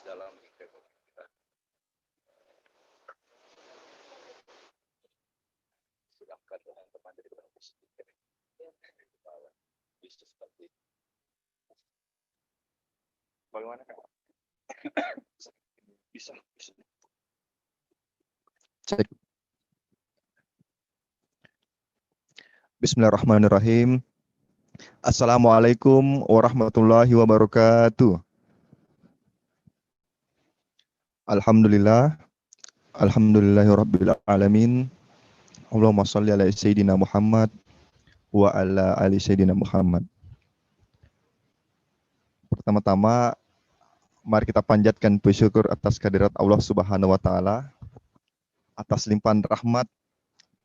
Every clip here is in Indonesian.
dalam sedangkan teman-teman dari bisa seperti bagaimana Kak? bisa. Cek. Bismillahirrahmanirrahim. Assalamualaikum warahmatullahi wabarakatuh. Alhamdulillahirabbil alamin. Allahumma shalli ala sayyidina Muhammad wa ala ali sayyidina Muhammad. Pertama-tama mari kita panjatkan puji syukur atas kehadirat Allah Subhanahu wa taala atas limpahan rahmat,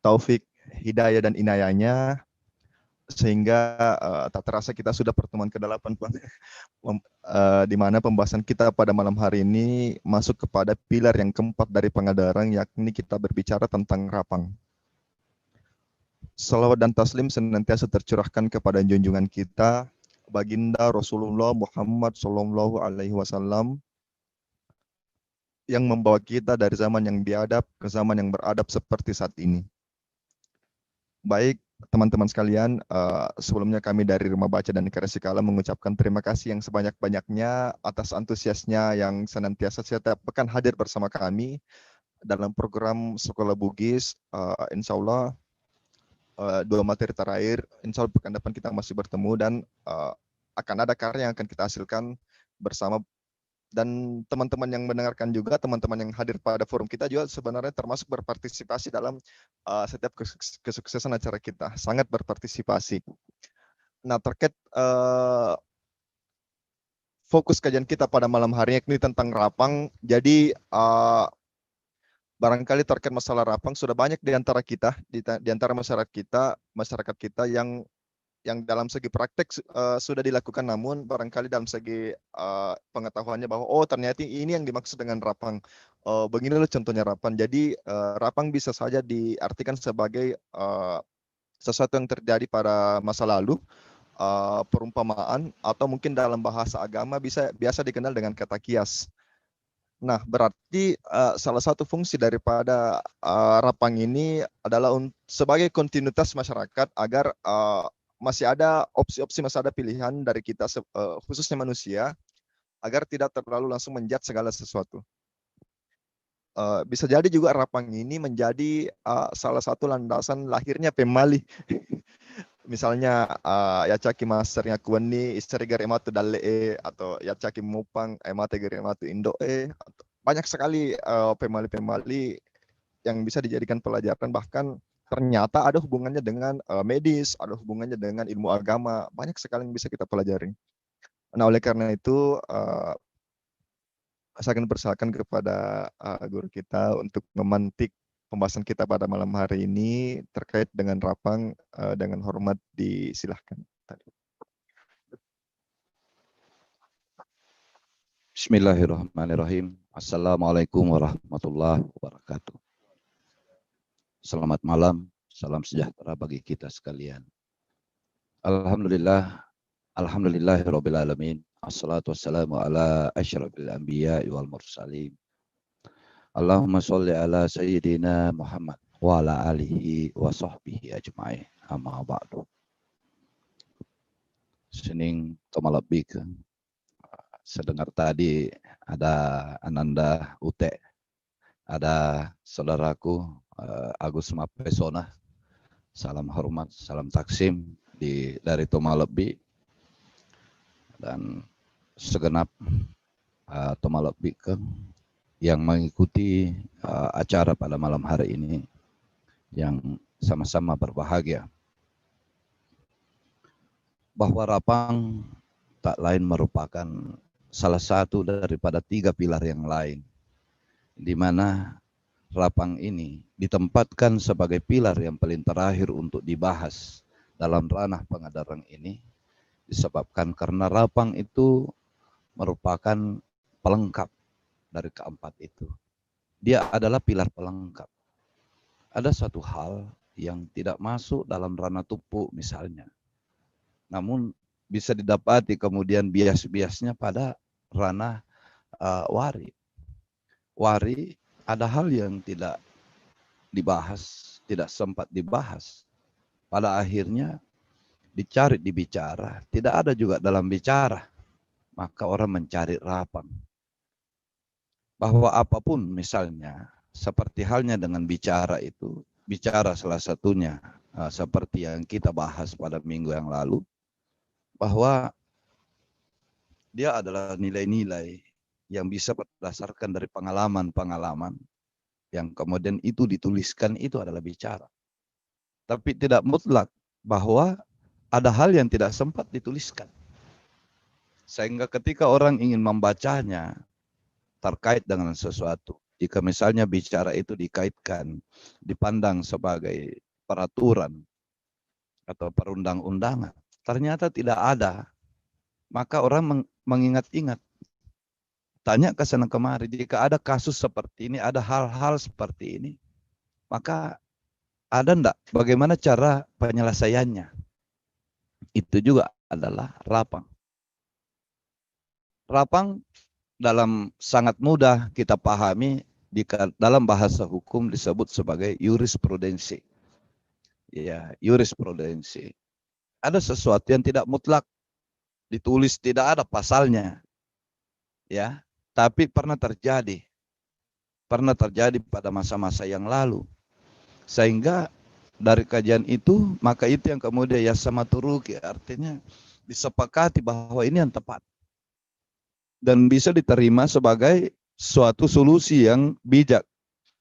taufik, hidayah dan inayahnya sehingga tak terasa kita sudah pertemuan ke-8 di mana pembahasan kita pada malam hari ini masuk kepada pilar yang keempat dari pengajaran, yakni kita berbicara tentang rapang. Salawat dan taslim senantiasa tercurahkan kepada junjungan kita baginda Rasulullah Muhammad Sallallahu Alaihi Wasallam yang membawa kita dari zaman yang biadab ke zaman yang beradab seperti saat ini. Baik, teman-teman sekalian, sebelumnya kami dari Rumah Baca dan Kreasi Kala mengucapkan terima kasih yang sebanyak-banyaknya atas antusiasnya yang senantiasa setiap pekan hadir bersama kami dalam program Sekolah Bugis. Insya Allah 2 materi terakhir, insya Allah pekan depan kita masih bertemu dan akan ada karya yang akan kita hasilkan bersama. Dan teman-teman yang mendengarkan juga, teman-teman yang hadir pada forum kita juga sebenarnya termasuk berpartisipasi dalam setiap kesuksesan acara kita, sangat berpartisipasi. Nah, terkait fokus kajian kita pada malam hari ini tentang rapang, jadi barangkali terkait masalah rapang sudah banyak di antara kita, di antara masyarakat kita yang dalam segi praktek sudah dilakukan, namun barangkali dalam segi pengetahuannya bahwa ternyata ini yang dimaksud dengan rapang. Begini loh contohnya rapang. Jadi rapang bisa saja diartikan sebagai sesuatu yang terjadi pada masa lalu, perumpamaan, atau mungkin dalam bahasa agama biasa dikenal dengan kata kias. Nah, berarti salah satu fungsi daripada rapang ini adalah sebagai kontinuitas masyarakat agar masih ada opsi-opsi, masih ada pilihan dari kita khususnya manusia agar tidak terlalu langsung menjudge segala sesuatu. Bisa jadi juga rapang ini menjadi salah satu landasan lahirnya pemali. Misalnya ya caki masternya kuani istri gare ematu dalle atau ya caki mupang emate gare ematu indo banyak sekali pemali-pemali yang bisa dijadikan pelajaran, bahkan ternyata ada hubungannya dengan medis, ada hubungannya dengan ilmu agama, banyak sekali yang bisa kita pelajari. Nah, oleh karena itu saya akan persilakan kepada guru kita untuk memantik pembahasan kita pada malam hari ini terkait dengan rapang. Dengan hormat disilahkan. Bismillahirrahmanirrahim. Assalamualaikum warahmatullahi wabarakatuh. Selamat malam, salam sejahtera bagi kita sekalian. Alhamdulillahirabbil alamin. Assalatu wassalamu ala asyrafil anbiya'i wal mursalin. Allahumma sholli ala sayyidina Muhammad wa ala alihi wa sahbihi ajma'in. Amma ba'du. Sening tomalabik. Sedengar tadi ada Ananda Ute, ada saudaraku Agus Mapesona. Salam hormat, salam taksim dari Tomalebi dan segenap Tomalebi yang mengikuti acara pada malam hari ini yang sama-sama berbahagia. Bahwa rapang tak lain merupakan salah satu daripada 3 pilar yang lain, di mana rapang ini ditempatkan sebagai pilar yang paling terakhir untuk dibahas dalam ranah pengajaran ini, disebabkan karena rapang itu merupakan pelengkap dari keempat itu. Dia adalah pilar pelengkap. ada satu hal yang tidak masuk dalam ranah tupu misalnya, namun bisa didapati kemudian bias-biasnya pada ranah wari. Wari ada hal yang tidak dibahas, tidak sempat dibahas. Pada akhirnya dicari dibicara, tidak ada juga dalam bicara. Maka orang mencari rapang. Bahwa apapun misalnya, seperti halnya dengan bicara itu, bicara salah satunya, seperti yang kita bahas pada minggu yang lalu, bahwa dia adalah nilai-nilai yang bisa berdasarkan dari pengalaman-pengalaman yang kemudian itu dituliskan itu adalah bicara. Tapi tidak mutlak bahwa ada hal yang tidak sempat dituliskan. Sehingga ketika orang ingin membacanya terkait dengan sesuatu, jika misalnya bicara itu dikaitkan, dipandang sebagai peraturan atau perundang-undangan, ternyata tidak ada, maka orang mengingat-ingat. Tanya ke sana kemari, jika ada kasus seperti ini, ada hal-hal seperti ini, maka ada enggak bagaimana cara penyelesaiannya? Itu juga adalah rapang. Rapang dalam sangat mudah kita pahami dalam bahasa hukum disebut sebagai jurisprudensi. Ya, jurisprudensi. Ada sesuatu yang tidak mutlak ditulis, tidak ada pasalnya. Ya, tapi pernah terjadi pada masa-masa yang lalu. Sehingga dari kajian itu, maka itu yang kemudian yasamaturuki, artinya disepakati bahwa ini yang tepat. Dan bisa diterima sebagai suatu solusi yang bijak,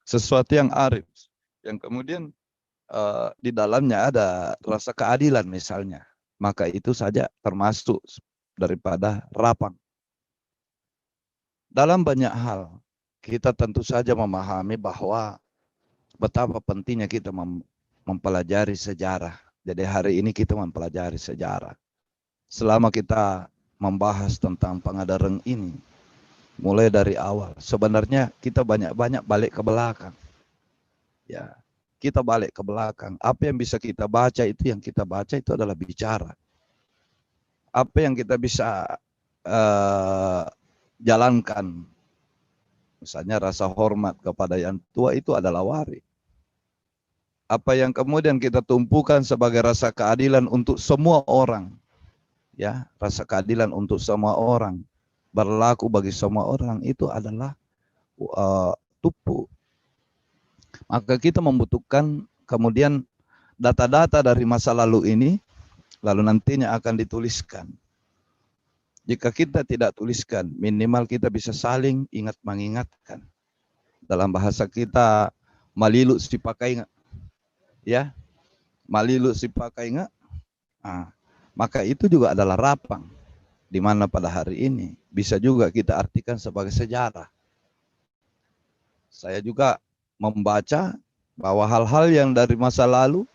sesuatu yang arif, yang kemudian di dalamnya ada rasa keadilan misalnya. Maka itu saja termasuk daripada rapang. Dalam banyak hal, kita tentu saja memahami bahwa betapa pentingnya kita mempelajari sejarah. Jadi hari ini kita mempelajari sejarah. Selama kita membahas tentang Pangandaran ini, mulai dari awal, sebenarnya kita banyak-banyak balik ke belakang. Ya, kita balik ke belakang. Apa yang bisa kita baca itu adalah bicara. Apa yang kita bisa jalankan, misalnya rasa hormat kepada yang tua itu adalah wari. Apa yang kemudian kita tumpukan sebagai rasa keadilan untuk semua orang, ya, rasa keadilan untuk semua orang, berlaku bagi semua orang, itu adalah tupu. Maka kita membutuhkan kemudian data-data dari masa lalu ini, lalu nantinya akan dituliskan. Jika kita tidak tuliskan, minimal kita bisa saling ingat mengingatkan. Dalam bahasa kita, malilu si pakai ingat, ya, malilu si pakai ingat. Maka itu juga adalah rapang, di mana pada hari ini bisa juga kita artikan sebagai sejarah. Saya juga membaca bahwa hal-hal yang dari masa lalu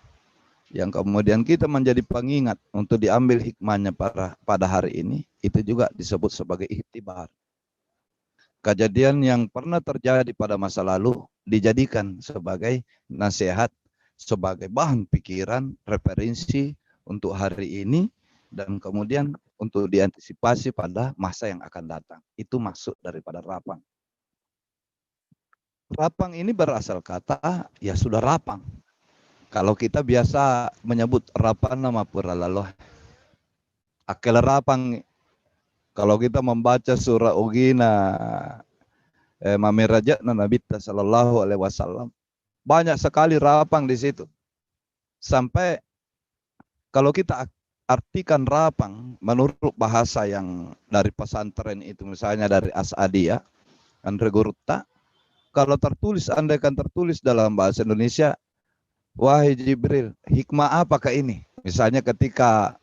yang kemudian kita menjadi pengingat untuk diambil hikmahnya pada hari ini, itu juga disebut sebagai iktibar. Kejadian yang pernah terjadi pada masa lalu dijadikan sebagai nasihat, sebagai bahan pikiran, referensi untuk hari ini, dan kemudian untuk diantisipasi pada masa yang akan datang. Itu maksud daripada rapang. Rapang ini berasal kata, ya sudah rapang. Kalau kita biasa menyebut rapang nama puralaloh. Akel rapang, kalau kita membaca surah Ugina, Mamiraja Nabi Sallallahu Alaihi Wasallam, banyak sekali rapang di situ. Sampai kalau kita artikan rapang menurut bahasa yang dari pesantren itu, misalnya dari As'adiyah, Andre Gurutta, kalau tertulis, andaikan tertulis dalam bahasa Indonesia, wahai Jibril, hikmah apakah ini? Misalnya ketika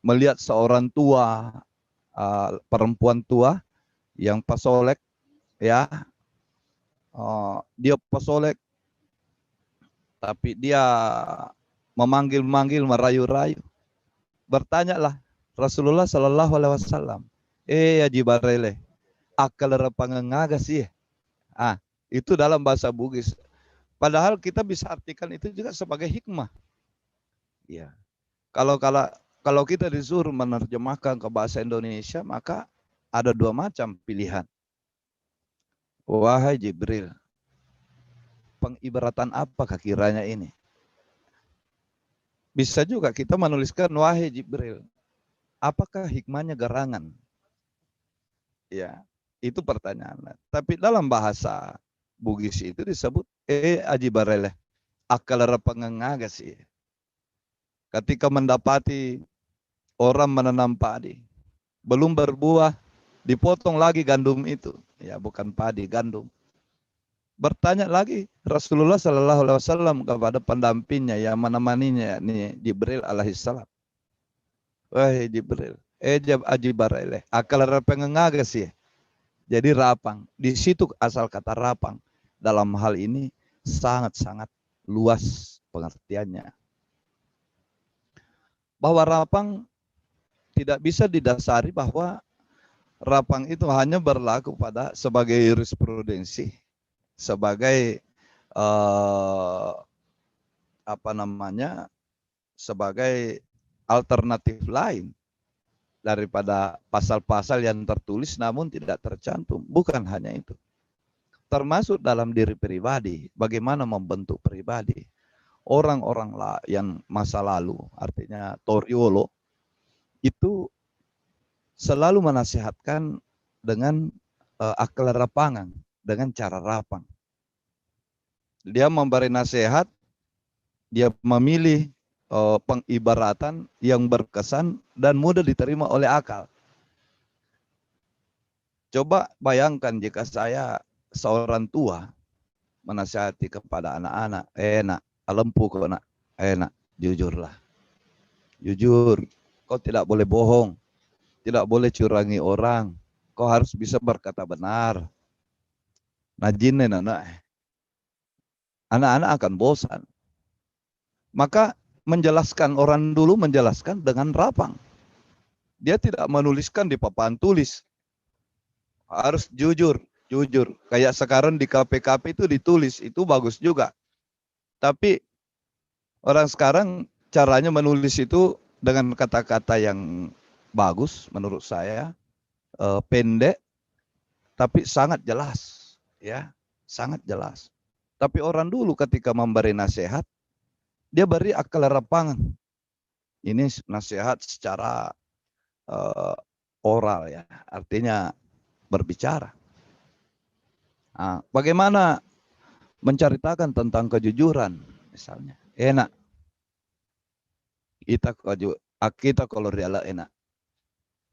melihat seorang tua, perempuan tua yang pesolek, ya, dia pesolek, tapi dia memanggil-manggil, merayu-rayu. Bertanyalah Rasulullah Sallallahu Alaihi Wasallam, ya Jibril, akal repangengaga sih. Itu dalam bahasa Bugis. Padahal kita bisa artikan itu juga sebagai hikmah. Ya. Kalau kita disuruh menerjemahkan ke bahasa Indonesia, maka ada dua macam pilihan. Wahai Jibril, pengibaratan apakah kiranya ini? Bisa juga kita menuliskan wahai Jibril, apakah hikmahnya gerangan? Ya, itu pertanyaan. Tapi dalam bahasa Bugis itu disebut aji barele akalara pangangagasi. Ketika mendapati orang menanam padi, belum berbuah, dipotong lagi gandum itu. Ya, bukan padi, gandum. Bertanya lagi Rasulullah Shallallahu Alaihi Wasallam kepada pendampingnya yang menemaninya, nih Jibril alaihissalam. Wahai Jibril, aji barele akalara pangangagasi. Jadi rapang. Di situ asal kata rapang. Dalam hal ini sangat-sangat luas pengertiannya. Bahwa rapang tidak bisa didasari bahwa rapang itu hanya berlaku pada sebagai jurisprudensi, sebagai sebagai alternatif lain daripada pasal-pasal yang tertulis namun tidak tercantum. Bukan hanya itu. Termasuk dalam diri pribadi, bagaimana membentuk pribadi. Orang-orang yang masa lalu, artinya Toriolo, itu selalu menasihatkan dengan akal rapangan, dengan cara rapang. Dia memberi nasihat, dia memilih pengibaratan yang berkesan dan mudah diterima oleh akal. Coba bayangkan jika saya seorang tua menasihati kepada anak-anak, nak, lempu kok nak, nak, jujurlah. Jujur, kau tidak boleh bohong, tidak boleh curangi orang, kau harus bisa berkata benar. Najin anak-anak akan bosan. Maka menjelaskan orang dulu menjelaskan dengan rapang. Dia tidak menuliskan di papan tulis. Harus jujur. Kayak sekarang di KPKP itu ditulis, itu bagus juga. Tapi orang sekarang caranya menulis itu dengan kata-kata yang bagus menurut saya, pendek, tapi sangat jelas. Ya, sangat jelas. Tapi orang dulu ketika memberi nasihat, dia beri akal rapangan. Ini nasihat secara oral ya, artinya berbicara. Nah, bagaimana menceritakan tentang kejujuran misalnya? Enak. Kita kalau rela enak.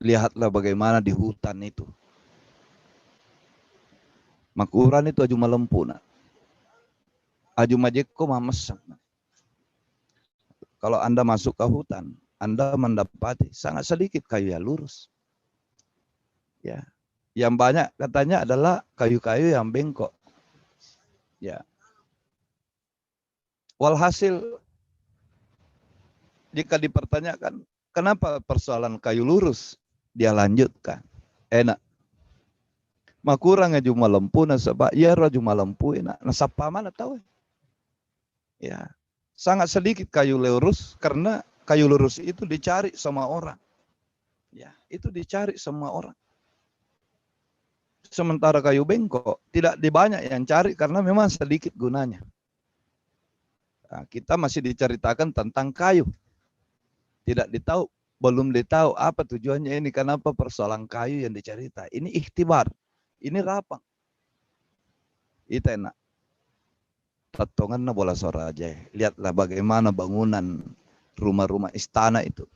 Lihatlah bagaimana di hutan itu. Makuran itu aju malempu nak. Aju majeko mamesak. Kalau Anda masuk ke hutan, Anda mendapati sangat sedikit kayu yang lurus. Ya. Yang banyak katanya adalah kayu-kayu yang bengkok. Ya. Walhasil jika dipertanyakan kenapa persoalan kayu lurus, dia lanjutkan. Enak. Makurang aju malempu nasabak ya aju malempu enak. Nasapa mana tahu? Ya. Sangat sedikit kayu lurus karena kayu lurus itu dicari sama orang. Ya, itu dicari sama orang. Sementara kayu bengkok tidak dibanyak yang cari karena memang sedikit gunanya. Nah, kita masih diceritakan tentang kayu. Belum ditahu apa tujuannya ini, kenapa persoalan kayu yang dicerita. Ini ikhtibar, ini rapang. Itu enak. Tatongan na bola soraja. Lihatlah bagaimana bangunan rumah-rumah istana itu.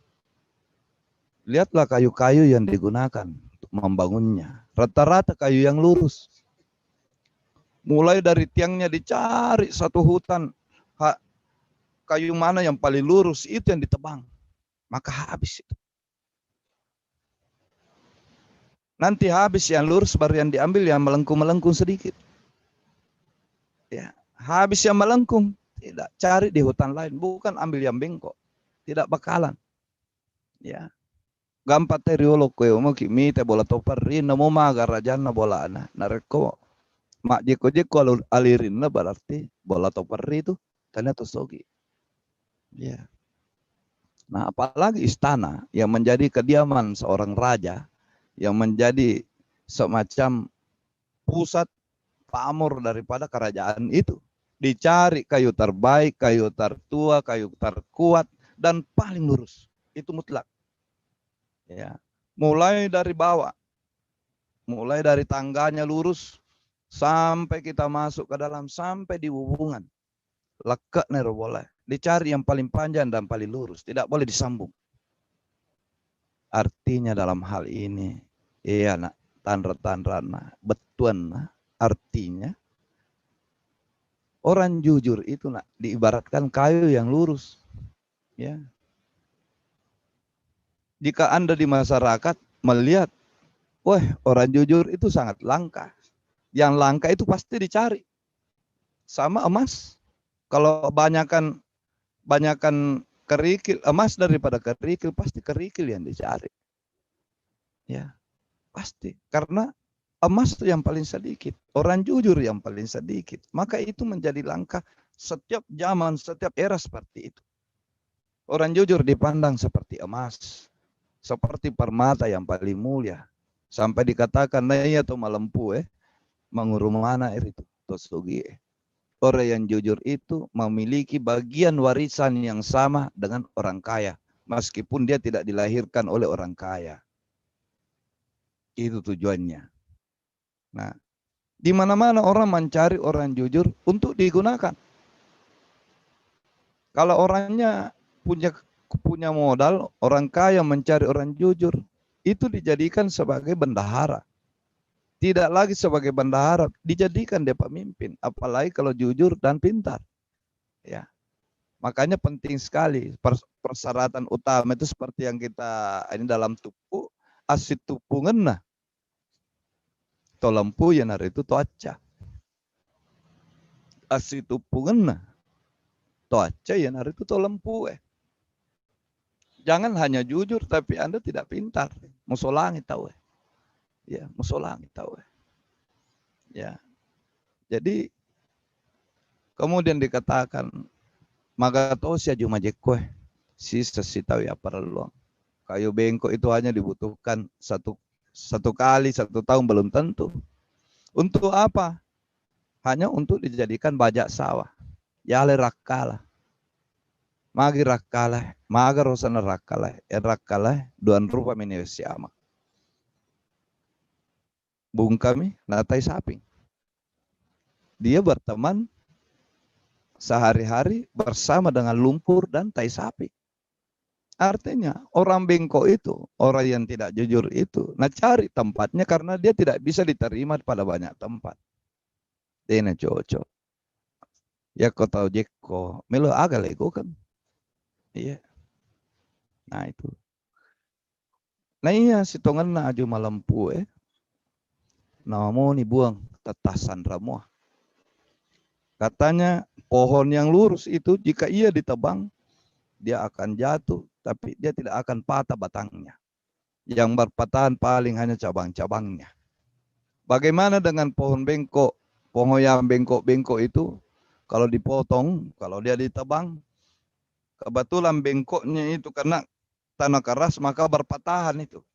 Lihatlah kayu-kayu yang digunakan untuk membangunnya. Rata-rata kayu yang lurus. Mulai dari tiangnya dicari satu hutan. Kayu mana yang paling lurus itu yang ditebang. Maka habis itu. Nanti habis yang lurus baru yang diambil yang melengkung-melengkung sedikit. Ya, habis yang melengkung, tidak cari di hutan lain, bukan ambil yang bengkok. Tidak bakalan. Ya. Gampa teriolo ko mo kimi te bola toparri na mo maga rajana bola na nareko. mak jeko-jeko alirinna berarti bola toperi itu ternyata sogi. Ya. Nah, apalagi istana yang menjadi kediaman seorang raja, yang menjadi semacam pusat pamor daripada kerajaan itu. Dicari kayu terbaik, kayu tertua, kayu terkuat, dan paling lurus. Itu mutlak. Ya. Mulai dari bawah, mulai dari tangganya lurus, sampai kita masuk ke dalam, sampai di hubungan. Lekak nero boleh. Dicari yang paling panjang dan paling lurus. Tidak boleh disambung. Artinya dalam hal ini, iya nak, tanda-tanda betuan artinya orang jujur itu nak diibaratkan kayu yang lurus. Ya. Jika Anda di masyarakat melihat, wah orang jujur itu sangat langka. Yang langka itu pasti dicari. Sama emas. Kalau banyakan kerikil, emas daripada kerikil, pasti kerikil yang dicari. Ya, pasti. Karena emas itu yang paling sedikit, orang jujur yang paling sedikit. Maka itu menjadi langkah setiap zaman, setiap era seperti itu. Orang jujur dipandang seperti emas, seperti permata yang paling mulia. Sampai dikatakan, nah iya tuh malempu mengurung mana itu, tosugi. Orang yang jujur itu memiliki bagian warisan yang sama dengan orang kaya, meskipun dia tidak dilahirkan oleh orang kaya. Itu tujuannya. Nah, di mana-mana orang mencari orang jujur untuk digunakan. Kalau orangnya punya modal, orang kaya mencari orang jujur, itu dijadikan sebagai bendahara. Tidak lagi sebagai bendahara, dijadikan dia pemimpin. Apalagi kalau jujur dan pintar. Ya. Makanya penting sekali persyaratan utama itu seperti yang kita ini dalam tupu, asit tupu ngena. To lempu ya nari itu to aca. Asit tupu ngena. To aca ya nari itu to lempu Jangan hanya jujur tapi Anda tidak pintar. Musolangi tahu Ya, musolangi tahu Ya. Jadi kemudian dikatakan magatosia juma jekwe. Sisa si tahu ya perlu. Kayu bengkok itu hanya dibutuhkan satu kali, 1 tahun belum tentu. Untuk apa? Hanya untuk dijadikan bajak sawah. Yale rakkala. Magi rakkala. Maga rosana rakkala. Rakkala. Duan rupa menewesiama. Bung kami natai saping. Dia berteman sehari-hari bersama dengan lumpur dan tai sapi. Artinya orang bengkok itu, orang yang tidak jujur itu, nah cari tempatnya karena dia tidak bisa diterima pada banyak tempat. Dia cocok. Ya kau tahu jeko, melo agak lego kan. Iya. Nah itu. Nah iya si tongan na aju malampu Namamu ni buang tetasan ramuah. Katanya pohon yang lurus itu jika ia ditebang, dia akan jatuh, tapi dia tidak akan patah batangnya. Yang berpatahan paling hanya cabang-cabangnya. Bagaimana dengan pohon bengkok? Pohon yang bengkok-bengkok itu, kalau dipotong, kalau dia ditebang, kebetulan bengkoknya itu karena tanah keras, maka berpatahan itu.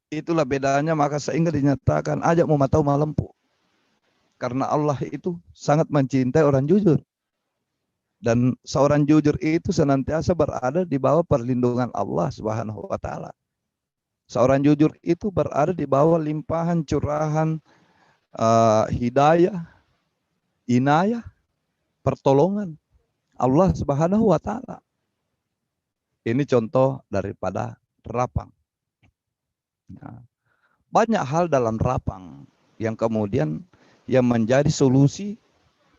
Itulah bedanya, maka sehingga dinyatakan, ajak mau matau malempu. Karena Allah itu sangat mencintai orang jujur. Dan seorang jujur itu senantiasa berada di bawah perlindungan Allah Subhanahu wa Ta'ala. Seorang jujur itu berada di bawah limpahan curahan hidayah, inayah, pertolongan Allah Subhanahu wa Ta'ala. Ini contoh daripada rapang. Nah, banyak hal dalam rapang yang kemudian yang menjadi solusi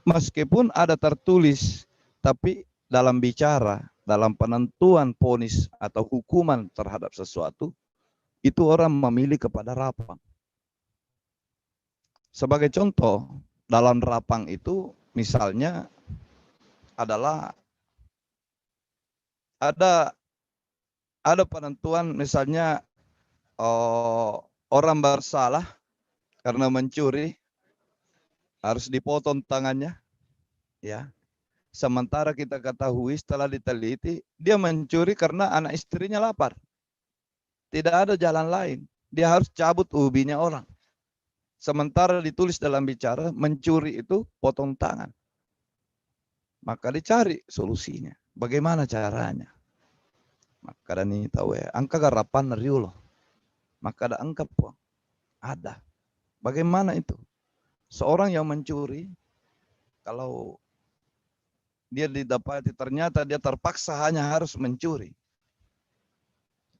meskipun ada tertulis, tapi dalam bicara, dalam penentuan vonis atau hukuman terhadap sesuatu, itu orang memilih kepada rapang. Sebagai contoh, dalam rapang itu misalnya adalah ada penentuan misalnya orang bersalah karena mencuri, harus dipotong tangannya, ya. Sementara kita ketahui setelah diteliti, dia mencuri karena anak istrinya lapar. Tidak ada jalan lain. Dia harus cabut ubinya orang. Sementara ditulis dalam bicara, mencuri itu potong tangan. Maka dicari solusinya. Bagaimana caranya? Maka ada nih tahu ya, angka garapan riulo. Maka ada angka po. Ada. Bagaimana itu? Seorang yang mencuri, kalau dia didapati ternyata dia terpaksa hanya harus mencuri,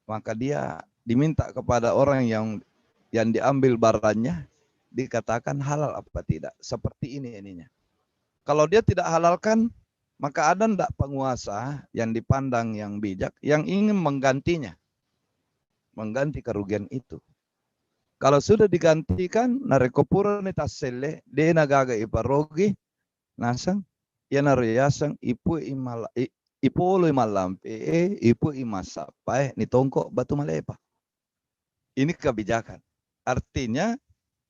maka dia diminta kepada orang yang diambil barangnya, dikatakan halal apa tidak. Seperti ini ininya. Kalau dia tidak halalkan, maka ada ndak penguasa yang dipandang yang bijak yang ingin menggantinya, mengganti kerugian itu. Kalau sudah digantikan, narekopura ni tasele, de nagaga iparogi, nasang, ya nariyasang ipolo imalampe, ipu imasapai, nitongko batu malepa. Ini kebijakan. Artinya,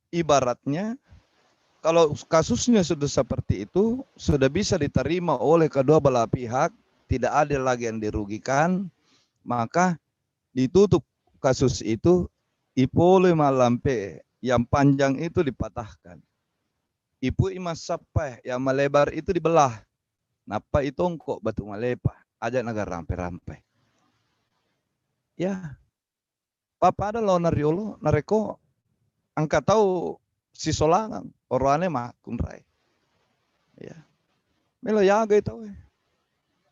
ibaratnya, kalau kasusnya sudah seperti itu, sudah bisa diterima oleh kedua belah pihak, tidak ada lagi yang dirugikan, maka ditutup kasus itu, ipolo imalampe, yang panjang itu dipatahkan. Ipu imasapai, yang melebar itu dibelah. Napa itongko batu malepa, aja naga rampe-rampe. Ya, papa ada lo nariolo, nareko, angka tahu si solangang, orangnya mah kunrai. Ya, melo yaga itu,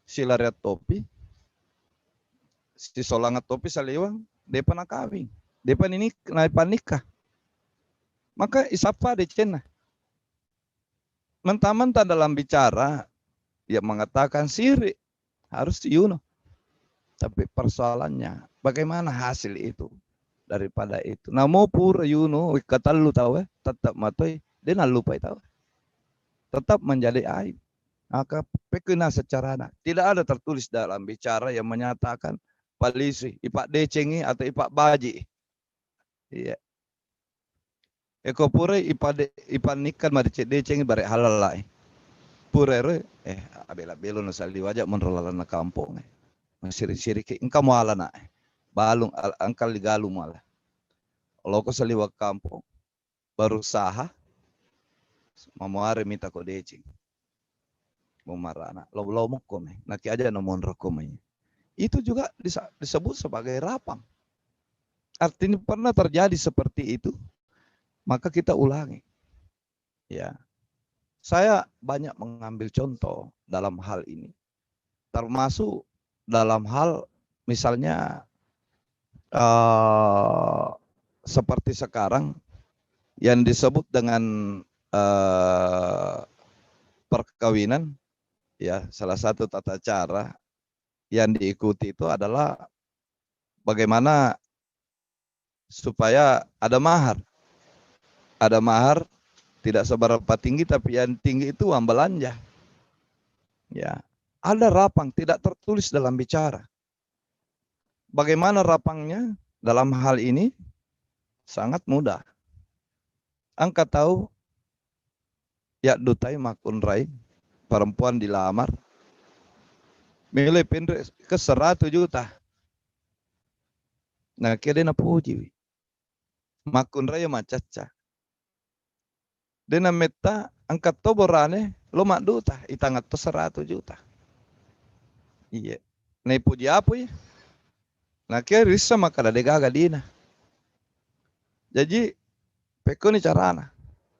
si lariat topi, si solangat topi saliwang, depa nak kawin, depa ini naik panikah. Maka isapa de cena. Mentah-mentah dalam bicara, dia mengatakan siri harus yuno. Tapi persoalannya, bagaimana hasil itu daripada itu? Namo pura yuno, kata lu tahu tetap matoi, dia nak lupa tahu. Tetap menjadi aib. Maka pekena secara tidak ada tertulis dalam bicara yang menyatakan palisi, ipak decengi atau ipak baji. Iya. Eko pura ipak nikan mari decengi bare halal lai. Purere abela belo na sali wajak menrolalan na kampung. Masiri-siri engkau mau ala nak balung angkal ligalu malah. Loko saliwak kampung baru saha mamuare minta ko decing. Memarana lo kome naki aja nomon rokome. Itu juga disebut sebagai rapang. Artinya pernah terjadi seperti itu, maka kita ulangi. Ya. Saya banyak mengambil contoh dalam hal ini. Termasuk dalam hal misalnya seperti sekarang yang disebut dengan perkawinan, ya salah satu tata cara yang diikuti itu adalah bagaimana supaya ada mahar. Ada mahar tidak seberapa tinggi, tapi yang tinggi itu uang belanja. Ya, ada rapang tidak tertulis dalam bicara. Bagaimana rapangnya dalam hal ini? Sangat mudah. Angka tahu ya dutai makun rai perempuan dilamar milih pendek ke 100 juta. Nah, kira na puji. Makun rai macaca. Dena meta angkat to borane lo mak duta itangat to 100 juta. Iya. Nei puji apa ya? Nah, kira risa maka ada gaga dina. Jadi peko ni carana.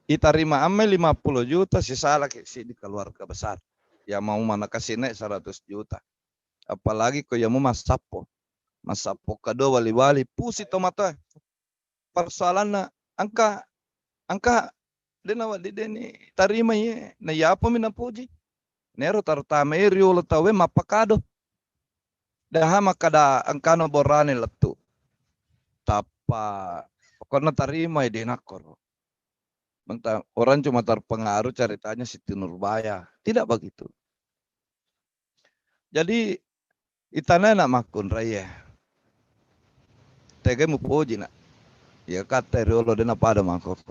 Itarima ame 50 juta sisa lagi si di keluarga besar. Ya mau mana kasih naik 100 juta. Apalagi ko ya mau masapo. Masapo kedua wali-wali pusi tomata. Persoalan angka dena wali deni tarima ye na yapo mina puji. Nero tartama rio latawe mapakado. Daha makada angkano borane letu. Tapa pokoknya tarima ya denakor. Orang cuma terpengaruh ceritanya Siti Nurbaya. Tidak begitu. Jadi itana nak makun raya. Tege mu puji nak. Ya kata riolo dena pada mangkok.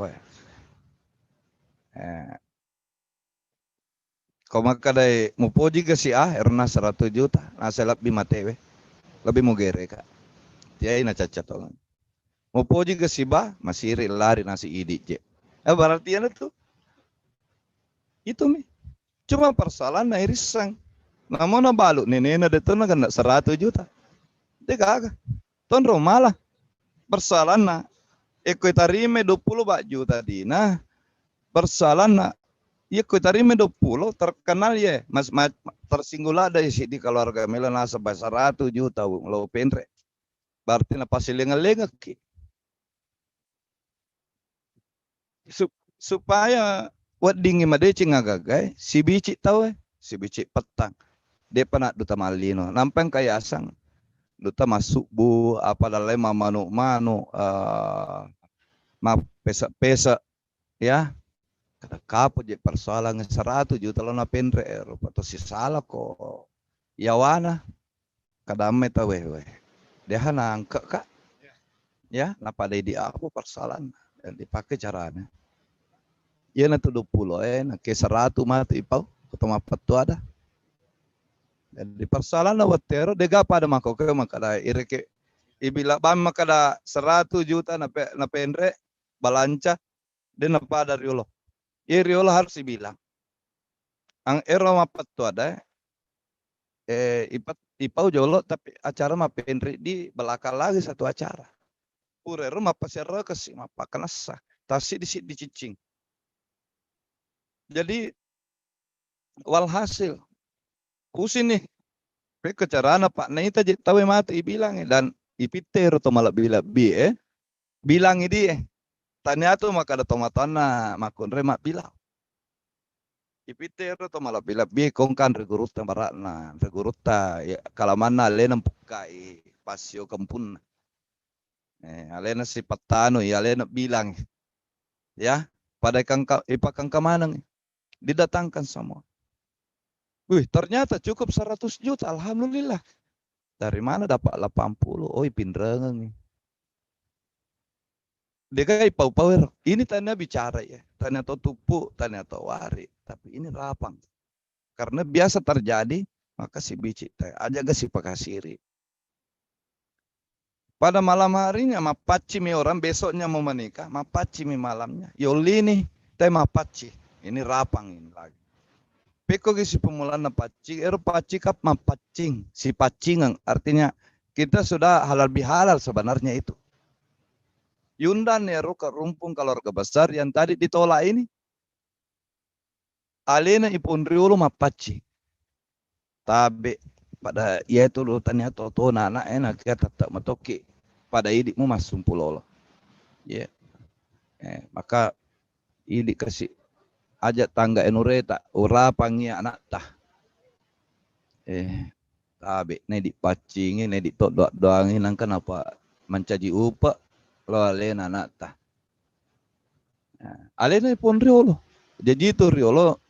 Kau makadai mupoji ke si erna 100 juta, nasa lebih matewe, lebih mugere kak. Dia ina cacat orang. Mupoji ke si ba, masih lari nasi idi je. Berarti tuh itu mi. Cuma persoalan na irisang. Namun na balu nenena de tuh na 100 juta. Dia kagak. Ton rumah lah. Persoalan na eko tarime 20 juta dina. Persoalan na iya ko tarime 20 terkenal ya. Mas tersinggung ada di keluarga melana sebesar 100 juta lo pendre. Berarti na pasti lengah-lengah ki. Supaya wat dingi madeci ngagagai si bici tahu si bici petang dia pernah duta malino nampang kayak asang duta masuk bu apa dalai manu ma pesa ya kata kapo je persoalan 100 juta lo na pendre rupa to si salah kok yawana kadame tahu dia hana angka kak ya napa di aku persoalan dan dipakai caranya. Iya na tudo pulo na ke 100 mati ipau ketemu patu ada. Jadi persoalan na watero dega pada mako ke makada ireke ibila bam makada 100 juta na pendre balanca dan na pada riolo. Riolo harus dibilang. Ang ero mapatu ada ipau jolo tapi acara mapendre di belakang lagi satu acara. Urero mapasera kasi mapakanasa. Tasi di cicing. Jadi walhasil kusin nih kecarana Pak Neita tahu mati bilang dan ipiter to malah bilang ini tanya tuh maka ada tomatana makun remak bilang ipiter to malah bilang kongkan reguruta baratna reguruta ya kalau mana lenam pukai pasio kampun alena si patano ya alena bilang ya pada ipakang kemanang didatangkan semua. Wih, ternyata cukup 100 juta, alhamdulillah. Dari mana dapat 80? Oh, pinreng nih. Dia kayak power. Ini tanya bicara ya. Tanya atau tupu, tanya atau wari. Tapi ini rapang. Karena biasa terjadi, maka si bici aja gak si pakasiri. Pada malam harinya, mapaci mi orang, besoknya mau menikah, mapaci mi malamnya. Yoli nih, teh mapaci. Ini rapang ini lagi. Peko si pemulaan na pacing, pacing kap mapacing, si pacingan artinya kita sudah halal bihalal sebenarnya itu. Yundan ya ke rumpung keluarga besar yang tadi ditolak ini. Alena ipun riolo mapacing. Tabe pada ya itu lo tanya toto anak enak ya tetap matoki pada idikmu masuk pulolo. Ya. Maka idik kasih ajak tangga enureta ura pangia anak tah tabe ne di pacingi ne di tok doangin nang kenapa mencaji upa lo alena anak tah alena pun riolo jadi itu riolo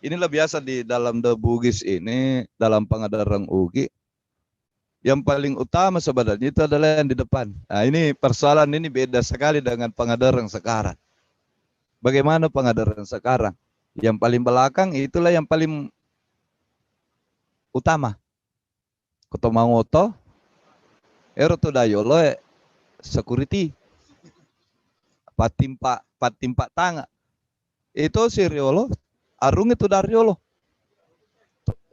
inilah biasa di dalam The Bugis ini dalam pengadarang ugi yang paling utama sebenarnya itu adalah yang di depan. Nah ini persoalan ini beda sekali dengan pengadarang sekarang. Bagaimana pengadarang sekarang? Yang paling belakang itulah yang paling utama. Koto mangoto, to dayolo security, patimpa tanga. Itu si riolo, arung itu dari riolo.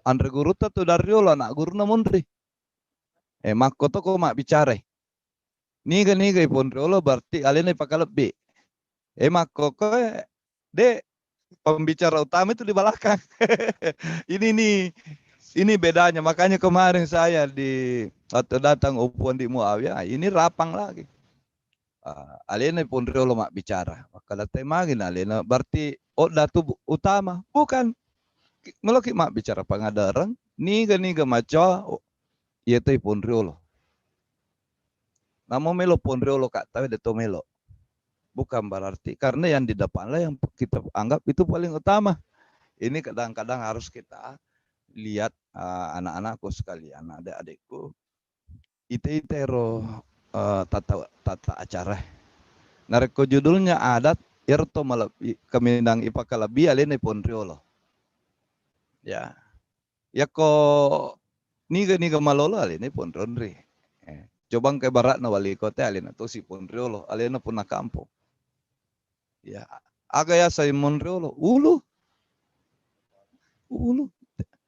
Andre guru tu dari riolo, anak guru na mundri. Makoto ko mak bicara. Niga ipon riolo berarti alena pakai lebih. Makoko de pembicara utama itu di belakang. Ini bedanya. Makanya kemarin saya atau datang upuan di Muawiyah, ini rapang lagi. Alena pun riolo mak bicara. Maka datang magin alena berarti datu utama. Bukan ngeloki mak bicara pengadarang. Niga maco itu pun riolo. Namo melo pun riolo kak tahu deto melo. Bukan berarti karena yang di depan lah yang kita anggap itu paling utama. Ini kadang-kadang harus kita lihat anak-anakku sekalian, adik-adikku. Itero tata acara. Nareko judulnya adat irto kaminang ipakalabi alin ponriolo. Ya. Ya ko niga malolo alin ponronri. Cobang ke barat na wali kota alin to si ponriolo alin na pun na kampo. Ya. Aga ya sa monriolo ulu.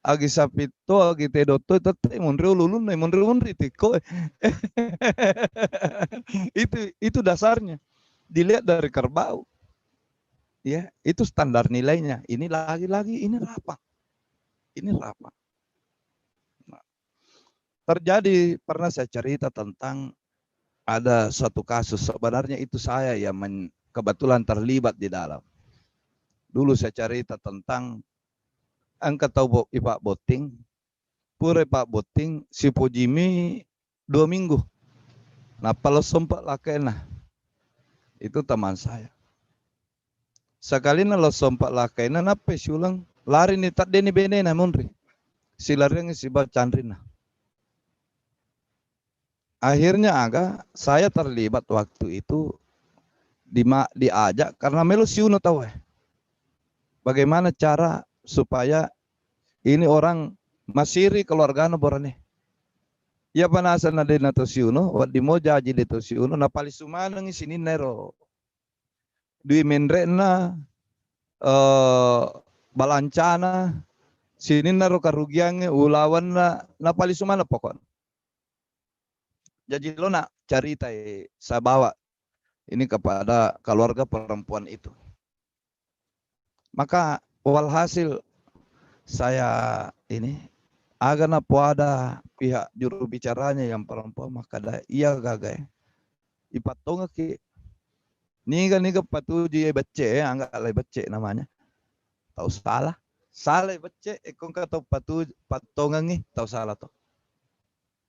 Agi sapito agi tedoto tete monriolo ulu na monriolo tiko. Itu dasarnya. Dilihat dari kerbau. Ya, itu standar nilainya. Ini lagi-lagi ini rapang. Ini rapang. Nah, terjadi pernah saya cerita tentang ada satu kasus, sebenarnya itu saya yang kebetulan terlibat di dalam. Dulu saya cerita tentang angka tahu Pak Boting, pure Pak Boting si Pujimi 2 minggu. Nah, kalau sempat lakena itu teman saya. Sekali nalo sempat lakena nape siulang lari ni tak deni bene na munri. Si lari si Chandrina. Akhirnya saya terlibat waktu itu diajak karena melu siuno tahu bagaimana cara supaya ini orang masiri keluarga borane. Ya panasan na din na to siuno, wat di mo jaji dito siuno na palisuman ng isinin nero. Dui menre na balancana sinin naro karugian ulawan na palisuman na pokon. Jadi lo nak cerita saya bawa ini kepada keluarga perempuan itu. Maka walhasil saya ini agak ada pihak juru bicaranya yang perempuan maka ada iya gagai ipatonga ki niga patuji bece anggap lay bece namanya tahu salah bece ekong kata patonga ngi tahu salah to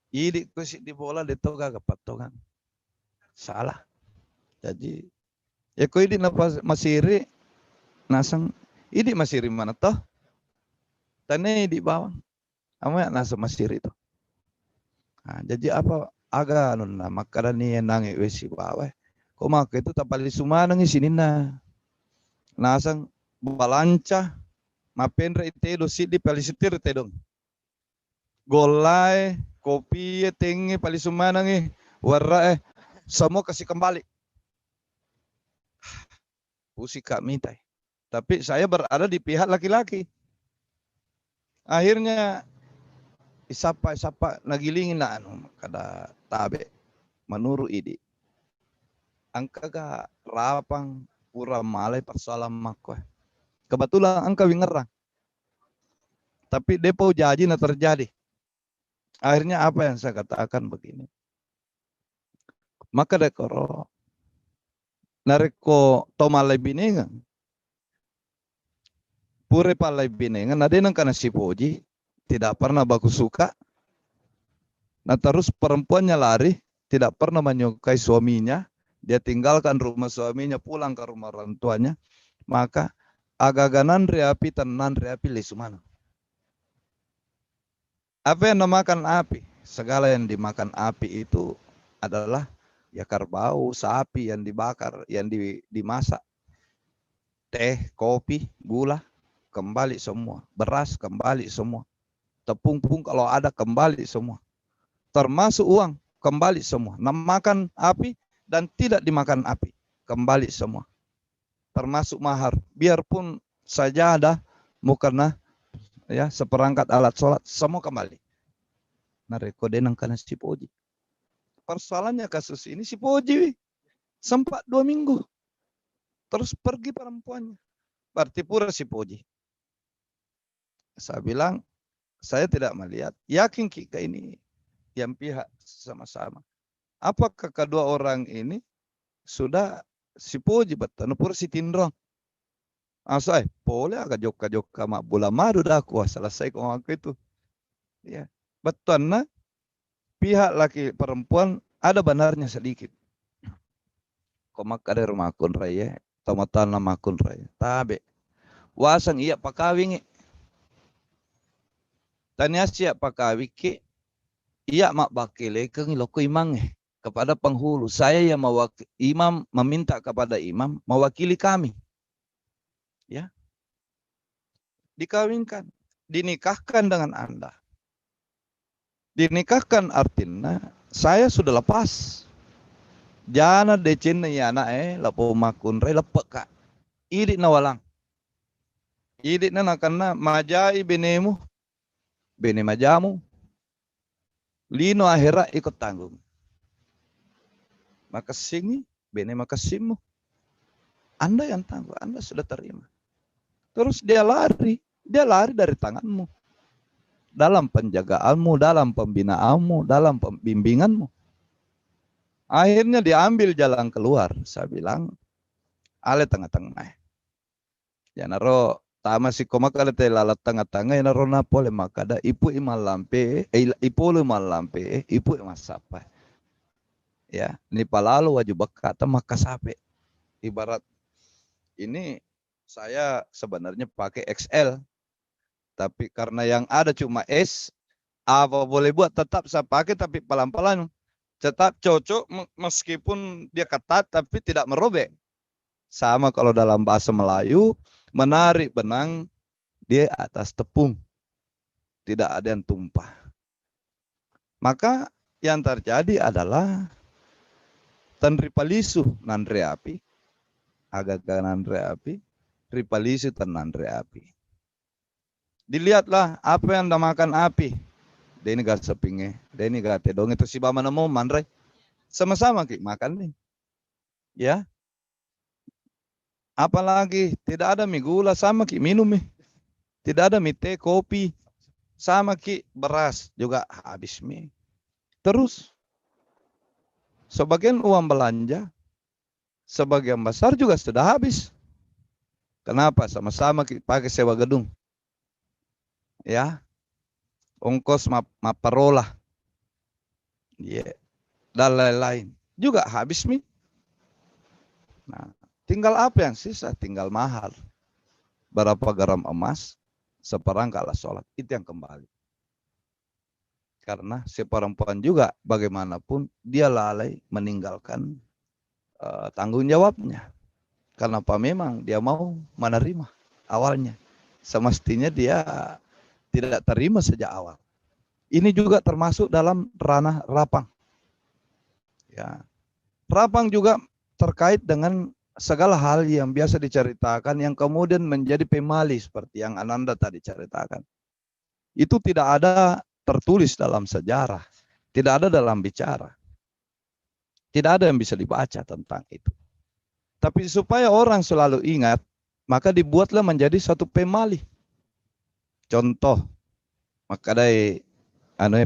idi kusi di bola di toga ke patongan salah jadi ko idi napa masiri nasang idi masiri mana toh tane di bawang ama nasa masiri itu. Nah, jadi apa aga nun na makarani nangi wesi bawa. Koma itu tapali sumanang isinin na. Nasang balanca mapendre itedo sidi pali sitir tedong. Golai kopi tengi pali sumanang warra semua kasih kembali. Pusi kami tay. Tapi saya berada di pihak laki-laki. Akhirnya isapa nagilingin na kada tabe manuru idi angka ga rapang pura malay persoalan makwa kebetulan angka wingerang tapi depo jaji na terjadi akhirnya apa yang saya katakan begini maka dekoro nareko tomalay binengan pure palay binengan nadenang kana si Poji tidak pernah baku suka. Nah terus perempuannya lari, tidak pernah menyukai suaminya. Dia tinggalkan rumah suaminya, pulang ke rumah orang tuanya. Maka agaganan reapi tenan reapi lesumana. Apa yang dimakan api? Segala yang dimakan api itu adalah ya kerbau, sapi yang dibakar, yang dimasak. Teh, kopi, gula, kembali semua. Beras, kembali semua. Tepung kalau ada kembali semua. Termasuk uang kembali semua. Makan api dan tidak dimakan api kembali semua. Termasuk mahar. Biarpun sajadah mukena ya seperangkat alat sholat semua kembali. Nah rekodenang karena si Poji. Persoalannya kasus ini si Poji sempat 2 minggu. Terus pergi perempuannya. Berarti pura si Poji. Saya bilang saya tidak melihat. Yakin kita ini yang pihak sama-sama. Apakah kedua orang ini sudah si Poji betul pur si Tindrong. Asai, boleh agak joka mak bola madu dah aku selesai kau aku itu. Ya, betul nah pihak laki perempuan ada benarnya sedikit. Kau mak ada rumah akun raya, tamatan nama akun raya. Tabe, wasang iya pakawing. Tanya siap pakawing ke iya mak bakile keng loko imang kepada penghulu. Saya yang imam meminta kepada imam mewakili kami. Ya. Dikawinkan, dinikahkan dengan Anda. Dinikahkan artinya saya sudah lepas. Jana decin ya anak lapo makun re lepek kak. Idik na walang. Idik na nakana majai benemu. Bene majamu. Lino akhirnya ikut tanggung. Maka singi, bene makasimu. Anda yang tanggung, Anda sudah terima. Terus dia lari dari tanganmu. Dalam penjagaanmu, dalam pembinaanmu, dalam pembimbinganmu. Akhirnya diambil jalan keluar. Saya bilang, ale tengah-tengah. Ya naro tama si koma kala te lalat tengah-tengah ya naro napole makada ipu imal lampe, ipu lu mal lampe, ipu masapa. Ya, ini palalu wajib kata maka sape. Ibarat ini saya sebenarnya pakai XL, tapi karena yang ada cuma S, apa boleh buat tetap saya pakai tapi pelan-pelan. Tetap cocok meskipun dia ketat tapi tidak merobek. Sama kalau dalam bahasa Melayu, menarik benang di atas tepung. Tidak ada yang tumpah. Maka yang terjadi adalah tanripalisu nandre api, agak nandre api, ripalisu nandre api. Dilihatlah apa yang makan api. Deni gak sepinge, deni gak tedong itu si bama namo mandre. Sama-sama ki makan nih. Ya. Apalagi tidak ada mie gula sama ki minum nih. Tidak ada mie teh, kopi sama ki beras juga habis mie. Terus sebagian uang belanja sebagian besar juga sudah habis. Kenapa? Sama-sama ki pakai sewa gedung. Ya. Ongkos maparola. Ya. Dan lain-lain. Juga habis mie. Nah, tinggal apa yang sisa? Tinggal mahal. Berapa gram emas? Seperangkala sholat. Itu yang kembali. Karena si perempuan juga bagaimanapun dia lalai meninggalkan tanggung jawabnya. Karena apa memang dia mau menerima awalnya. Semestinya dia tidak terima sejak awal. Ini juga termasuk dalam ranah rapang. Ya. Rapang juga terkait dengan segala hal yang biasa diceritakan yang kemudian menjadi pemali seperti yang Ananda tadi ceritakan. Itu tidak ada tertulis dalam sejarah, tidak ada dalam bicara. Tidak ada yang bisa dibaca tentang itu. Tapi supaya orang selalu ingat, maka dibuatlah menjadi satu pemali. Contoh, maka dari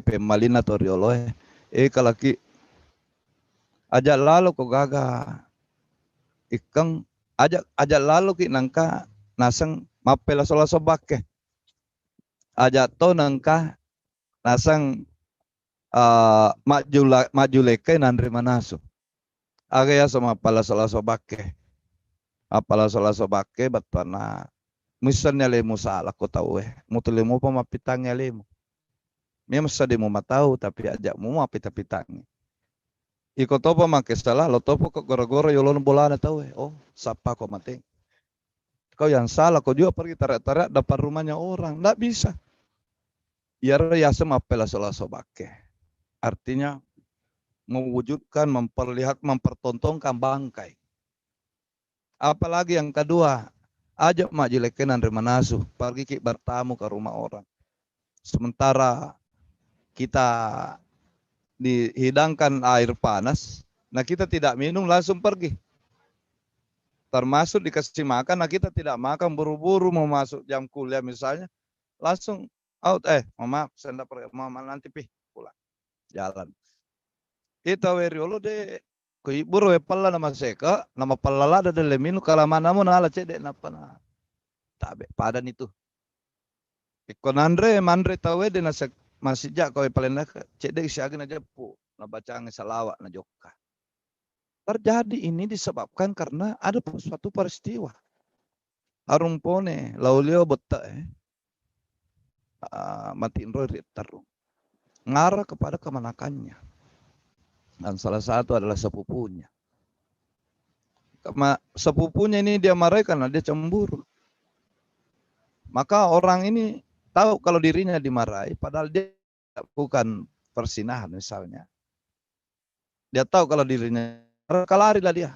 pemalin atau rioloh, kalau ki ajak lalu ko gaga ikang ajak lalu ki nangka nasang mapela sola sobake. Ajak to nangka nasang majuleke nandri manasu. Agaya sama pala sola sobake. Apala sola sobake batana misalnya lemu salah ko tahu mutulemu pa mapitangnya lemu. Memang sadih mau tahu tapi ajak mau mapita-pitangnya. Iko topo make salah, lo topo kok goro-goro yolon bolana tahu oh sapa kok mati. Kau yang salah, kau juga pergi tarik-tarik depan rumahnya orang, nggak bisa. Ya sama apela sola sobake. Artinya mewujudkan, mempertontonkan bangkai. Apalagi yang kedua, ajak majilekenan remanasu, pergi ki bertamu ke rumah orang. Sementara kita dihidangkan air panas, nah kita tidak minum langsung pergi. Termasuk dikasih makan, nah kita tidak makan buru-buru mau masuk jam kuliah misalnya, langsung out maaf saya tidak pergi, mama nanti pulang jalan. Kita weriolo de kui buru palla nama seka, nama palla ada de leminu kalau mana mau nala cedek napa na. Tabe padan itu. Ikon mandre tawe de nasa masih jak kau paling cedek siaga na jepu, na bacaan salawat na jokka. Terjadi ini disebabkan karena ada suatu peristiwa. Arumpone laulio betta matiin roy taru. Ngarah kepada kemanakannya. Dan salah satu adalah sepupunya. Sepupunya ini dia marahi karena dia cemburu. Maka orang ini tahu kalau dirinya dimarahi, padahal dia bukan persinahan misalnya. Dia tahu kalau dirinya, maka larilah dia.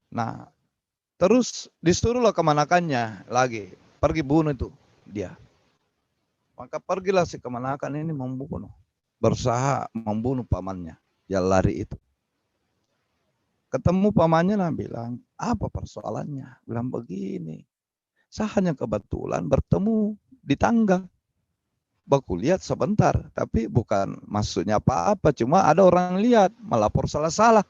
Nah, terus disuruhlah kemanakannya lagi, pergi bunuh itu dia. Maka pergilah si kemanakan ini membunuh, berusaha membunuh pamannya, dia lari itu. Ketemu pamannya lah bilang, apa persoalannya? Bilang begini, saya hanya kebetulan bertemu di tangga. Baku lihat sebentar, tapi bukan maksudnya apa-apa, cuma ada orang lihat, melapor salah-salah.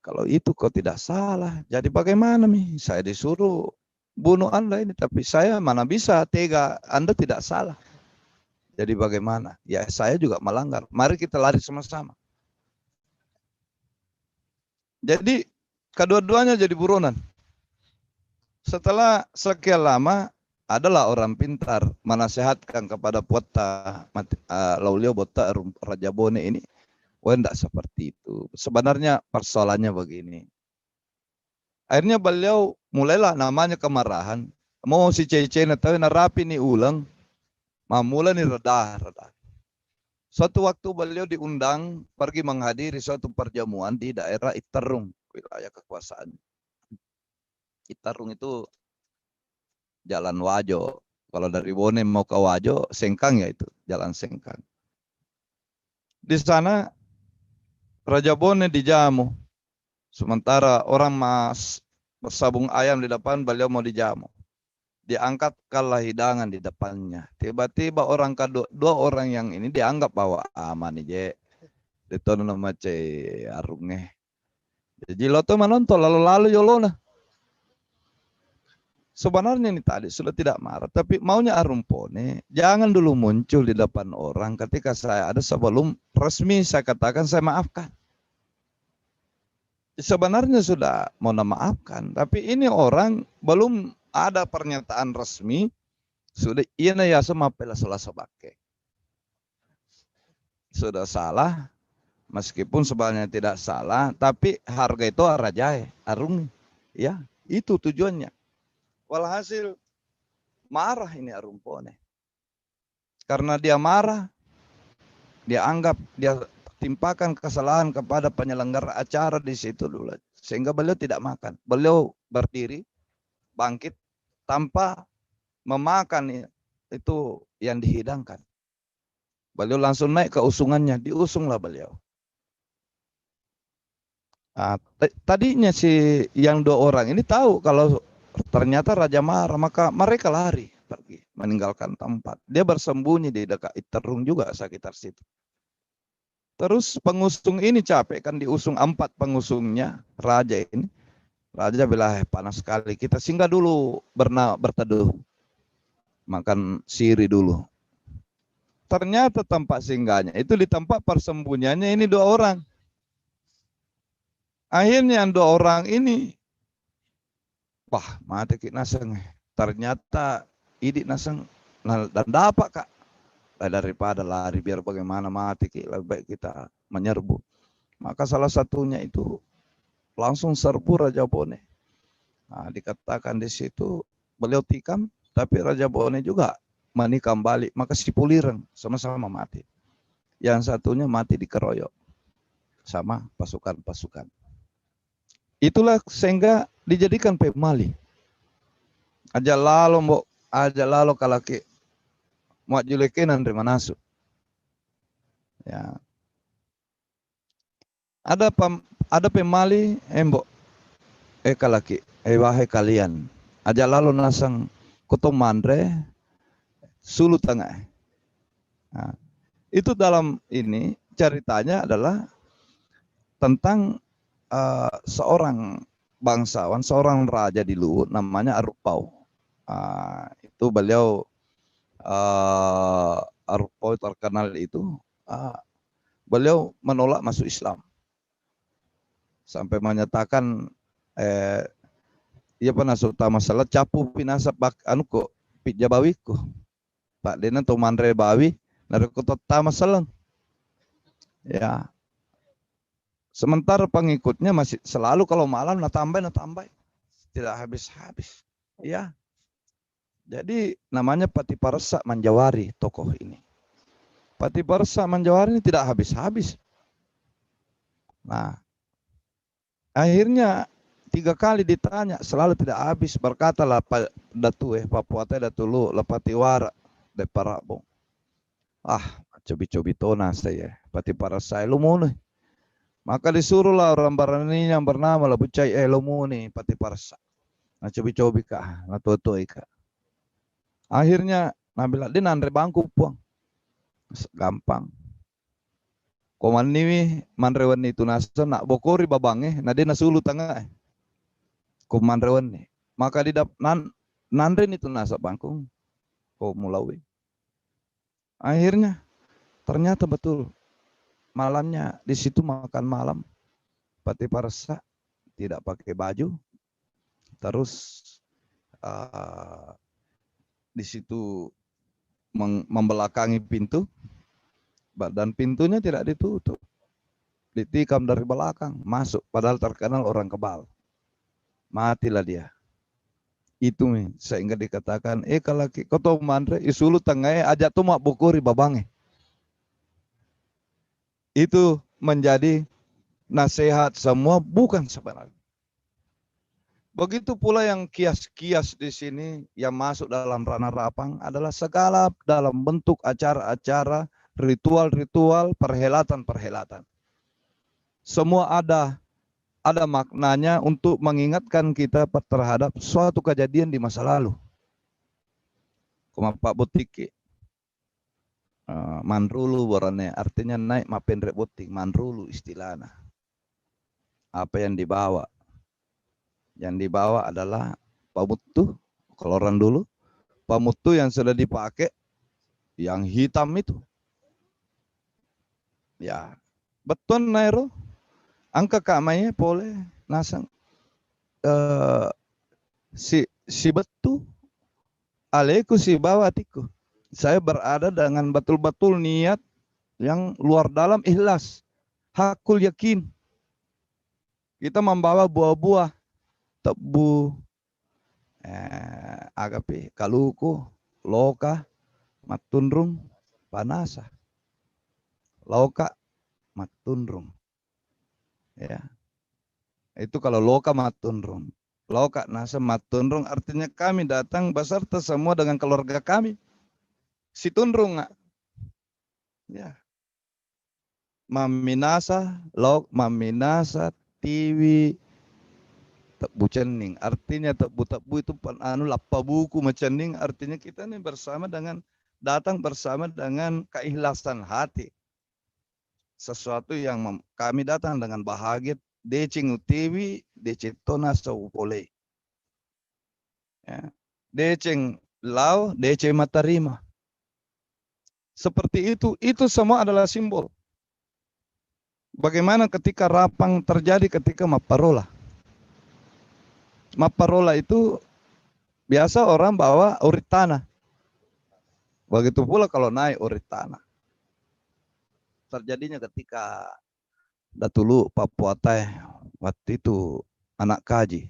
Kalau itu kok tidak salah, jadi bagaimana nih? Saya disuruh bunuh Anda ini, tapi saya mana bisa tega, Anda tidak salah. Jadi bagaimana? Ya saya juga melanggar, mari kita lari sama-sama. Jadi kedua-duanya jadi buronan. Setelah sekian lama, adalah orang pintar menasehatkan kepada Puata Laulio Bota Rajabone ini, wah enggak seperti itu. Sebenarnya persoalannya begini. Akhirnya beliau mulailah namanya kemarahan. Mau si Cece tahu narapi ni ulang, mulai ni reda. Suatu waktu beliau diundang pergi menghadiri suatu perjamuan di daerah Iterung, wilayah kekuasaan. Iterung itu Jalan Wajo. Kalau dari Bone mau ke Wajo, Sengkang ya itu, Jalan Sengkang. Di sana Raja Bone dijamu. Sementara orang bersabung ayam di depan, beliau mau dijamu. Diangkat kalah hidangan di depannya. Tiba-tiba orang dua orang yang ini dianggap bahwa aman je. Ditono nama ce arunge. Jadi lo tuh menonton lalu-lalu yolona. Sebenarnya ini tadi sudah tidak marah, tapi maunya Arumpone jangan dulu muncul di depan orang ketika saya ada sebelum resmi saya katakan saya maafkan. Sebenarnya sudah mau memaafkan, tapi ini orang belum ada pernyataan resmi, sudah iya ya sama pela salah sebagai. Sudah salah, meskipun sebenarnya tidak salah, tapi harga itu raja arung, ya itu tujuannya. Walhasil marah ini Arumpone. Karena dia marah, dia anggap dia timpakan kesalahan kepada penyelenggara acara di situ dulu. Sehingga beliau tidak makan. Beliau berdiri, bangkit, tanpa memakan itu yang dihidangkan. Beliau langsung naik ke usungannya, diusunglah beliau. Nah, tadinya si yang dua orang ini tahu kalau ternyata Raja marah, maka mereka lari pergi meninggalkan tempat. Dia bersembunyi di dekat Iterung juga sekitar situ. Terus pengusung ini capek kan diusung 4 pengusungnya raja ini. Raja bilang panas sekali, kita singgah dulu berteduh, makan siri dulu. Ternyata tempat singgahnya itu di tempat persembunyiannya ini 2 orang. Akhirnya 2 orang ini wah, mati ki naseng. Ternyata idik naseng dan dapat kak. Daripada lari biar bagaimana mati ki, lebih baik kita menyerbu. Maka salah satunya itu langsung serbu Raja Bone. Nah, dikatakan di situ beliau tikam, tapi Raja Bone juga menikam balik. Maka si Pulireng sama-sama mati. Yang satunya mati dikeroyok sama pasukan-pasukan. Itulah sehingga dijadikan pemali. Aja lalu kalaki muat julekenan dari manasu. Ya. Ada pemali embok kalaki wahai kalian. Aja lalu nasang kotong mandre sulu tengah. Nah, itu dalam ini ceritanya adalah tentang seorang bangsawan, seorang raja di Luwu namanya Arupau. Itu beliau Arupau terkenal itu, beliau menolak masuk Islam sampai menyatakan ia pernah serta masalah capu pinasa bak anuko pijabawiku Pak Dena to mandre bawi nareko tama seleng Ya. Sementara pengikutnya masih selalu kalau malam tambah. Tidak habis-habis. Ya. Jadi namanya Patiparsa Manjawari tokoh ini. Patiparsa Manjawari ini tidak habis-habis. Nah, akhirnya 3 kali ditanya selalu tidak habis. Berkatalah Datu Papua teh Datulu Lepatiwara de Parabong. Cobi-cobi tona saya. Patiparsa Lumuni. Maka disuruhlah orang Barani yang bernama Labucai Lumuni Patiparsa. Nah cobi-cobi kah, nah tutu ika. Akhirnya nabila din andre bangku puang. Gampang. Koman ni manrewan itu nasa nak bokori babange, na din nasulu tengah. Koman rewan ni. Maka di nandren itu nasa bangkung. Ko mulawi. Akhirnya ternyata betul malamnya di situ makan malam. Patiparsa tidak pakai baju. Terus di situ membelakangi pintu dan pintunya tidak ditutup, ditikam dari belakang masuk, padahal terkenal orang kebal. Matilah dia. Itu sehingga dikatakan kalau koto mantre isulu tengah aja tuh mak bukuri babange. Itu menjadi nasihat semua, bukan sebenarnya. Begitu pula yang kias-kias di sini yang masuk dalam ranah rapang adalah segala dalam bentuk acara-acara, ritual-ritual, perhelatan-perhelatan. Semua ada maknanya untuk mengingatkan kita terhadap suatu kejadian di masa lalu. Kuma Pak Butiki manrulu warane artinya naik mapen rebutik, manrulu istilahnya. Apa yang dibawa? Yang dibawa adalah pamutu, kalau orang dulu, pamutu yang sudah dipakai, yang hitam itu. Ya, beton nairo, angka kamanya boleh nasang. Si betu, aleku si bawatiku. Saya berada dengan betul-betul niat yang luar dalam ikhlas, hakul yakin. Kita membawa buah-buah, tebu, agape, kaluku, loka, matunrung, panasa. Loka, matunrung. Ya. Itu kalau loka matunrung. Loka nasa matunrung artinya kami datang beserta semua dengan keluarga kami. Si tunrung. Ya. Maminasa, maminasa, tiwi, tebu cening. Artinya tebu itu anu lappa buku macening. Artinya kita ini datang bersama dengan keikhlasan hati. Sesuatu yang kami datang dengan bahagia. Decing utiwi, decing tona saupole. Ya. Decing lau, decing matarima. Seperti itu semua adalah simbol. Bagaimana ketika rapang terjadi ketika maparola. Maparola itu biasa orang bawa urit tanah. Begitu pula kalau naik urit tanah. Terjadinya ketika Datulu Papua teh waktu itu anak kaji.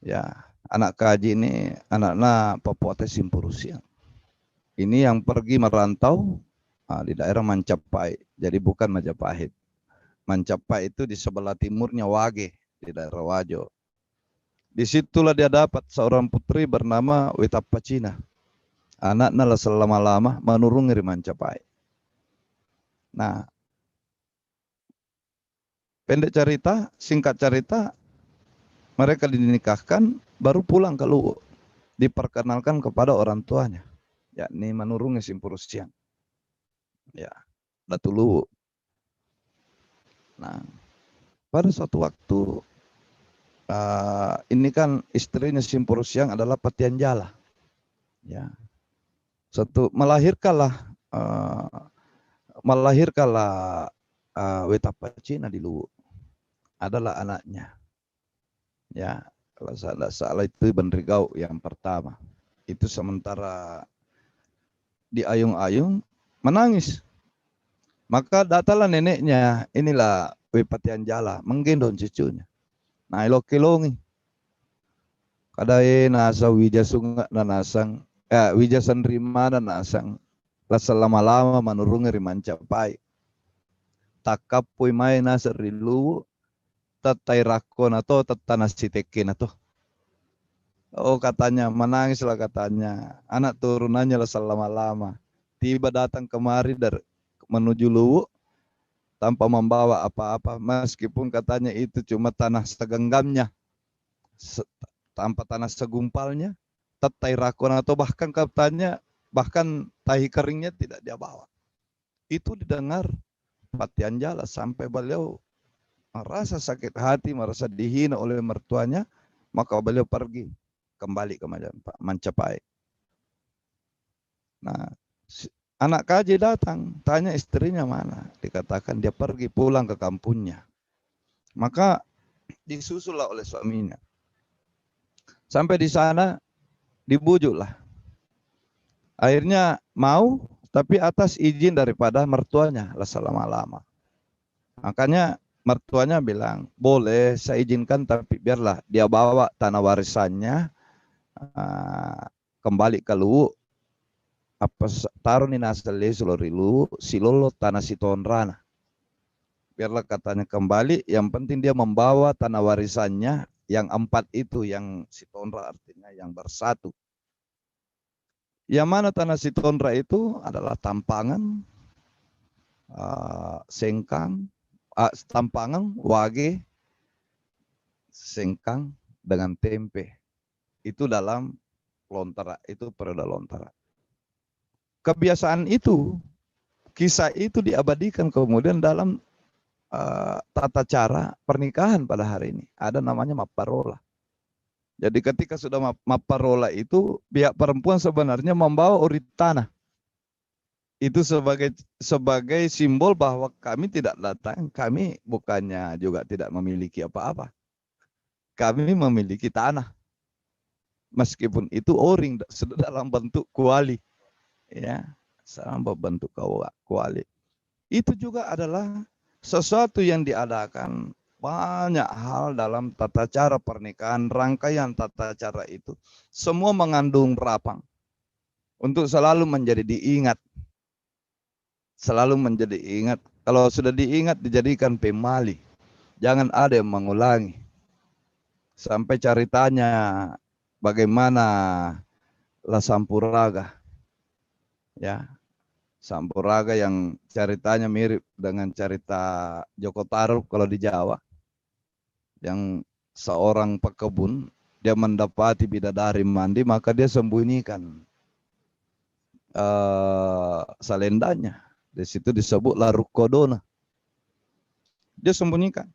Ya, anak kaji ini anak-anak Papua teh Simpurusian. Ini yang pergi merantau di daerah Mancapai. Jadi bukan Majapahit. Mancapai itu di sebelah timurnya Wage, di daerah Wajo. Disitulah dia dapat seorang putri bernama Witapacina. Anaknya selama-lama menurungi di Mancapai. Nah, pendek cerita, singkat cerita, mereka dinikahkan, baru pulang ke Luwu. Diperkenalkan kepada orang tuanya, yakni menurungi Simpurusian. Ya, Datu Luwu. Nah, pada suatu waktu, ini kan istrinya Simpurusian adalah Patianjala. Ya, melahirkanlah Wetapacina di Luwu. Adalah anaknya. Ya, kalau saya tidak salah itu Benrigau yang pertama. Itu sementara di ayung-ayung menangis. Maka datanglah neneknya, inilah Wipatian Jala, menggendong cucunya. Nah, ilokilongi. Kadai nasa wija sunga na nasang, wija sanrima na nasang, lasa lama-lama manurungi rimancapai. Takapui mai nasa rilu, tatai rako na to, tatana siteke na to. Oh katanya, menangislah katanya. Anak turunannya lah selama-lama. Tiba datang kemari dari menuju Luwu tanpa membawa apa-apa. Meskipun katanya itu cuma tanah segenggamnya. Tanpa tanah segumpalnya. Tatai rakon atau bahkan katanya, bahkan tahi keringnya tidak dia bawa. Itu didengar Patian Jala sampai beliau merasa sakit hati, merasa dihina oleh mertuanya. Maka beliau pergi kembali ke Mancapai. Nah, anak kaji datang, tanya istrinya mana. Dikatakan dia pergi pulang ke kampungnya. Maka disusullah oleh suaminya. Sampai di sana dibujuklah. Akhirnya mau, tapi atas izin daripada mertuanya lah selama-lama. Makanya mertuanya bilang, boleh saya izinkan tapi biarlah dia bawa tanah warisannya kembali ke Luwu, apa taruh ni nasale sulorilu silolo tanah sitonrana. Biarlah katanya kembali, yang penting dia membawa tanah warisannya yang 4 itu, yang sitonra artinya yang bersatu. Yang mana tanah sitonra itu adalah Tampangan, Sengkang, Tampangan, Wage, Sengkang dengan Tempe. Itu dalam Lontara, itu periode Lontara. Kebiasaan itu, kisah itu diabadikan kemudian dalam tata cara pernikahan pada hari ini. Ada namanya Maparola. Jadi ketika sudah Maparola itu, pihak perempuan sebenarnya membawa urit tanah. Itu sebagai simbol bahwa kami tidak datang, kami bukannya juga tidak memiliki apa-apa. Kami memiliki tanah. Meskipun itu oring dalam bentuk kuali, ya, dalam bentuk kuali. Itu juga adalah sesuatu yang diadakan banyak hal dalam tata cara pernikahan. Rangkaian tata cara itu semua mengandung rapang untuk selalu menjadi diingat, selalu menjadi ingat. Kalau sudah diingat dijadikan pemali, jangan ada yang mengulangi. Sampai ceritanya bagaimana La Sampuraga, ya, Sampuraga yang ceritanya mirip dengan cerita Joko Tarub kalau di Jawa, yang seorang pekebun, dia mendapati bidadari mandi, maka dia sembunyikan selendanya. Di situ disebutlah Rukodona. Dia sembunyikan.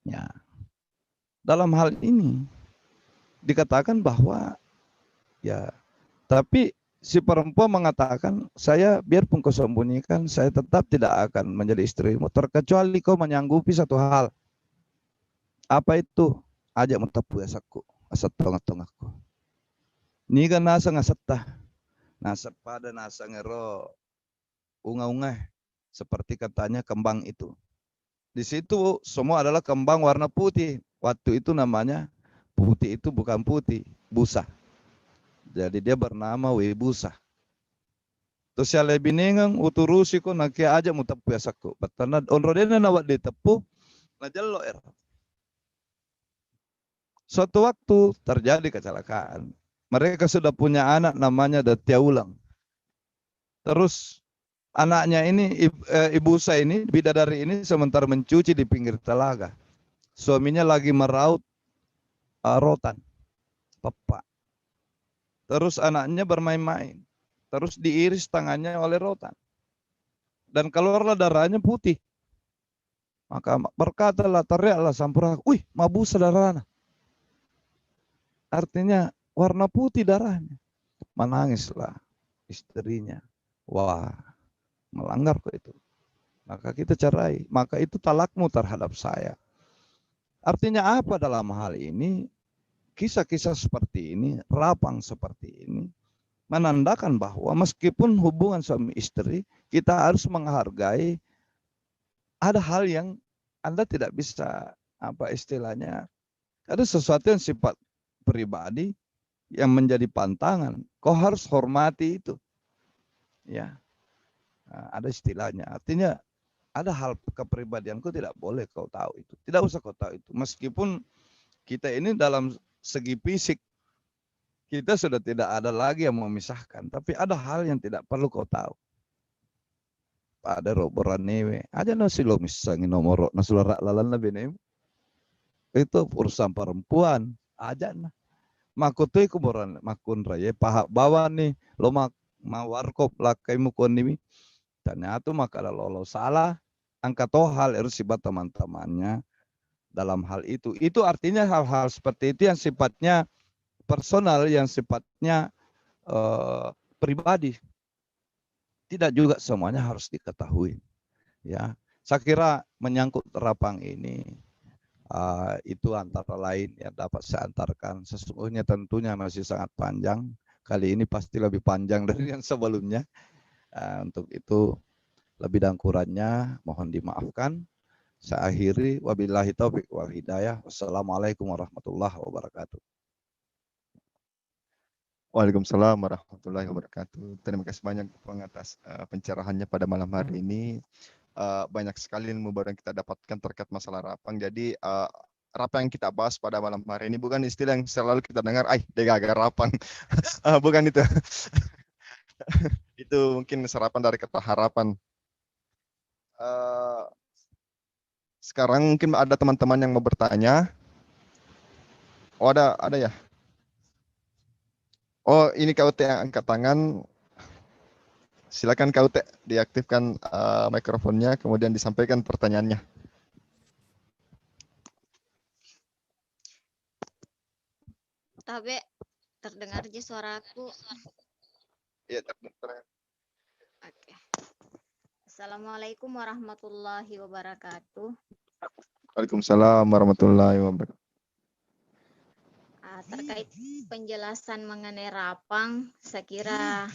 Ya. Dalam hal ini dikatakan bahwa ya, tapi si perempuan mengatakan, saya biarpun kau sembunyikan, saya tetap tidak akan menjadi istrimu, terkecuali kau menyanggupi satu hal. Apa itu? Ajak mentapu asaku, asat tongah-tongahku. Ini kan nasa ngasata, nasa pada nasa ngero unga-unga, seperti katanya kembang itu. Di situ semua adalah kembang warna putih. Waktu itu namanya putih itu bukan putih, busa. Jadi dia bernama Wibusa. Terus ya lebih nengang uturusi ko nakia aja mu tepu yasaku. Batana onrodena nawat di tepu na jalo er. Suatu waktu terjadi kecelakaan. Mereka sudah punya anak namanya Datiaulang. Terus anaknya ini Ibusa ini, bidadari ini sementara mencuci di pinggir telaga. Suaminya lagi meraut rotan, pepak. Terus anaknya bermain-main. Terus diiris tangannya oleh rotan. Dan keluarlah darahnya putih. Maka berkatalah, teriaklah Sampuraga, wih, Mabusa darahnya. Artinya warna putih darahnya. Menangislah istrinya. Wah, melanggar kok itu. Maka kita cerai. Maka itu talakmu terhadap saya. Artinya apa dalam hal ini? Kisah-kisah seperti ini, rapang seperti ini, menandakan bahwa meskipun hubungan suami istri, kita harus menghargai ada hal yang Anda tidak bisa, apa istilahnya, ada sesuatu yang sifat pribadi yang menjadi pantangan. Kau harus hormati itu. Ya, ada istilahnya. Artinya ada hal kepribadianku tidak boleh kau tahu itu. Tidak usah kau tahu itu. Meskipun kita ini dalam segi fisik kita sudah tidak ada lagi yang memisahkan, tapi ada hal yang tidak perlu kau tahu. Pada roboran newe, aja nasi lo misalnya nomor nasulara lalan na binem. Itu urusan perempuan, aja nah. Makutoy kuboran makun raya pahak bawa nih lo mawarkop lakai mukon nimi. Ternyata maka lo salah, angkat hal harus sifat teman-temannya dalam hal itu. Itu artinya hal-hal seperti itu yang sifatnya personal, yang sifatnya pribadi. Tidak juga semuanya harus diketahui. Ya, saya kira menyangkut Rapang ini itu antara lain yang dapat saya antarkan. Sesungguhnya tentunya masih sangat panjang. Kali ini pasti lebih panjang dari yang sebelumnya. Untuk itu lebih dan kurangnya mohon dimaafkan. Saya akhiri, wabillahi taufiq wal hidayah. Wassalamualaikum warahmatullahi wabarakatuh. Waalaikumsalam warahmatullahi wabarakatuh. Terima kasih banyak atas pencerahannya pada malam hari ini. Banyak sekali ilmu baru yang kita dapatkan terkait masalah rapang. Jadi rapang yang kita bahas pada malam hari ini bukan istilah yang selalu kita dengar, degaga rapang. Bukan itu. Itu mungkin serapan dari kata harapan. Sekarang mungkin ada teman-teman yang mau bertanya. Oh, ada ya. Oh, ini KUT yang angkat tangan. Silakan KUT diaktifkan mikrofonnya, kemudian disampaikan pertanyaannya. Tabe, terdengar je suaraku. Iya, terdengar. Oke. Assalamualaikum warahmatullahi wabarakatuh. Waalaikumsalam warahmatullahi wabarakatuh. Terkait penjelasan mengenai rapang, saya kira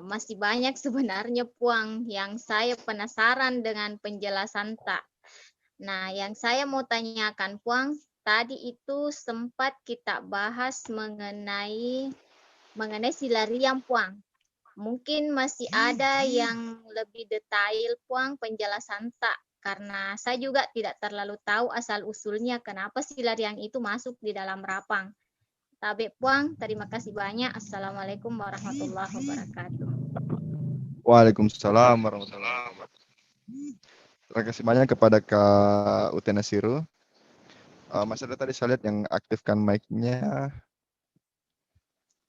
masih banyak sebenarnya Puang yang saya penasaran dengan penjelasan tak. Nah, yang saya mau tanyakan Puang, tadi itu sempat kita bahas mengenai silariam Puang. Mungkin masih ada yang lebih detail Puang penjelasan tak, karena saya juga tidak terlalu tahu asal usulnya kenapa silariam itu masuk di dalam rapang. Tabe Puang, terima kasih banyak. Assalamualaikum warahmatullahi wabarakatuh. Waalaikumsalam warahmatullahi wabarakatuh. Terima kasih banyak kepada Kak Utena Siru. Mas ada tadi saya lihat yang aktifkan mic-nya.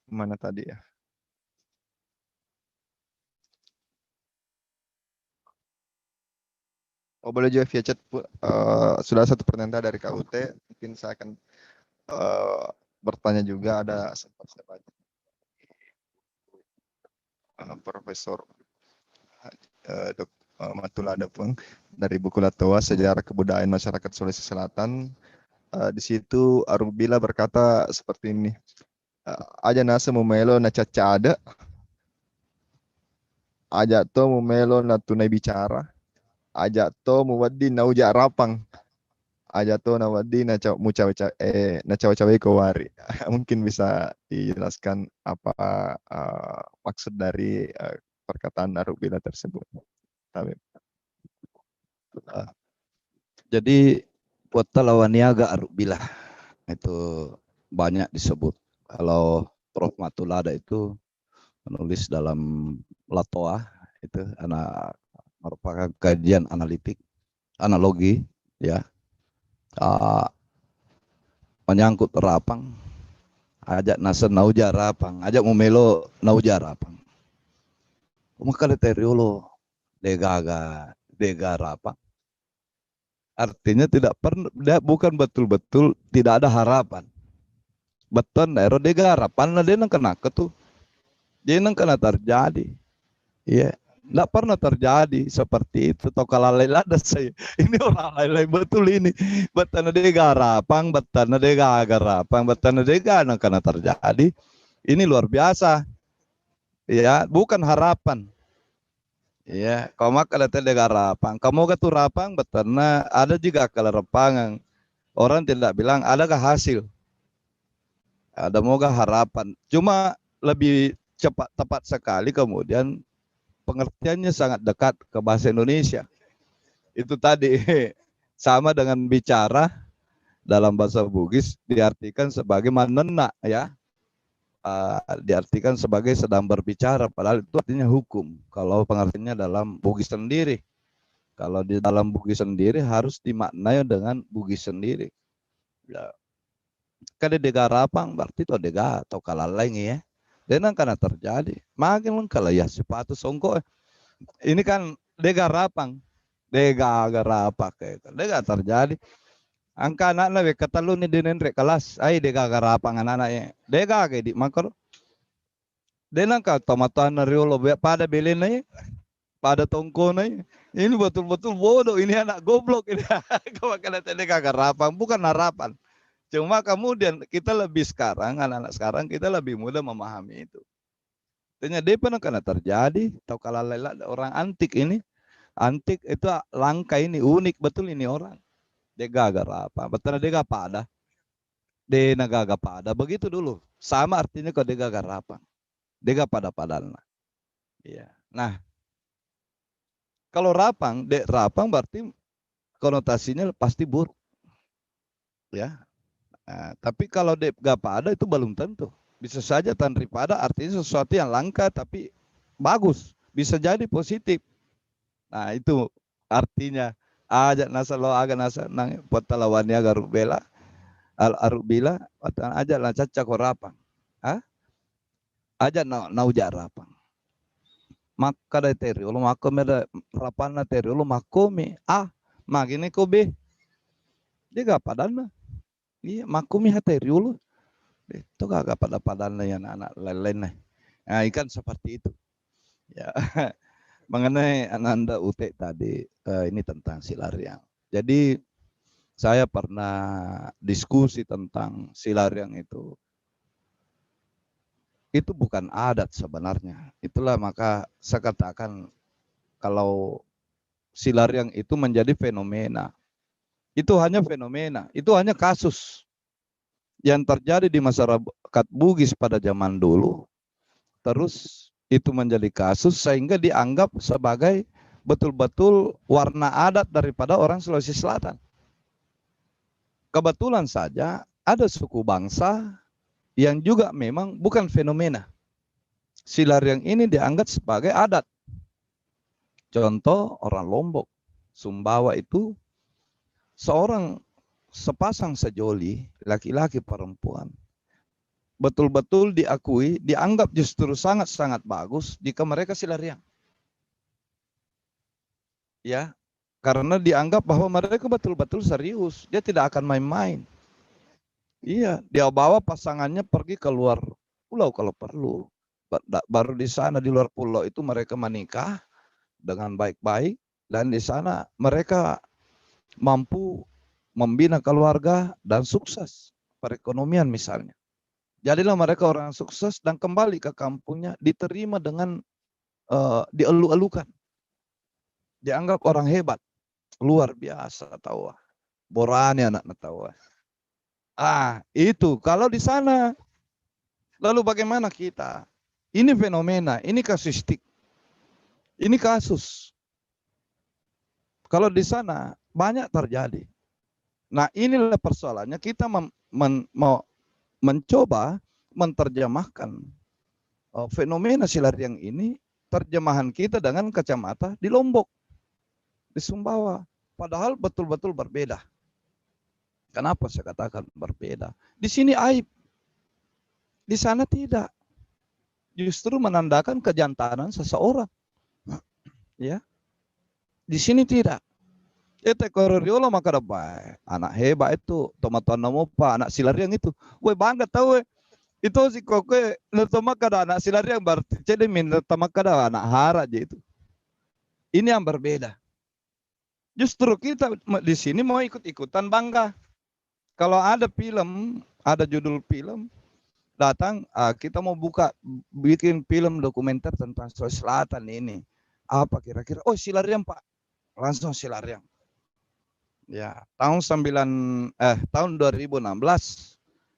Mana tadi ya? Oh, boleh juga via chat. Sudah satu pertanyaan dari KUT. Mungkin saya akan bertanya juga. Ada sempat saya baca. Profesor Matulada pun dari buku Latoa Sejarah Kebudayaan Masyarakat Sulawesi Selatan. Di situ Arubila berkata seperti ini. Aja nasa mumelo na cacada. Aja to mumelo na tunai bicara. Aja to muwaddi na uja rapang. Aja to na waddi na cawe-cawe kowari. Mungkin bisa dijelaskan apa maksud dari perkataan Arubila tersebut. Jadi kota Lawaniaga Arubila itu banyak disebut. Kalau Prof Matulada itu menulis dalam Latoa itu merupakan kajian analogi ya, menyangkut rapang, ajak nasa nauja rapang, ajak mumelo nauja rapang. Maka deteriolo dega rapang. Artinya bukan betul-betul tidak ada harapan. Beton daerah dega harapan lah dia nang kena ketu. Dia nang kena terjadi. Iya. Nggak pernah terjadi seperti itu. Tokalah ada saya. Ini orang lain betul ini. Betana dega rapang, betana dega agar rapang, betana dega nang kena terjadi. Ini luar biasa. Ya, bukan harapan. Ya, kau kada tedega rapang. Kamu gatu rapang beterna ada juga kalau rapangan. Orang tidak bilang adakah hasil. Ada moga harapan. Cuma lebih cepat tepat sekali kemudian pengertiannya sangat dekat ke bahasa Indonesia. Itu tadi sama dengan bicara dalam bahasa Bugis diartikan sebagai manena ya. Diartikan sebagai sedang berbicara, padahal itu artinya hukum. Kalau pengertiannya dalam Bugis sendiri, kalau di dalam Bugis sendiri harus dimaknai dengan Bugis sendiri. Ya. Kada dega rapang berarti itu dega atau kalaleng ya. Dan karena terjadi, makin kalau ya sepatu songkok. Ini kan dega rapang, dega rapak kayak, dega terjadi. Angka anak lebih ketalu ni dinenrek kelas, ay dega rapang anak-anaknya, dega kayak di makro. Denang ka tomatan na riolo pada belen na pada tongko na ini betul-betul bodoh, ini anak goblok ini. Kau kena tadi kagak harapan, bukan harapan. Cuma kemudian kita lebih sekarang, anak-anak sekarang kita lebih mudah memahami itu. Tanya dia pernah kena terjadi, atau kalau orang antik ini, antik itu langka ini, unik betul ini orang. Dia gagak apa, betul dia gak pada. Dia gagak pada, begitu dulu. Sama artinya kalau dia gagak rapang. Dia gak pada-padana. Iya. Nah, kalau rapang, dek rapang berarti konotasinya pasti buruk. Ya. Nah, tapi kalau dek gak pada itu belum tentu. Bisa saja tanri pada artinya sesuatu yang langka tapi bagus. Bisa jadi positif. Nah, itu artinya ajak nasa lo aga nasa nang potalawannya agar bela al arubila ajak lah caca ko rapang. Ah? Ajak na ujar rapang. Maka da teri ulo makome da rapana teri ulo makome magini ko be dia gak padana iya makome ha teri ulo itu gak pada yang anak lain-lain nah ikan seperti itu ya. Mengenai Ananda Ute tadi ini tentang Silariang, jadi saya pernah diskusi tentang Silariang itu bukan adat sebenarnya. Itulah maka saya katakan kalau Silariang itu menjadi fenomena. Itu hanya fenomena, itu hanya kasus yang terjadi di masyarakat Bugis pada zaman dulu. Terus itu menjadi kasus sehingga dianggap sebagai betul-betul warna adat daripada orang Sulawesi Selatan. Kebetulan saja ada suku bangsa yang juga memang bukan fenomena. Silariang ini dianggap sebagai adat. Contoh orang Lombok, Sumbawa itu seorang sepasang sejoli, laki-laki perempuan, betul-betul diakui, dianggap justru sangat-sangat bagus jika mereka Silariang. Ya, karena dianggap bahwa mereka betul-betul serius, dia tidak akan main-main. Iya, dia bawa pasangannya pergi ke luar pulau kalau perlu. Baru di sana di luar pulau itu mereka menikah dengan baik-baik dan di sana mereka mampu membina keluarga dan sukses perekonomian misalnya. Jadilah mereka orang sukses dan kembali ke kampungnya diterima dengan dielu-elukan. Dianggap orang hebat, luar biasa tahu. Borani anak tahu. Itu kalau di sana. Lalu bagaimana kita? Ini fenomena, ini kasuistik. Ini kasus. Kalau di sana banyak terjadi. Nah, inilah persoalannya kita mau mencoba menerjemahkan fenomena Silariang ini, terjemahan kita dengan kacamata di Lombok, di Sumbawa. Padahal betul-betul berbeda. Kenapa saya katakan berbeda? Di sini aib. Di sana tidak. Justru menandakan kejantanan seseorang. Ya. Di sini tidak. Ete kororiolo maka dapat anak hebat itu, tomatan namo pa anak Silariang itu. Woi bangga tahu itu si koke nertoma kada anak Silariang berarti jadi min nertoma kada anak hara aja itu. Ini yang berbeda. Justru kita di sini mau ikut-ikutan bangga. Kalau ada film, ada judul film datang, kita mau bikin film dokumenter tentang Sulawesi Selatan ini. Apa kira-kira? Oh, Silariang Pak, langsung Silariang. Ya, tahun 2016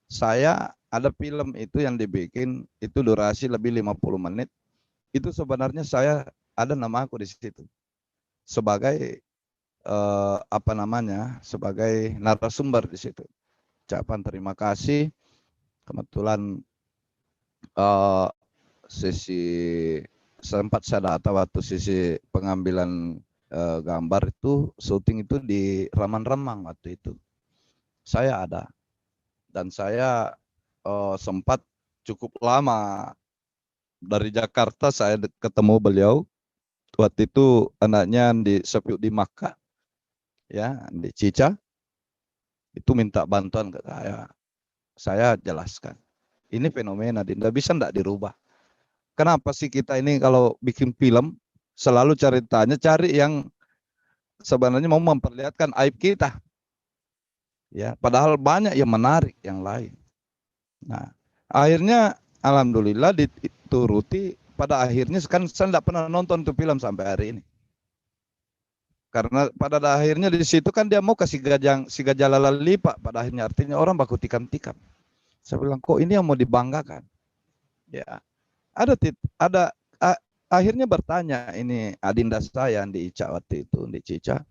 saya ada film itu yang dibikin, itu durasi lebih 50 menit. Itu sebenarnya saya ada nama aku di situ sebagai sebagai narasumber di situ. Ucapan terima kasih. Kebetulan sisi sempat saya datang waktu sisi pengambilan gambar itu, syuting itu di Raman-Remang waktu itu. Saya ada, dan saya sempat cukup lama dari Jakarta saya ketemu beliau. Waktu itu anaknya di Makkah, ya, di Cica, itu minta bantuan ke saya. Saya jelaskan, ini fenomena, tidak bisa tidak dirubah. Kenapa sih kita ini kalau bikin film selalu cari yang sebenarnya mau memperlihatkan aib kita, ya, padahal banyak yang menarik yang lain. Nah, akhirnya alhamdulillah dituruti. Pada akhirnya kan saya tidak pernah nonton tuh film sampai hari ini. Karena pada akhirnya di situ kan dia mau kasih si gajah lalali Pak. Pada akhirnya artinya orang baku tikam-tikam. Saya bilang, kok ini yang mau dibanggakan? Ya, akhirnya bertanya ini adinda saya di Ica waktu itu, di Cica,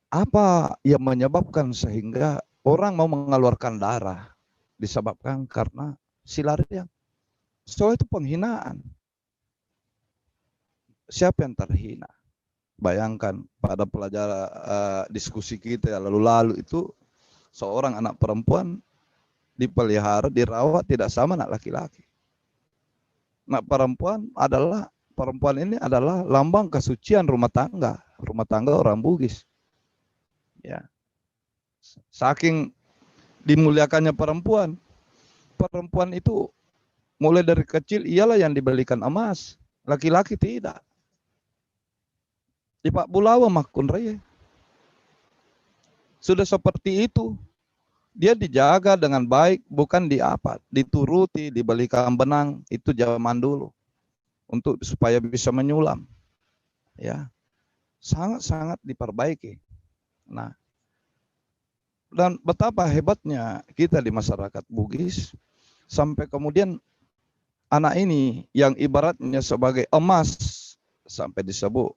apa yang menyebabkan sehingga orang mau mengeluarkan darah? Disebabkan karena Silariang. So itu penghinaan. Siapa yang terhina? Bayangkan pada pelajaran diskusi kita lalu itu, seorang anak perempuan dipelihara, dirawat tidak sama anak laki-laki. Nah, perempuan ini adalah lambang kesucian rumah tangga orang Bugis. Ya. Saking dimuliakannya perempuan itu mulai dari kecil ialah yang dibelikan emas, laki-laki tidak. Di Pak Bulawa Makun Raya sudah seperti itu. Dia dijaga dengan baik, bukan dituruti, dibelikan benang, itu zaman dulu untuk supaya bisa menyulam. Ya, sangat-sangat diperbaiki. Nah, dan betapa hebatnya kita di masyarakat Bugis sampai kemudian anak ini yang ibaratnya sebagai emas sampai disebut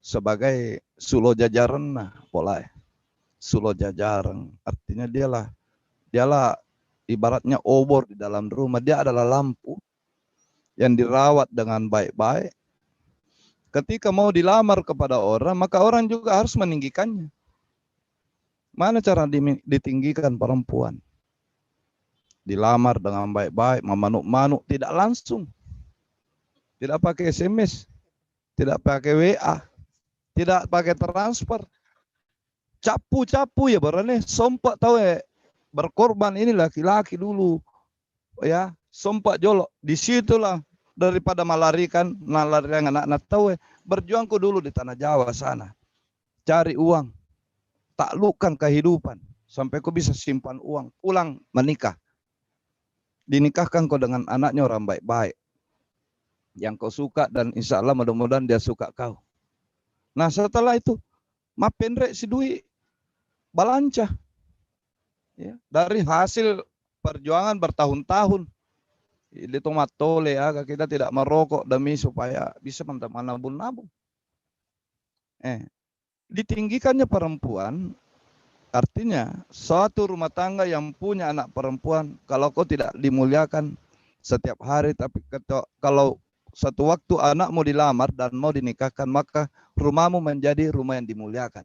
sebagai Sulo Jajaran pola. Sulo Jajaran artinya dialah ibaratnya obor di dalam rumah. Dia adalah lampu yang dirawat dengan baik-baik. Ketika mau dilamar kepada orang, maka orang juga harus meninggikannya. Mana cara ditinggikan perempuan? Dilamar dengan baik-baik, memanuk-manuk, tidak langsung. Tidak pakai SMS, tidak pakai WA, tidak pakai transfer. Capu-capu ya barangnya, sompak tahu ya, berkorban ini laki-laki dulu. Ya, sompak jolok. Disitulah daripada melarikan anak-anak tahu ya, berjuangku dulu di tanah Jawa sana. Cari uang, taklukkan kehidupan. Sampai kau bisa simpan uang, pulang menikah. Dinikahkan kau dengan anaknya orang baik-baik. Yang kau suka dan insya Allah mudah-mudahan dia suka kau. Nah setelah itu, mapendre si duit balanca. Ya, dari hasil perjuangan bertahun-tahun. Itu matole ya, kita tidak merokok demi supaya bisa menabung-nabung. Ditinggikannya perempuan, artinya suatu rumah tangga yang punya anak perempuan, kalau kau tidak dimuliakan setiap hari, tapi kalau satu waktu anak mau dilamar dan mau dinikahkan, maka rumahmu menjadi rumah yang dimuliakan.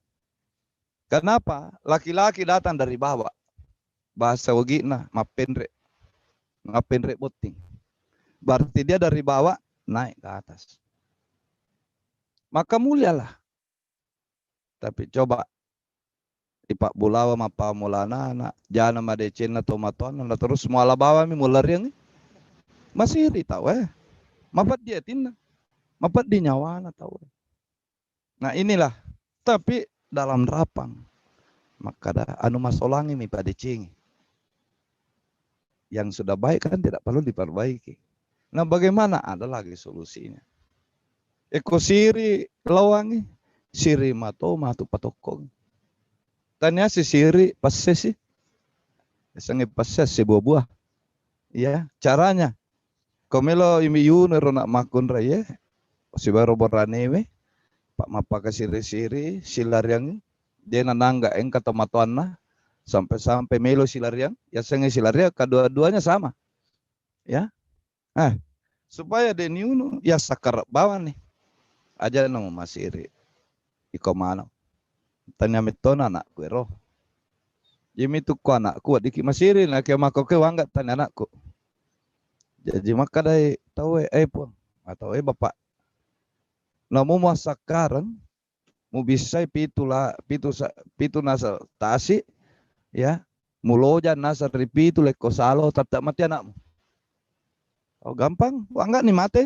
Kenapa? Laki-laki datang dari bawah. Bahasa wagina, ngapendre puting. Berarti dia dari bawah naik ke atas. Maka mulialah. Tapi coba di Pak Bulawa mapa mulana anak jana madecen atau matuan terus muala bawa mi mular yang masih tahu mapat dia tina mapat di nyawana tahu. Nah inilah, tapi dalam rapang maka anu masolangi mi padecing. Yang sudah baik kan tidak perlu diperbaiki. Nah, bagaimana? Ada lagi solusinya. Eko siri lawangi, siri mato matu patokong. Tanya si siri pasesi, sange pasesi buah-buah. Ya, caranya. Komelo imi yun nak makun raya, si baru boranewe, pak mapaka siri-siri silariang dia nanangga eng kata matuanna sampai melo silariang, ya sange silariang kedua-duanya sama. Ya. Supaya deniunu ya sakar bawa nih. Aja nama masiri. Iko mana? Tanya mitona anakku roh. Jimi tu ko anakku diki masiri na kaya mako ke wanggat tanya anakku. Jadi maka dai tahu pun atau bapak. Namu masakaran mu bisa pitu nasa tasi ya muloja nasa ripitu leko salo tetap mati anakmu. Oh gampang, wanggat nih mati.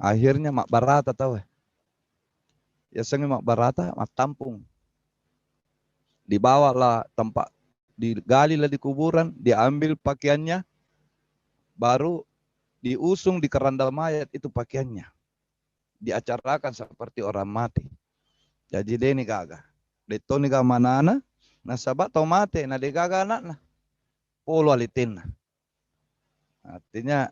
Akhirnya mak barata tahu. Ya sengi mak barata mak tampung. Dibawalah tempat, digalilah di kuburan, diambil pakaiannya, baru diusung di keranda mayat itu pakaiannya. Diacarakan seperti orang mati. Jadi dia ini gaga. Deto ni gamanana, nasabat tau mati, na dia gaga anakna. Polo alitin. Artinya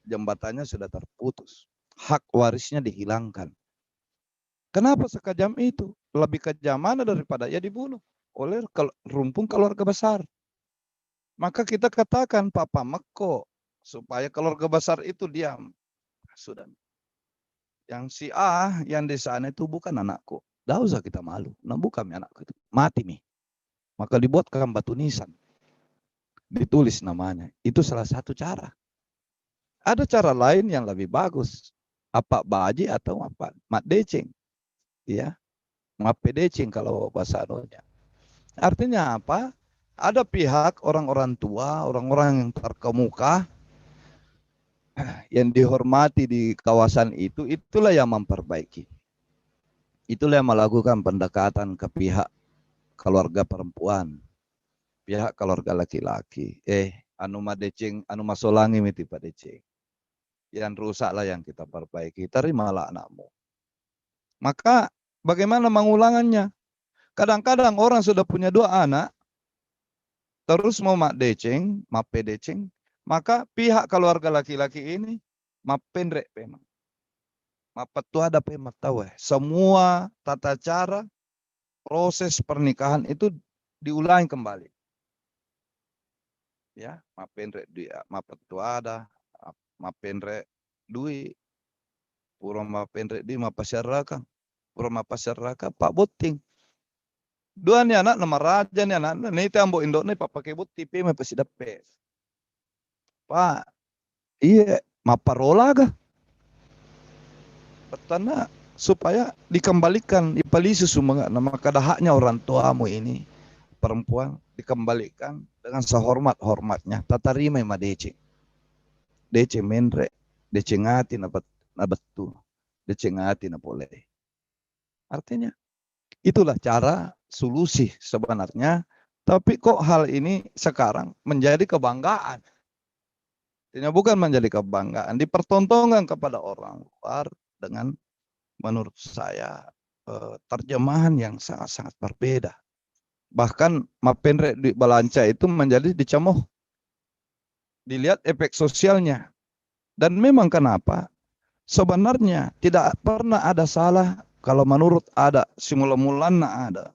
jembatannya sudah terputus. Hak warisnya dihilangkan. Kenapa sekejam itu? Lebih kejam mana daripada ya dibunuh oleh rumpun keluarga besar. Maka kita katakan Papa Meko supaya keluarga besar itu diam. Sudah. Yang si A yang di sana itu bukan anakku. Dah usah kita malu. Nah bukan anakku itu. Mati nih. Maka dibuatkan batu nisan. Ditulis namanya. Itu salah satu cara. Ada cara lain yang lebih bagus. Apa baji atau apa? Mat deceng. Ya. Mat pedeceng kalau bahasa anunya. Artinya apa? Ada pihak orang-orang tua, orang-orang yang terkemuka, yang dihormati di kawasan itu, itulah yang memperbaiki. Itulah yang melakukan pendekatan ke pihak keluarga perempuan, pihak keluarga laki-laki. Anu madeceng, anu masolangi miti padeceng. Yang rusaklah yang kita perbaiki. Terimalah anakmu. Maka bagaimana mengulangannya? Kadang-kadang orang sudah punya 2 anak, terus mau mak deceng, mak pedeceng, maka pihak keluarga laki-laki ini mak pendrek memang. Mak petua ada pemak tahu. Semua tata cara proses pernikahan itu diulangi kembali. Ya, mak pendrek dia, mak petua ada, mak pendrek duit, pura mak pendrek di mak pasyaraka, pura mak pasyaraka Pak Boting. 2 nih anak nama raja nih anak, nih tambo indok nih Pak pakai buti pe me pasi dapat. Pak, iya, maparola kah? Petana supaya dikembalikan, dipalisi semua nama kada haknya orang tuamu ini perempuan dikembalikan dengan sehormat-hormatnya. Tata rima ma dece. Dece menre, dece ngati na betul. Dece ngati na boleh. Artinya itulah cara solusi sebenarnya, tapi kok hal ini sekarang menjadi kebanggaan. Artinya bukan menjadi kebanggaan, dipertontonkan kepada orang luar dengan menurut saya terjemahan yang sangat-sangat berbeda. Bahkan mapendre di Balanca itu menjadi dicemoh. Dilihat efek sosialnya. Dan memang kenapa? Sebenarnya tidak pernah ada salah kalau menurut ada simula-mulana ada.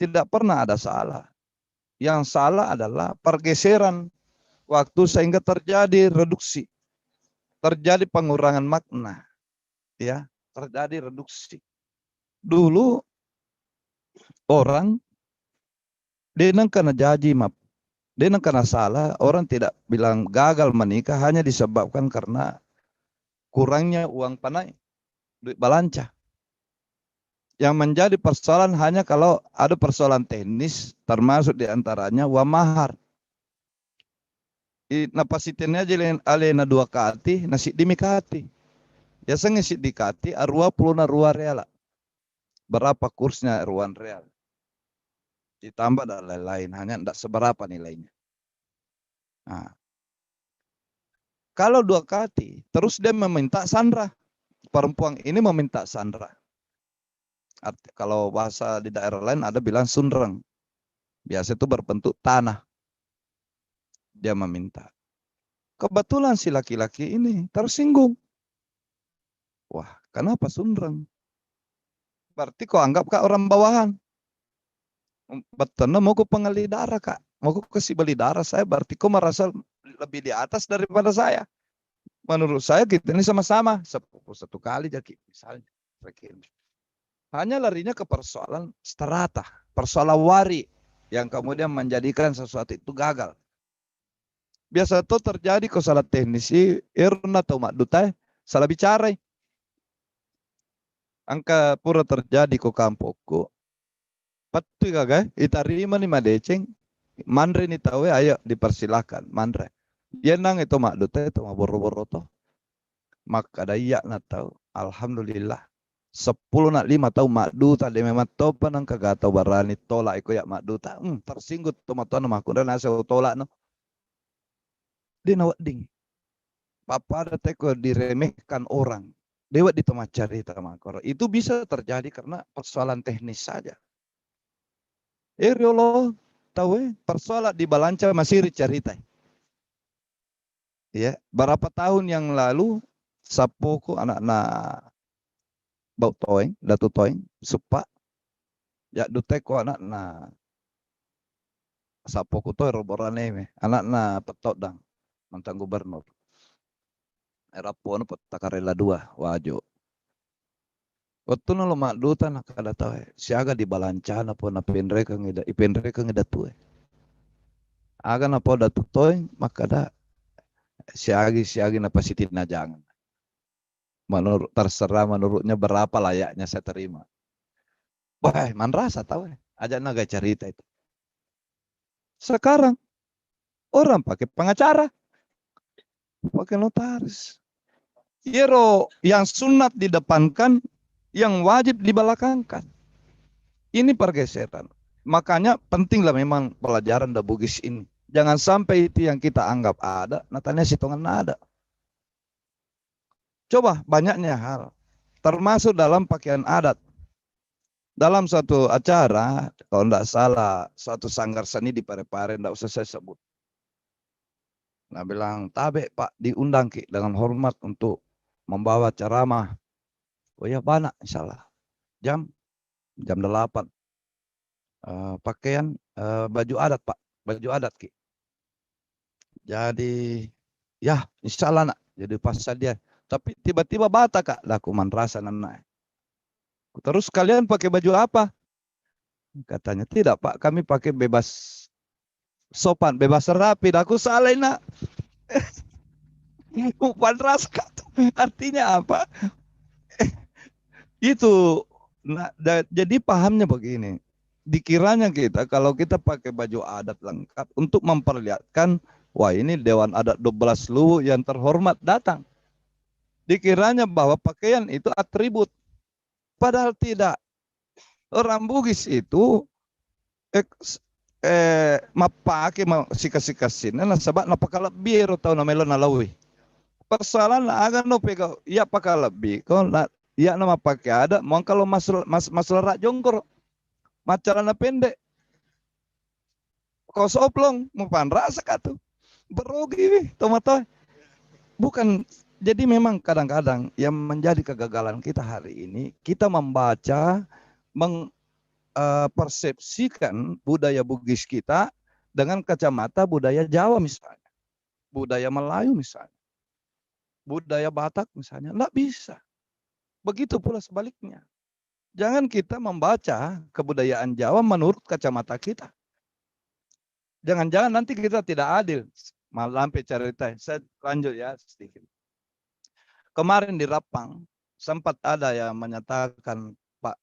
Tidak pernah ada salah. Yang salah adalah pergeseran waktu sehingga terjadi reduksi. Terjadi pengurangan makna. Ya, terjadi reduksi. Dulu orang denang kena jaji map. Denang kena salah, orang tidak bilang gagal menikah hanya disebabkan karena kurangnya uang panai, duit balanca. Yang menjadi persoalan hanya kalau ada persoalan teknis, termasuk diantaranya uang mahar. Napasitennya aja alena 2 kati, nasi dimikati. Ya sengisi dikati, arua puluna rua real. Berapa kursnya ruan real. Ditambah dan lain-lain, hanya tidak seberapa nilainya. Nah, kalau 2 kali, terus dia meminta Sandra. Perempuan ini meminta Sandra. Kalau bahasa di daerah lain ada bilang sunreng. Biasa itu berbentuk tanah. Dia meminta. Kebetulan si laki-laki ini tersinggung. Wah, kenapa sunreng? Berarti kau anggap kak orang bawahan. Betul, mau ku pengali darah kak. Mau ku kasih beli darah saya, berarti kau merasa lebih di atas daripada saya. Menurut saya kita ini sama-sama. Sepupu 1 kali jadi misalnya. Hanya larinya ke persoalan strata, persoalan wari yang kemudian menjadikan sesuatu itu gagal. Biasa itu terjadi kalau salah teknisi, Irna atau Mak Dutai, salah bicara. Angka pura terjadi ke kampungku. Patu kagak, itarima ni madeceng, mandre ni tahu ayo dipersilahkan, mandre. Dia nang itu Mak Dutai itu Mak boro-boro toh. Maka ada iya na tahu, alhamdulillah. 10 nak 5 tahu Mak Duta dia memang topa nang kagak tahu barani tolak iko ya Mak Duta. Tersinggut tomat tuan aku dan asal tolak no. Dia nawak ding. Papa ada teko diremehkan orang. Dewa di tempat cerita makor. Itu bisa terjadi karena persoalan teknis saja. Riolo tahu persoalan di Balanca masih cerita. Ya, berapa tahun yang lalu sapoku anak-anak bau toeng, datu toeng, supa, ya duteko anak na sapoku toy roborane anak na petok dang, mantan gubernur. Era pon petakarela 2 wajo. Waktu nalo mak duta nak ada tahu siaga di Balancana pun na penreka ngida tuh. Aga na po datu toeng maka da siagi na pasitin na jangan. Terserah menurutnya berapa layaknya saya terima. Wah, man rasa tahu aja naga cerita itu. Sekarang orang pakai pengacara, pakai notaris. Yero yang sunat didepankan, yang wajib dibelakangkan. Ini pergeseran. Makanya pentinglah memang pelajaran da Bugis ini. Jangan sampai itu yang kita anggap ada, natanya sitongan ada. Coba banyaknya hal, termasuk dalam pakaian adat. Dalam suatu acara, kalau tidak salah, suatu sanggar seni di Parepare, tidak usah saya sebut. Nah bilang, tabe Pak, diundang Ki dengan hormat untuk membawa ceramah. Oh ya banyak, insyaallah. Jam 8. Pakaian baju adat Pak, baju adat Ki. Jadi, ya insyaallah nak. Jadi pas dia. Tapi tiba-tiba bata Kak, laku man rasa nana. Terus kalian pakai baju apa? Katanya tidak Pak, kami pakai bebas sopan, bebas rapi. Aku salah nak. Bukan rasa artinya apa? Itu nah, jadi pahamnya begini. Dikiranya kita kalau kita pakai baju adat lengkap untuk memperlihatkan wah ini Dewan Adat 12 Luwu yang terhormat datang. Dikiranya bahwa pakaian itu atribut. Padahal tidak. Orang Bugis itu mapake sikas-sikasin na sabat na pakalabiro tau na melo na lawi. Persoalan na aga no pega iya pakalabi ko na iya na mapake ada mo kalau masalah jongkor macara na pendek. Kau soplong mo panrasa katu. Berogi tomato. Bukan jadi memang kadang-kadang yang menjadi kegagalan kita hari ini kita membaca persepsikan budaya Bugis kita dengan kacamata budaya Jawa misalnya, budaya Melayu misalnya, budaya Batak misalnya, nggak bisa. Begitu pula sebaliknya. Jangan kita membaca kebudayaan Jawa menurut kacamata kita. Jangan-jangan nanti kita tidak adil. Malah sampai cerita, saya lanjut ya sedikit. Kemarin di Rapang sempat ada yang menyatakan, Pak,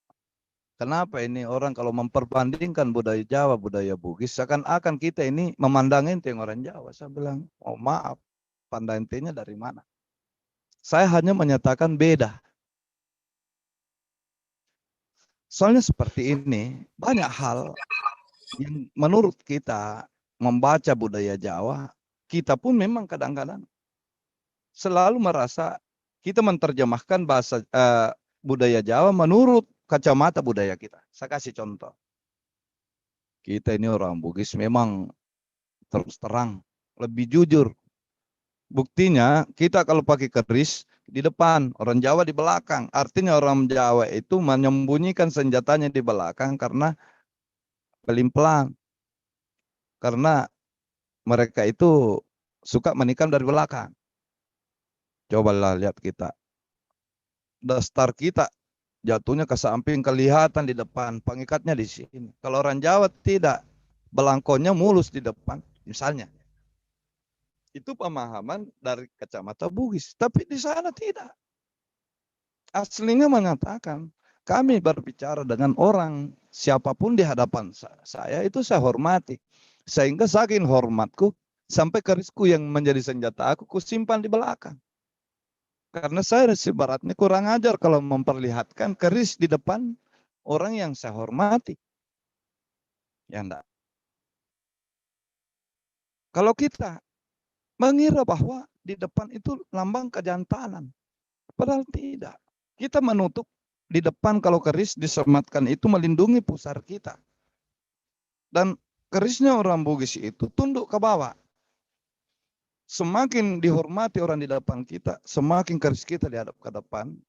kenapa ini orang kalau memperbandingkan budaya Jawa, budaya Bugis, seakan-akan kita ini memandang ente orang Jawa. Saya bilang, oh maaf, pandang entenya dari mana? Saya hanya menyatakan beda. Soalnya seperti ini, banyak hal yang menurut kita membaca budaya Jawa, kita pun memang kadang-kadang selalu merasa kita menerjemahkan bahasa budaya Jawa menurut kacamata budaya kita. Saya kasih contoh. Kita ini orang Bugis memang terus terang, lebih jujur. Buktinya kita kalau pakai keris di depan, orang Jawa di belakang. Artinya orang Jawa itu menyembunyikan senjatanya di belakang karena pelin-pelan. Karena mereka itu suka menikam dari belakang. Cobalah lihat kita. Dasar kita jatuhnya ke samping, kelihatan di depan, pengikatnya di sini. Kalau orang Jawa tidak, belangkonya mulus di depan, misalnya. Itu pemahaman dari kacamata Bugis, tapi di sana tidak. Aslinya mengatakan, kami berbicara dengan orang, siapapun di hadapan saya itu saya hormati. Sehingga saking hormatku, sampai kerisku yang menjadi senjata aku, kusimpan di belakang. Karena saya sebaratnya kurang ajar kalau memperlihatkan keris di depan orang yang saya hormati. Ya enggak. Kalau kita mengira bahwa di depan itu lambang kejantanan. Padahal tidak. Kita menutup di depan kalau keris disematkan itu melindungi pusar kita. Dan kerisnya orang Bugis itu tunduk ke bawah. Semakin dihormati orang di depan kita, semakin keris kita dihadap ke depan.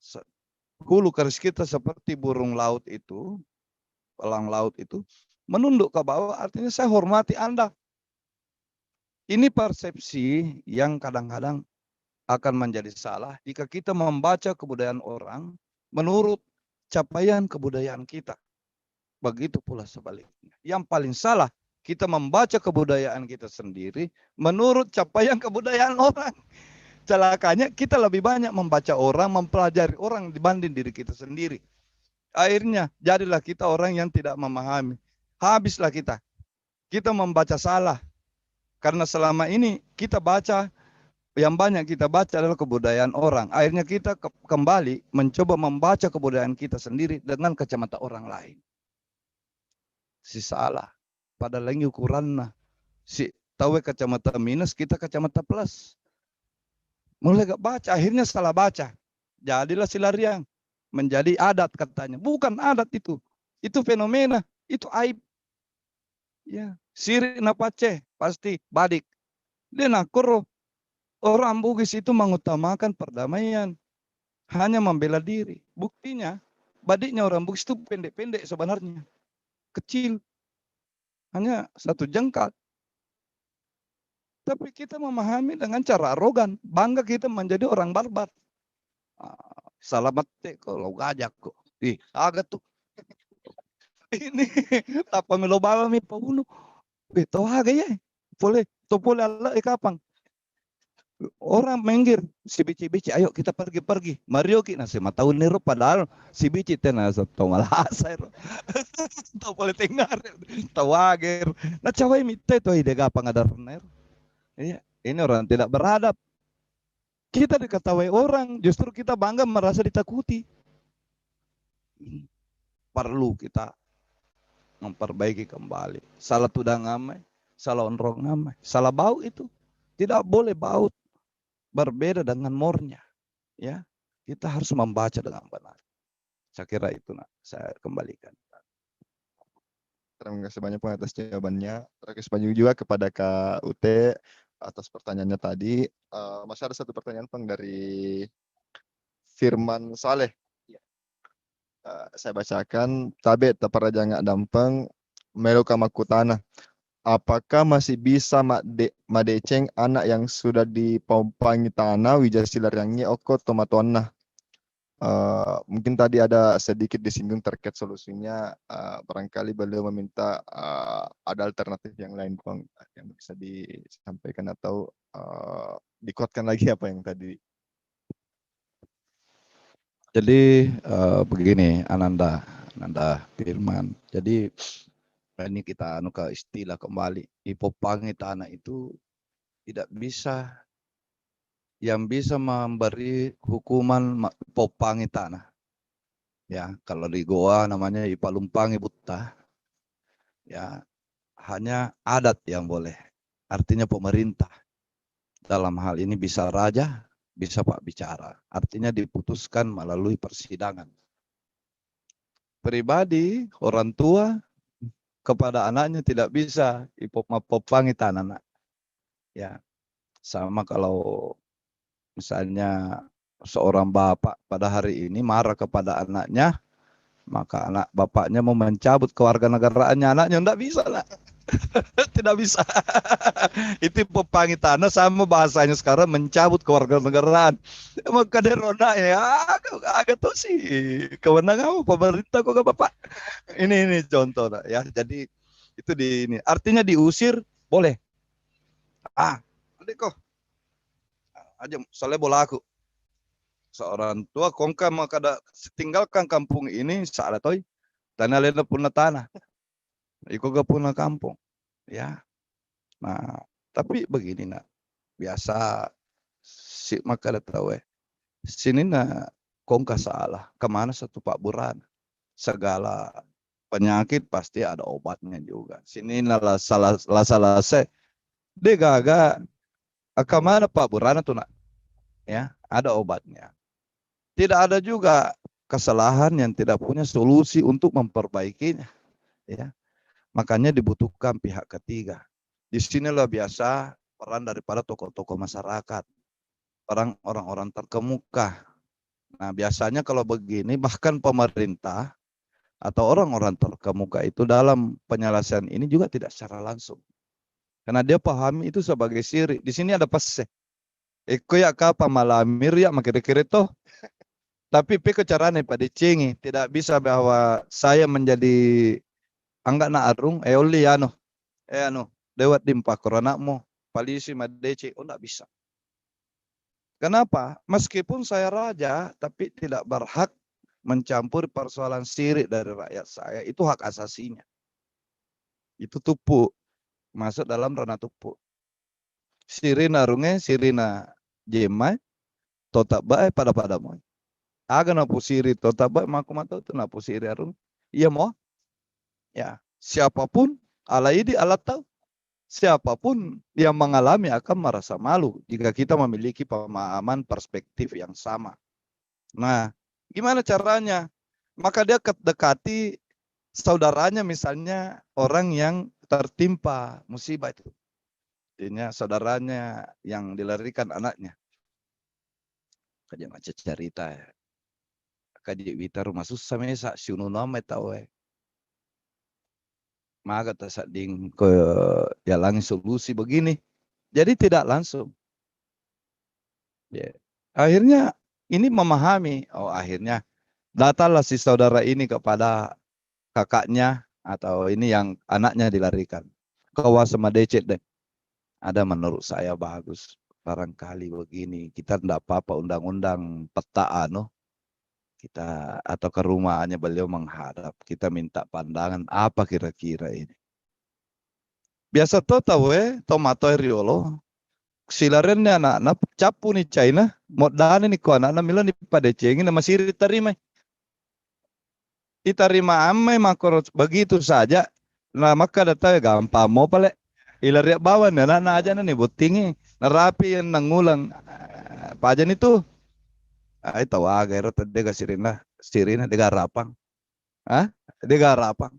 Hulu keris kita seperti burung laut itu, elang laut itu, menunduk ke bawah artinya saya hormati Anda. Ini persepsi yang kadang-kadang akan menjadi salah jika kita membaca kebudayaan orang menurut capaian kebudayaan kita. Begitu pula sebaliknya. Yang paling salah, kita membaca kebudayaan kita sendiri menurut capaian kebudayaan orang. Celakanya kita lebih banyak membaca orang, mempelajari orang dibanding diri kita sendiri. Akhirnya jadilah kita orang yang tidak memahami. Habislah kita. Kita membaca salah. Karena selama ini kita baca, yang banyak kita baca adalah kebudayaan orang. Akhirnya kita kembali mencoba membaca kebudayaan kita sendiri dengan kacamata orang lain. Si salah. Padahal lagi ukurannya. Si tahu kacamata minus, kita kacamata plus. Mulai gak baca, akhirnya salah baca. Jadilah silariang. Menjadi adat katanya. Bukan adat itu. Itu fenomena. Itu aib. Ya, siri napace pasti badik. Dia nakuro. Orang Bugis itu mengutamakan perdamaian. Hanya membela diri. Buktinya, badiknya orang Bugis itu pendek-pendek sebenarnya. Kecil. Hanya 1 jengkal. Tapi kita memahami dengan cara arogan. Bangga kita menjadi orang barbar. Salamat kalau gajak kok. Agak tuh. Ini apa melobawa mi pauno. Itu agak ya. Boleh. Topole Allah kapang. Orang menggir si bici-bici, ayo kita pergi-pergi. Mario ki nasi matau nero padahal si bici tena satu malasa. Tahu boleh dengar. Tahu ager. Nah cawai mite to ide kapang ada ner. Iya, ini orang tidak beradab. Kita diketahui orang, justru kita bangga merasa ditakuti. Perlu kita memperbaiki kembali. Salah tudang ngamai, salah onrong ngamai, salah bau itu. Tidak boleh bau berbeda dengan mornya. Ya, kita harus membaca dengan benar. Saya kira itu saya kembalikan. Terima kasih banyak atas jawabannya. Terima kasih banyak juga kepada Kak UT atas pertanyaannya tadi. Masih ada satu pertanyaan Bang dari Firman Saleh. Saya bacakan. Tabe taparajanga dampeng melo kamakutana. Apakah masih bisa madeceng anak yang sudah dipompangi tanah wijasilarangnya oko tomatona? Mungkin tadi ada sedikit disinggung terkait solusinya. Barangkali beliau meminta ada alternatif yang lain Bang yang bisa disampaikan atau dikuatkan lagi apa yang tadi. Jadi begini Ananda Firman. Jadi ini kita ke istilah kembali. Ipopangi tanah itu tidak bisa, yang bisa memberi hukuman popangi tanah. Ya, kalau di Goa namanya ipalumpangi buta. Ya, hanya adat yang boleh. Artinya pemerintah. dalam hal ini bisa raja, bisa pak bicara. Artinya diputuskan melalui persidangan. Pribadi, orang tua kepada anaknya tidak bisa ipop-mapopangi anak. Ya, sama kalau misalnya seorang bapak pada hari ini marah kepada anaknya, maka anak bapaknya mau mencabut kewarganegaraannya anaknya, enggak bisa lah. Tidak bisa. Itu pepangi tanah sama bahasanya sekarang mencabut kewarganegaraan. Maka derona ya agak tuh sih kewenangan pemerintah kok bapak. Ini contoh ya. Jadi itu ini artinya diusir boleh. Adik kok aja soalnya bola aku. Seorang tua kongka maka tinggalkan kampung ini saat toy tanah lena punah tanah. Iko gak punah kampung. Ya. Nah, tapi begini nak. Biasa si maka tahu sini nak kongka salah. Kemana satu Pak Buran? Segala penyakit pasti ada obatnya juga. Sini lah salah saya. Dia gaga kemana Pak Buran tuh nak? Ya, ada obatnya. Tidak ada juga kesalahan yang tidak punya solusi untuk memperbaikinya. Ya, makanya dibutuhkan pihak ketiga. Di sinilah biasa peran daripada tokoh-tokoh masyarakat, orang-orang terkemuka. Nah, biasanya kalau begini bahkan pemerintah atau orang-orang terkemuka itu dalam penyelesaian ini juga tidak secara langsung. Karena dia pahami itu sebagai syirik. Di sini ada pasal. Eko ya kapa malamir ya makir-kir itu. Tapi peko carane pada cengi tidak bisa bahwa saya menjadi angga na arung oli anu lewat dimpa koronakmu polisi madeci enggak bisa. Kenapa? Meskipun saya raja tapi tidak berhak mencampur persoalan syirik dari rakyat saya, itu hak asasinya. Itu tupu masuk dalam ranah tupu. Sirina runge sirina jemai totak bae pada padamu. Aga na pusiri totak bae maku mata tu na pusiri arung. Iya mau? Ya, siapapun ala ini alat tahu. Siapapun yang mengalami akan merasa malu jika kita memiliki pemahaman perspektif yang sama. Nah, gimana caranya? Maka dia dekati saudaranya misalnya orang yang tertimpa musibah itu. Artinya saudaranya yang dilarikan anaknya. Kajian macam cerita ya. Kajian wita rumah susah mesa siunu nama tahu maka tersading ke jalan solusi begini. Jadi tidak langsung. Ya. Akhirnya ini memahami, oh akhirnya datanglah si saudara ini kepada kakaknya atau ini yang anaknya dilarikan. Kawas sama decet deh. Ada menurut saya bagus. Barangkali begini, kita tidak apa-apa undang-undang peta kita atau ke rumahnya beliau menghadap, kita minta pandangan apa kira-kira ini. Biasa tahu tomato riolo, silarennya anak-anak capu nih China, mau dana nih ko anak-anak milan nih pada cengin masih diterima. Diterima amai makor begitu saja. Nah maka datang gampang mau pale. Ilaria bawa anak-anak aja nih butingi, narapi yang nangulang. Pajan itu ay tawaga ero tadega sirina dega rapang. Dega rapang.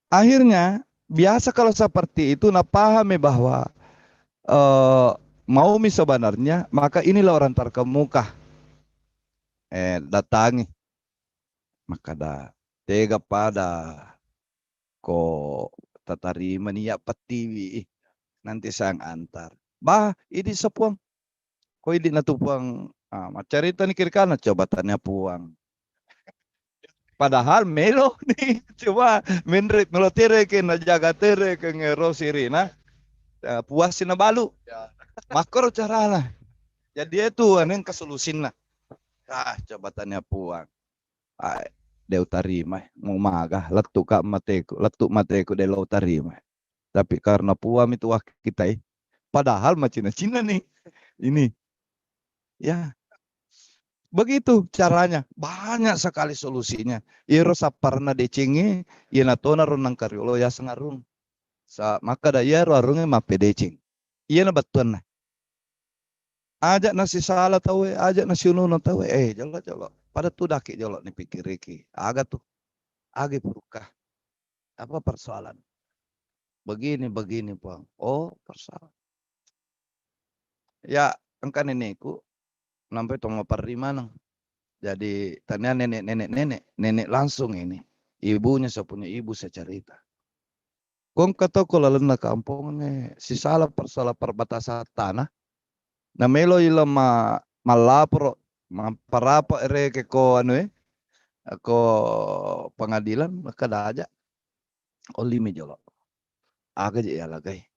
Akhirnya biasa kalau seperti itu pahami bahwa mau sebenarnya maka inilah orang terkemuka. Datangi. Maka tega pada ko tatarima niya patiwi nanti sang antar. Ini sepuang. Ko hindi natupuang macarita ni kirkana coba tanya puang. Padahal melo nih coba menrit melotere ke najaga tere ke ngero sirina puas na balu. Makor carana. Jadi itu aneng kesolusin lah. Coba tanya puang. Deu tarima mau magah letuk mateku de lau tarima. Tapi karena puam itu wah kita padahal macina-cina nih. Ini ya begitu caranya, banyak sekali solusinya. Iro saparna decingi, ina tona runang kariolo ya sengarung. Maka da yero arunge mape decing. Iya na batuan na. Ajak nasi salah tahu, ajak nasi ununo tahu. Jolo. Pada tuh daki jolo nih pikir Riki. Aga tuh, aga purukah. Apa persoalan? Begini, Bang. Oh, persoalan. Ya, engkan nenekku sampai tong mana. Jadi tanya nenek langsung ini. Ibunya saya punya ibu saya cerita. Kong kata ko lalana kampung ne si salah perbatasan tanah. Na melo ila malapro parapa ere ke ko ko pengadilan maka aja olimi jolo. Aga je ya lagai.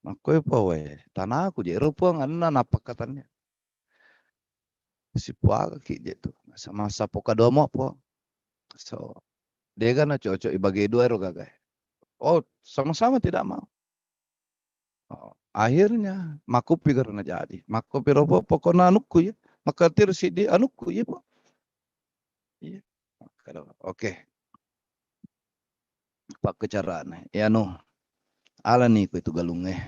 Mako pa we tanah aku je rupo ngana napak katanya. Si puaga ki je tu. Sama sapoka domo po. So dia kan cocok ibagi dua ero gagai. Oh, sama-sama tidak mau. Oh, akhirnya makupi karena jadi. Makupi ropo pokoknya anukku ya. Maka si di anukku ya, po. Iya. Oke. Pak kecaraan. Ya no. Ala nih itu galungnya.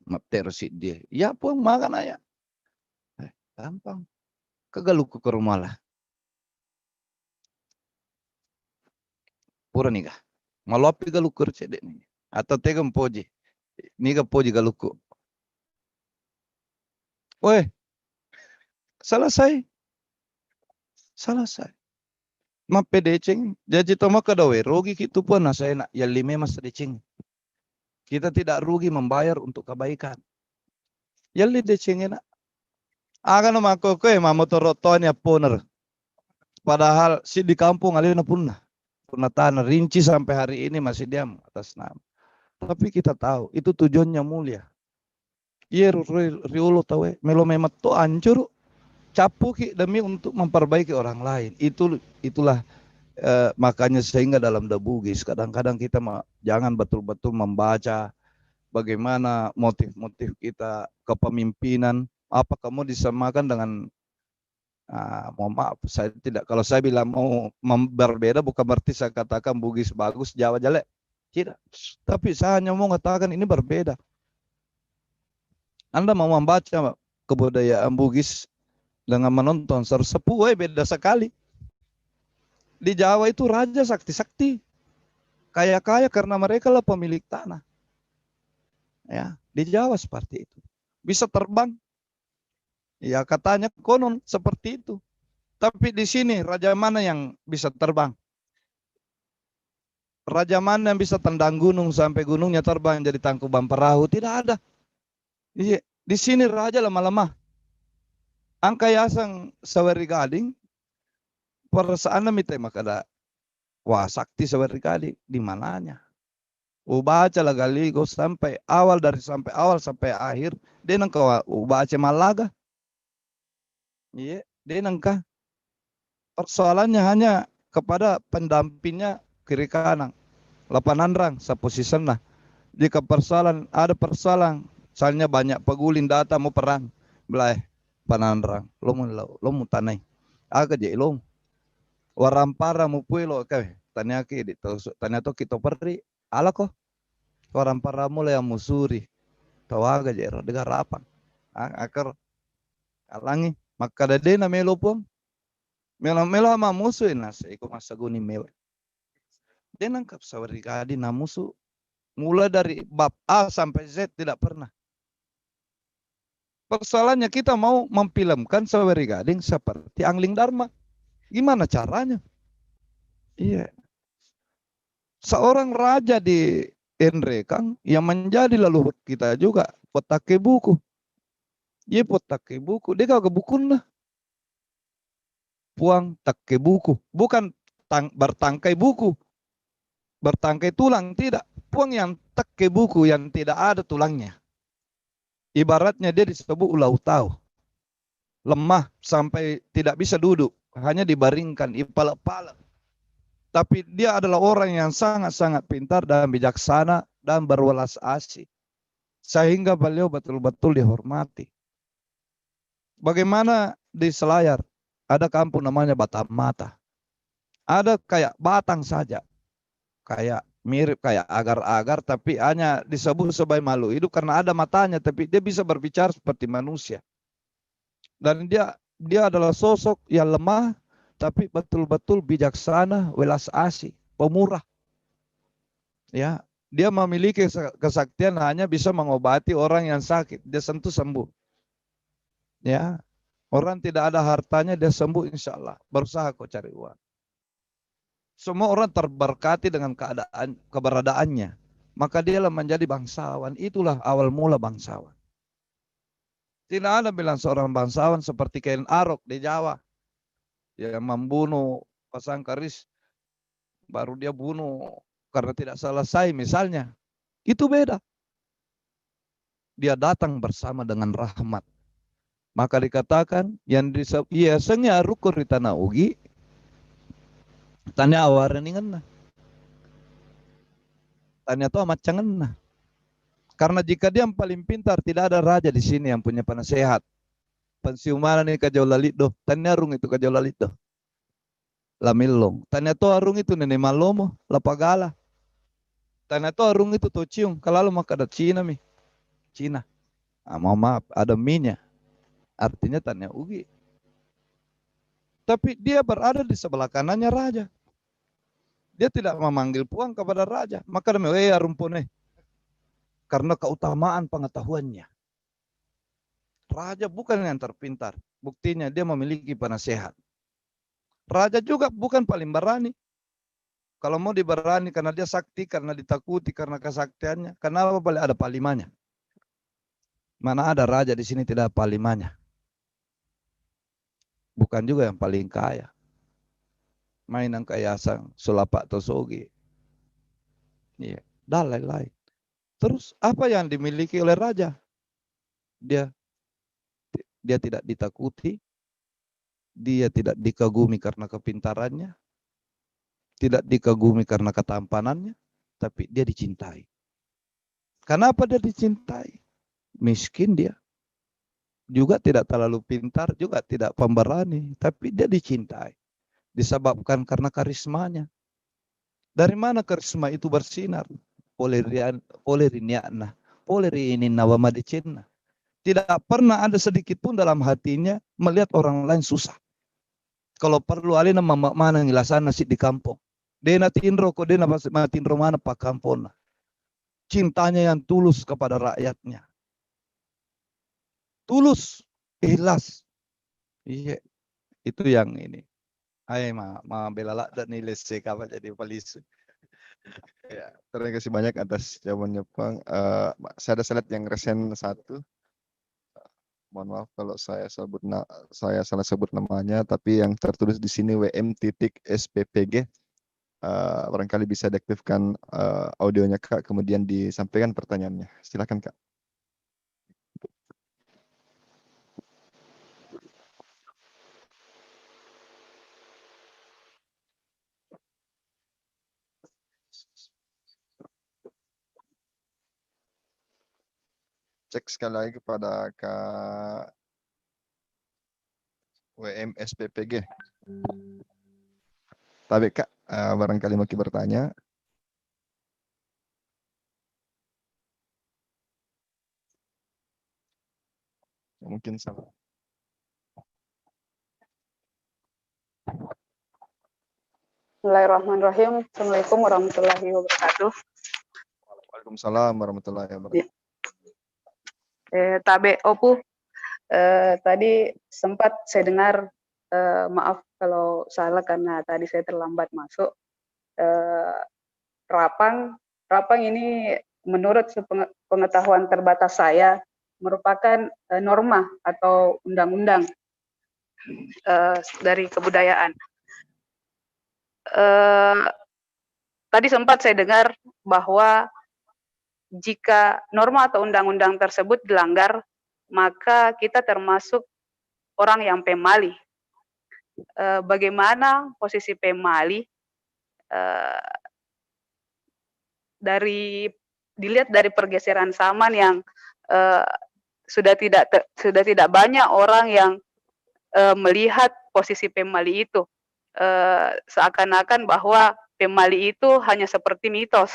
Mapter si dia. Ya po makan aja. Gampang. Kegaluku ke rumah lah. Pura nih kah. Malopi galuku cedek nih. Atau tegam poji. Nih poji galuku. Weh. Selesai. Mape deceng. Jadi toma kadawe. Rugi gitu pun saya nak. Ya lima mas deceng. Kita tidak rugi membayar untuk kebaikan. Ya li deceng enak. Akan mako ke mamotorotonya poner. Padahal si di kampung alina punna tanah rinci sampai hari ini masih diam atas nama. Tapi kita tahu itu tujuannya mulia. Iya riulo tahu melo memat to ancur capuki demi untuk memperbaiki orang lain. Itulah makanya sehingga dalam Dabugis kadang-kadang kita jangan betul-betul membaca bagaimana motif-motif kita kepemimpinan. Apa kamu disamakan dengan mohon maaf, saya tidak. Kalau saya bilang mau berbeda bukan berarti saya katakan Bugis bagus, Jawa jelek. Tidak. Tapi saya hanya mau mengatakan ini berbeda. Anda mau membaca kebudayaan Bugis dengan menonton sersepu, beda sekali. Di Jawa itu raja sakti-sakti. Kaya-kaya karena mereka lah pemilik tanah. Ya, di Jawa seperti itu. Bisa terbang. Ya katanya konon seperti itu. Tapi di sini raja mana yang bisa terbang? Raja mana yang bisa tendang gunung sampai gunungnya terbang jadi tangkuban perahu? Tidak ada. Di sini raja lemah-lemah. Angka yasang saweri gading. Perasaan mite makada. Wah sakti saweri gading. Di mananya? Ubaca lah galigo sampai awal sampai akhir. Dia nangka ubaca malaga. Iya, dia nangka. Persoalannya hanya kepada pendampingnya kiri kanan. 8 rang seposition lah. Jika ada persoalan, misalnya banyak pegulin data mau perang, belai pananrang, lo mau tanai, aga je lo, warampara mau puelo kau, tanya to kita pergi, ala ko, warampara mulai yang musuri, tahu aga je dengar apa, akar alangi, maka dede na melo pun, melo ama musuh nasi, ikut masa guni melo, dia nangkap sawari kadi na musuh. Mulai dari bab A sampai Z tidak pernah. Persoalannya kita mau memfilmkan Saweri Gading seperti Angling Dharma. Gimana caranya? Iya. Seorang raja di Enrekang yang menjadi leluhur kita juga potake buku. Iya potake buku. Dia kagak bukun lah. Puang take buku. Bukan bertangkai buku. Bertangkai tulang. Tidak. Puang yang take buku yang tidak ada tulangnya. Ibaratnya dia disebut ulau tahu. Lemah sampai tidak bisa duduk. Hanya dibaringkan, ipal-pala. Tapi dia adalah orang yang sangat-sangat pintar dan bijaksana dan berwelas asih. Sehingga beliau betul-betul dihormati. Bagaimana di Selayar? Ada kampung namanya Batam Mata. Ada kayak Batang saja. Kayak Mirip kayak agar-agar, tapi hanya disebut sebagai makhluk hidup karena ada matanya, tapi dia bisa berbicara seperti manusia. Dan dia adalah sosok yang lemah, tapi betul-betul bijaksana, welas asih, pemurah. Ya, dia memiliki kesaktian hanya bisa mengobati orang yang sakit, dia sentuh sembuh. Ya, orang tidak ada hartanya dia sembuh insya Allah. Berusaha kok cari uang. Semua orang terberkati dengan keberadaannya. Maka dialah menjadi bangsawan. Itulah awal mula bangsawan. Tidak ada bilang seorang bangsawan seperti Ken Arok di Jawa. Yang membunuh pasang keris. Baru dia bunuh karena tidak selesai misalnya. Itu beda. Dia datang bersama dengan rahmat. Maka dikatakan yang biasanya rukur di tanah ugi. Tanya awaran ingat. Tanya tuh amat cangen. Karena jika dia yang paling pintar, tidak ada raja di sini yang punya penasehat. Pensiuman ini kajau lalito. Tanya arung itu kajau lalito. Lamilong. Tanya tuh arung itu nenek malomo. Lapagala. Tanya tuh arung itu tuh cium. Kalau maka ada Cina mi. Cina. Maaf, ada minyak. Artinya tanya ugi. Tapi dia berada di sebelah kanannya raja. Dia tidak memanggil puang kepada raja. Maka dia arumpone. Karena keutamaan pengetahuannya. Raja bukan yang terpintar. Buktinya dia memiliki penasehat. Raja juga bukan paling berani. Kalau mau diberani karena dia sakti, karena ditakuti, karena kesaktiannya. Kenapa boleh ada palimanya? Mana ada raja di sini tidak ada palimanya. Bukan juga yang paling kaya. Mainan kayasan, sulapak tosogi. Iya, dan lain-lain. Terus apa yang dimiliki oleh raja? Dia tidak ditakuti, dia tidak dikagumi karena kepintarannya, tidak dikagumi karena ketampanannya, tapi dia dicintai. Kenapa dia dicintai? Miskin dia. Juga tidak terlalu pintar, juga tidak pemberani, tapi dia dicintai. Disebabkan karena karismanya. Dari mana karisma itu bersinar? Polerinyana, polerinina wa madicina. Tidak pernah ada sedikit pun dalam hatinya melihat orang lain susah. Kalau perlu alina mana ngilasan nasi di kampung. Dena tinro ko dena matinro mana pak kampung. Cintanya yang tulus kepada rakyatnya. Tulus, ikhlas. Iya, itu yang ini. Ay belalak dan nilai sekapa jadi polisi. Ya, terima kasih banyak atas jawabannya, Bang. Saya ada slide yang resen satu. Mohon maaf kalau saya salah sebut namanya, tapi yang tertulis di sini WM.SPPG. Barangkali bisa diaktifkan audionya, Kak, kemudian disampaikan pertanyaannya. Silakan, Kak. Cek sekali lagi kepada Kak WM SPPG. Tapi Kak, barangkali mau bertanya. Mungkin sama. Bismillahirrahmanirrahim. Assalamualaikum warahmatullahi wabarakatuh. Waalaikumsalam warahmatullahi wabarakatuh. Tabe Opu, tadi sempat saya dengar, maaf kalau salah karena tadi saya terlambat masuk. Rapang ini menurut pengetahuan terbatas saya merupakan norma atau undang-undang dari kebudayaan. Tadi sempat saya dengar bahwa jika norma atau undang-undang tersebut dilanggar, maka kita termasuk orang yang pemali. Bagaimana posisi pemali dilihat dari pergeseran zaman yang sudah tidak banyak orang yang melihat posisi pemali itu, seakan-akan bahwa pemali itu hanya seperti mitos.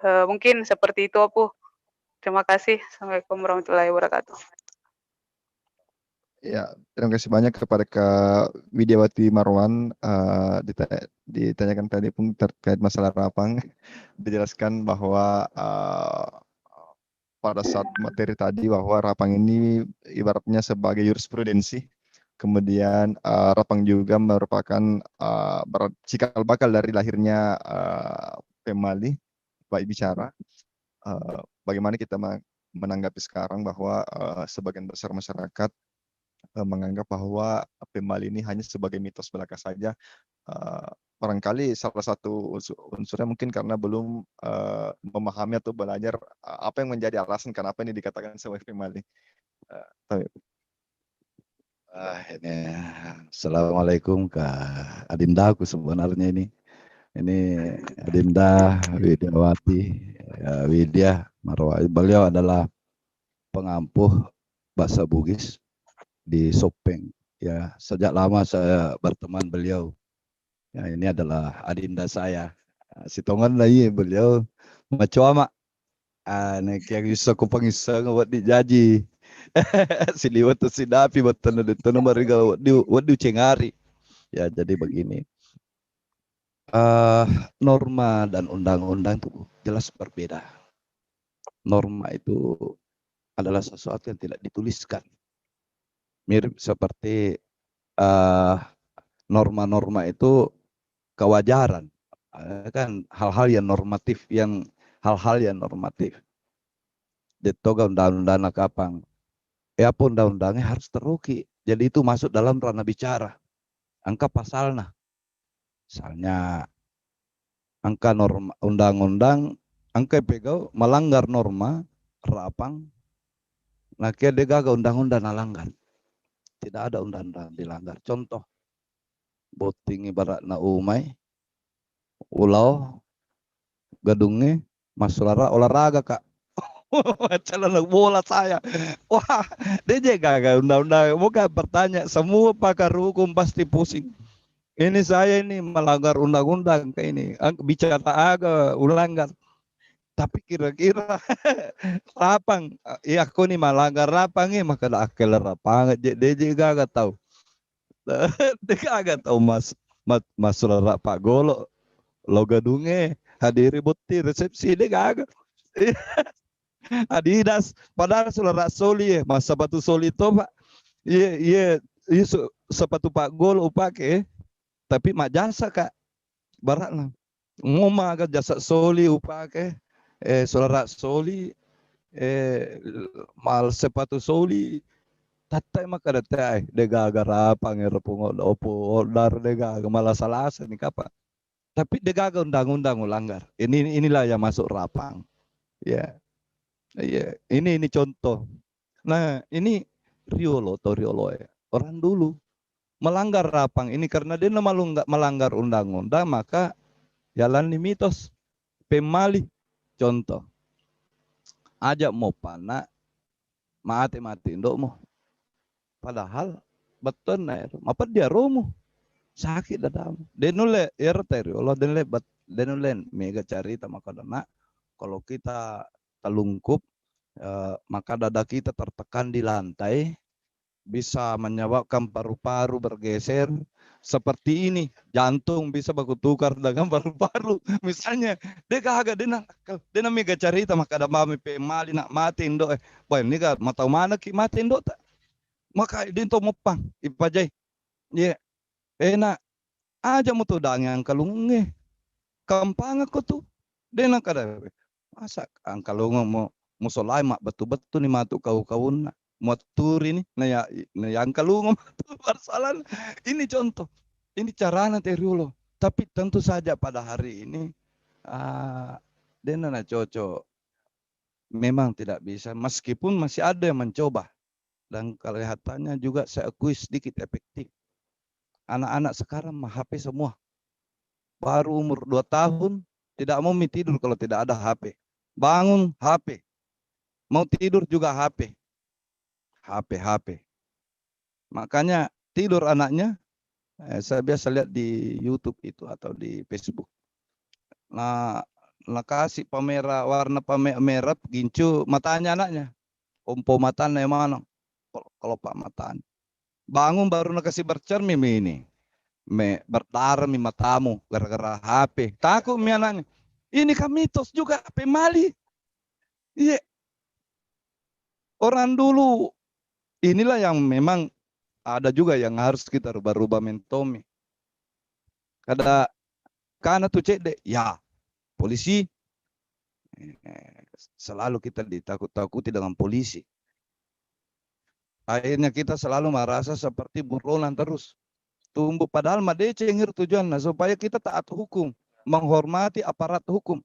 Mungkin seperti itu, Opu. Terima kasih. Assalamualaikum warahmatullahi wabarakatuh. Ya, terima kasih banyak kepada Kak Widiawati Marwan. Ditanyakan tadi pun terkait masalah rapang, dijelaskan bahwa pada saat materi tadi bahwa rapang ini ibaratnya sebagai jurisprudensi. Kemudian rapang juga merupakan cikal bakal dari lahirnya pemali baik bicara. Bagaimana kita menanggapi sekarang bahwa sebagian besar masyarakat menganggap bahwa pemali ini hanya sebagai mitos belaka saja. Barangkali salah satu unsurnya mungkin karena belum memahami atau belajar apa yang menjadi alasan kenapa ini dikatakan sebagai pemali. Ini Assalamualaikum Kak Adinda, aku sebenarnya ini Adinda Widiawati Widya Marwa. Beliau adalah pengampuh bahasa Bugis di Sopeng. Ya, sejak lama saya berteman beliau. Ya, ini adalah Adinda saya. Si tongan lagi beliau macam nek yang bisa ko pangisa buat dijaji. Si liwat si dapi betul itu nomor di cengari. Ya, jadi begini. Norma dan undang-undang itu jelas berbeda. Norma itu adalah sesuatu yang tidak dituliskan. Mirip seperti norma-norma itu kewajaran, kan hal-hal yang normatif, Detoga undang-undang kapang. Ya pun undang-undangnya harus teruki. Jadi itu masuk dalam ranah bicara. Angka pasalnya. Misalnya angka norma undang-undang, angka pegau melanggar norma rapang. Nah, dia gagal undang-undang nalanggar. Tidak ada undang-undang dilanggar. Contoh, boting ibarat na umay, ulau, gedungnya, masulara olahraga kak. Calon bola saya. Wah, dia jaga undang-undang. Bukan bertanya, semua pakar hukum pasti pusing. Ini saya ini melanggar undang-undang kayak ini. Bicara agak ulanggar. Tapi kira-kira rapang, ya aku nih melanggar rapang ya, maka akal rapang. Dia juga agak tahu. Dia agak tahu masalah rapak golo. Lo gedungnya hadiri buti resepsi dia agak. Adidas, padahal sudah soli ya, mas sepatu soli itu pak, iya sepatu pak gol upake, tapi mak jasa kak, barat lah, ngoma agak jasa soli upake, sudah soli, mal sepatu soli, tatai mak ada tay, dega agak rapang opo dar dega malah salah nih kapa, tapi dega undang-undang ulanggar, inilah yang masuk rapang, ya. Iya, ini contoh. Nah, ini Riolo ya. Orang dulu melanggar rapang ini karena dia melanggar undang-undang, maka jalan di mitos pemali. Contoh, ajak mau pana mati ndok mo. Padahal betul na apa dia romo sakit dadam. Denule Riolo denule mega carita maka dana kalau kita telungkup maka dada kita tertekan di lantai, bisa menyebabkan paru-paru bergeser seperti ini, jantung bisa bertukar dengan paru-paru. Misalnya, dia kagak dia mega cerita maka ada mami pemali nak mati indo boy ini kan mata mana ki mati indo tak, maka dia to mopang ipajai, ya enak aja mau tuh yang kalunge, kampang aku tuh, dia nak ada masa angkalunge mau musolai mak betul-betul nih matu kau-kau mau turi nih nah yang kalau ngomong persoalan ini contoh ini cara nanti Riolo, tapi tentu saja pada hari ini denana cocok memang tidak bisa, meskipun masih ada yang mencoba dan kelihatannya juga saya akui sedikit efektif. Anak-anak sekarang mah HP semua, baru umur 2 tahun tidak mau tidur kalau tidak ada HP, bangun HP, mau tidur juga HP. Makanya tidur anaknya Saya biasa lihat di YouTube itu atau di Facebook. Nah, kasih pemerah warna merah gincu matanya anaknya. Ompo matanya mana? Kalau pak matanya. Bangun baru nak kasih bercermin ini. Berdarah mi matamu gara-gara HP. Takut mi anaknya. Ini kan mitos juga pemali. Iya. Orang dulu inilah yang memang ada juga yang harus kita rubah-rubah mentomi. Karena tuh cek deh, ya polisi selalu kita ditakut-takuti dengan polisi. Akhirnya kita selalu merasa seperti buronan terus. Tumbuh padahal made cengir tujuannya supaya kita taat hukum, menghormati aparat hukum.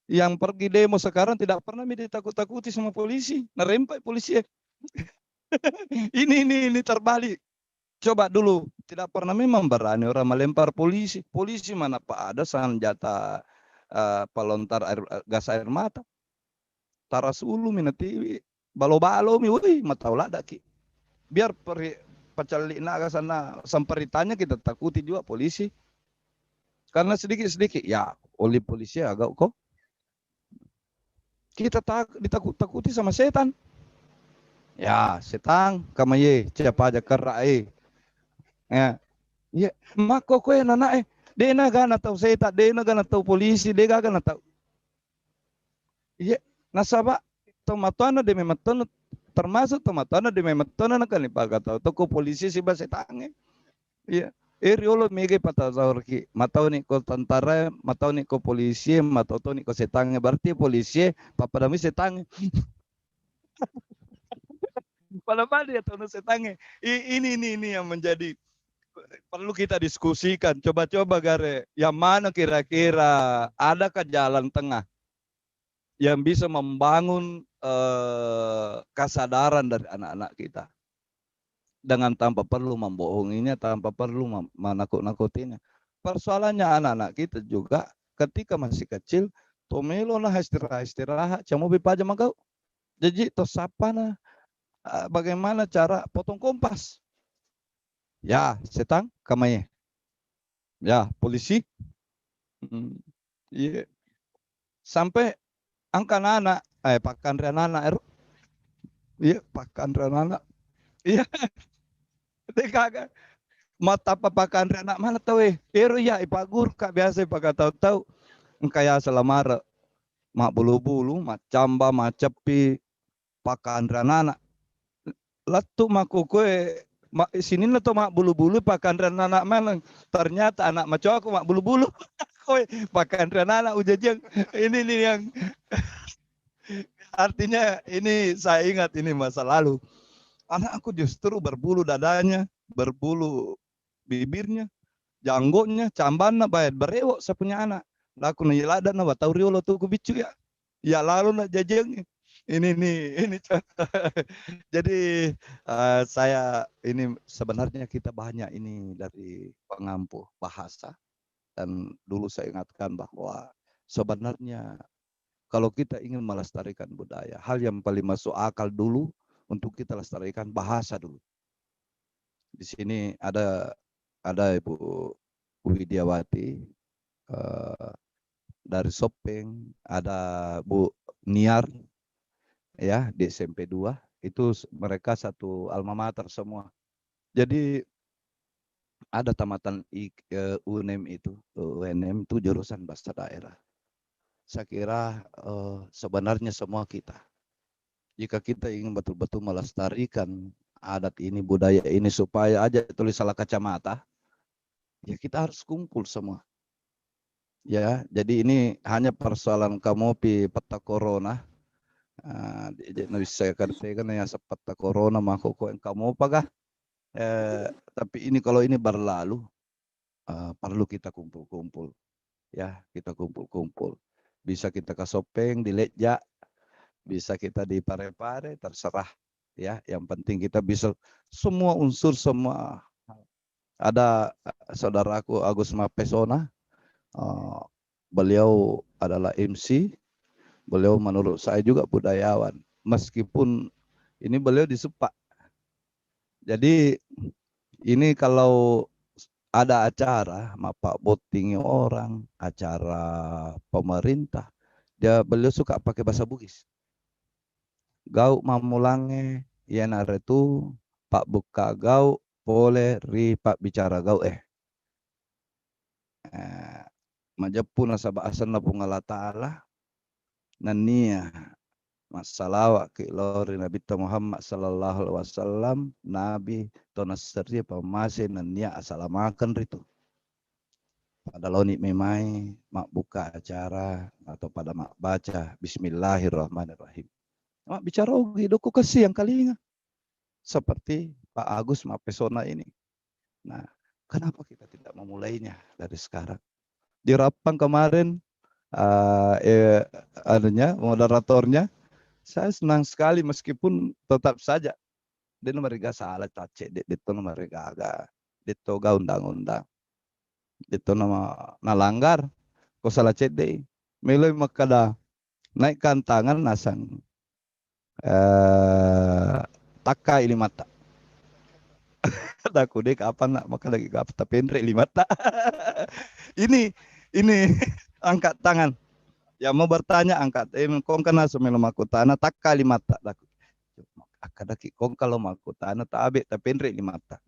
Yang pergi demo sekarang tidak pernah ditakut-takuti sama polisi, nerempak polisi. ini terbalik. Coba dulu, tidak pernah memang berani orang melempar polisi. Polisi mana pak ada senjata pelontar gas air mata. Taras ulu minati balo-balo mi, woi mata ulada ki. Biar pacali naga sana samperitanya kita takuti juga polisi. Karena sedikit-sedikit ya oleh polisi agak kok. Kita ditakut-takuti sama setan. Ya, setan kamaye siapa aja kerai. Ya, mako koe nana dena gana tahu setan, dena gana tahu polisi, dena gana tahu. Ya, nasaba tomatona de mematona termasuk tomatona de mematona na kali paga tahu toko polisi si basetange. Ya, riolo mege patah zaurki, matau ni ko tentara, matau ni ko polisi, matau ni ko setange, berarti polisi papadami setange. Padahal dia tahu setange. Ini yang menjadi perlu kita diskusikan. Coba-coba Gare, yang mana kira-kira adakah jalan tengah yang bisa membangun kesadaran dari anak-anak kita dengan tanpa perlu membohonginya, tanpa perlu menakut-nakutinya. Persoalannya anak-anak kita juga ketika masih kecil, tomelo nah istirahat, cuma bipaja magau. Jadi to sapa nah bagaimana cara potong kompas? Ya, setang kamaye. Ya, polisi. Iya. Sampai angka anak, pakan anak. Iya, pakan anak. Iya. Dekaga. Mata pakan anak mana tahu Ero ya ipagur kak biasa pakai tahu-tahu. Engkaya selamara. Mak bulu-bulu, mak camba, mak cepi, pakan anak. Latu mak kue sini tuh mak bulu-bulu pakan anak mana? Ternyata anak maco aku mak bulu-bulu. Koi pakan anak ujajang. Ini yang artinya ini saya ingat ini masa lalu. Anak aku justru berbulu dadanya, berbulu bibirnya, janggonya, cambannya bayar berewok saya punya anak. Laku na yelada na batau riolo tuh bicu ya. Ya lalu na jajang. Ini jadi saya ini sebenarnya kita banyak ini dari pengampu bahasa dan dulu saya ingatkan bahwa sebenarnya kalau kita ingin melestarikan budaya, hal yang paling masuk akal dulu untuk kita lestarikan bahasa dulu. Di sini ada Ibu Widiawati dari Sopeng, ada Bu Niar ya di SMP 2, itu mereka satu alma mater semua. Jadi ada tamatan UNM itu jurusan bahasa daerah. Saya kira sebenarnya semua kita, jika kita ingin betul-betul melestarikan adat ini, budaya ini supaya aja tulis salah kacamata, ya kita harus kumpul semua. Ya, jadi ini hanya persoalan kamu pi peta corona. Saya katakan ya sepeta corona maka kok yang kamu apakah? Tapi ini kalau ini berlalu perlu kita kumpul-kumpul. Ya, kita kumpul-kumpul. Bisa kita ke Sopeng di Leja, bisa kita di Parepare, terserah. Ya, yang penting kita bisa semua unsur semua. Ada saudaraku Agus Mapesona, beliau adalah MC. Beliau menurut saya juga budayawan, meskipun ini beliau di Supa. Jadi ini kalau ada acara, Pak boting orang, acara pemerintah, beliau suka pakai bahasa Bugis. Gau mamulange, yenare tu, Pak buka gau, boleh ri Pak bicara gau majapun nasa baasan na pong Allah Ta'ala, nania, masalawa ki lori Nabi Muhammad sallallahu alaihi wasallam, Nabi tonasri pamase nania asalamakan ritu. Pada loni memai mak buka acara atau pada mak baca Bismillahirrahmanirrahim. Mak bicara ogi doku kasih yang kalinga. Seperti Pak Agus mak pesona ini. Nah, kenapa kita tidak memulainya dari sekarang? Di Rapang kemarin moderatornya, saya senang sekali meskipun tetap saja dia mereka salah cace itu mereka agak ditoga undang-undang. Itu nama nalanggar ko salah cede meloy makada naikkan tangan nasang taka ili mata daku dek apa nak maka lagi apa tapiendre ili mata ini angkat tangan ya mau bertanya angkat kong kana semelo makutana taka ili mata daku akadaki kong kalau makutana tabe tapiendre ili mata.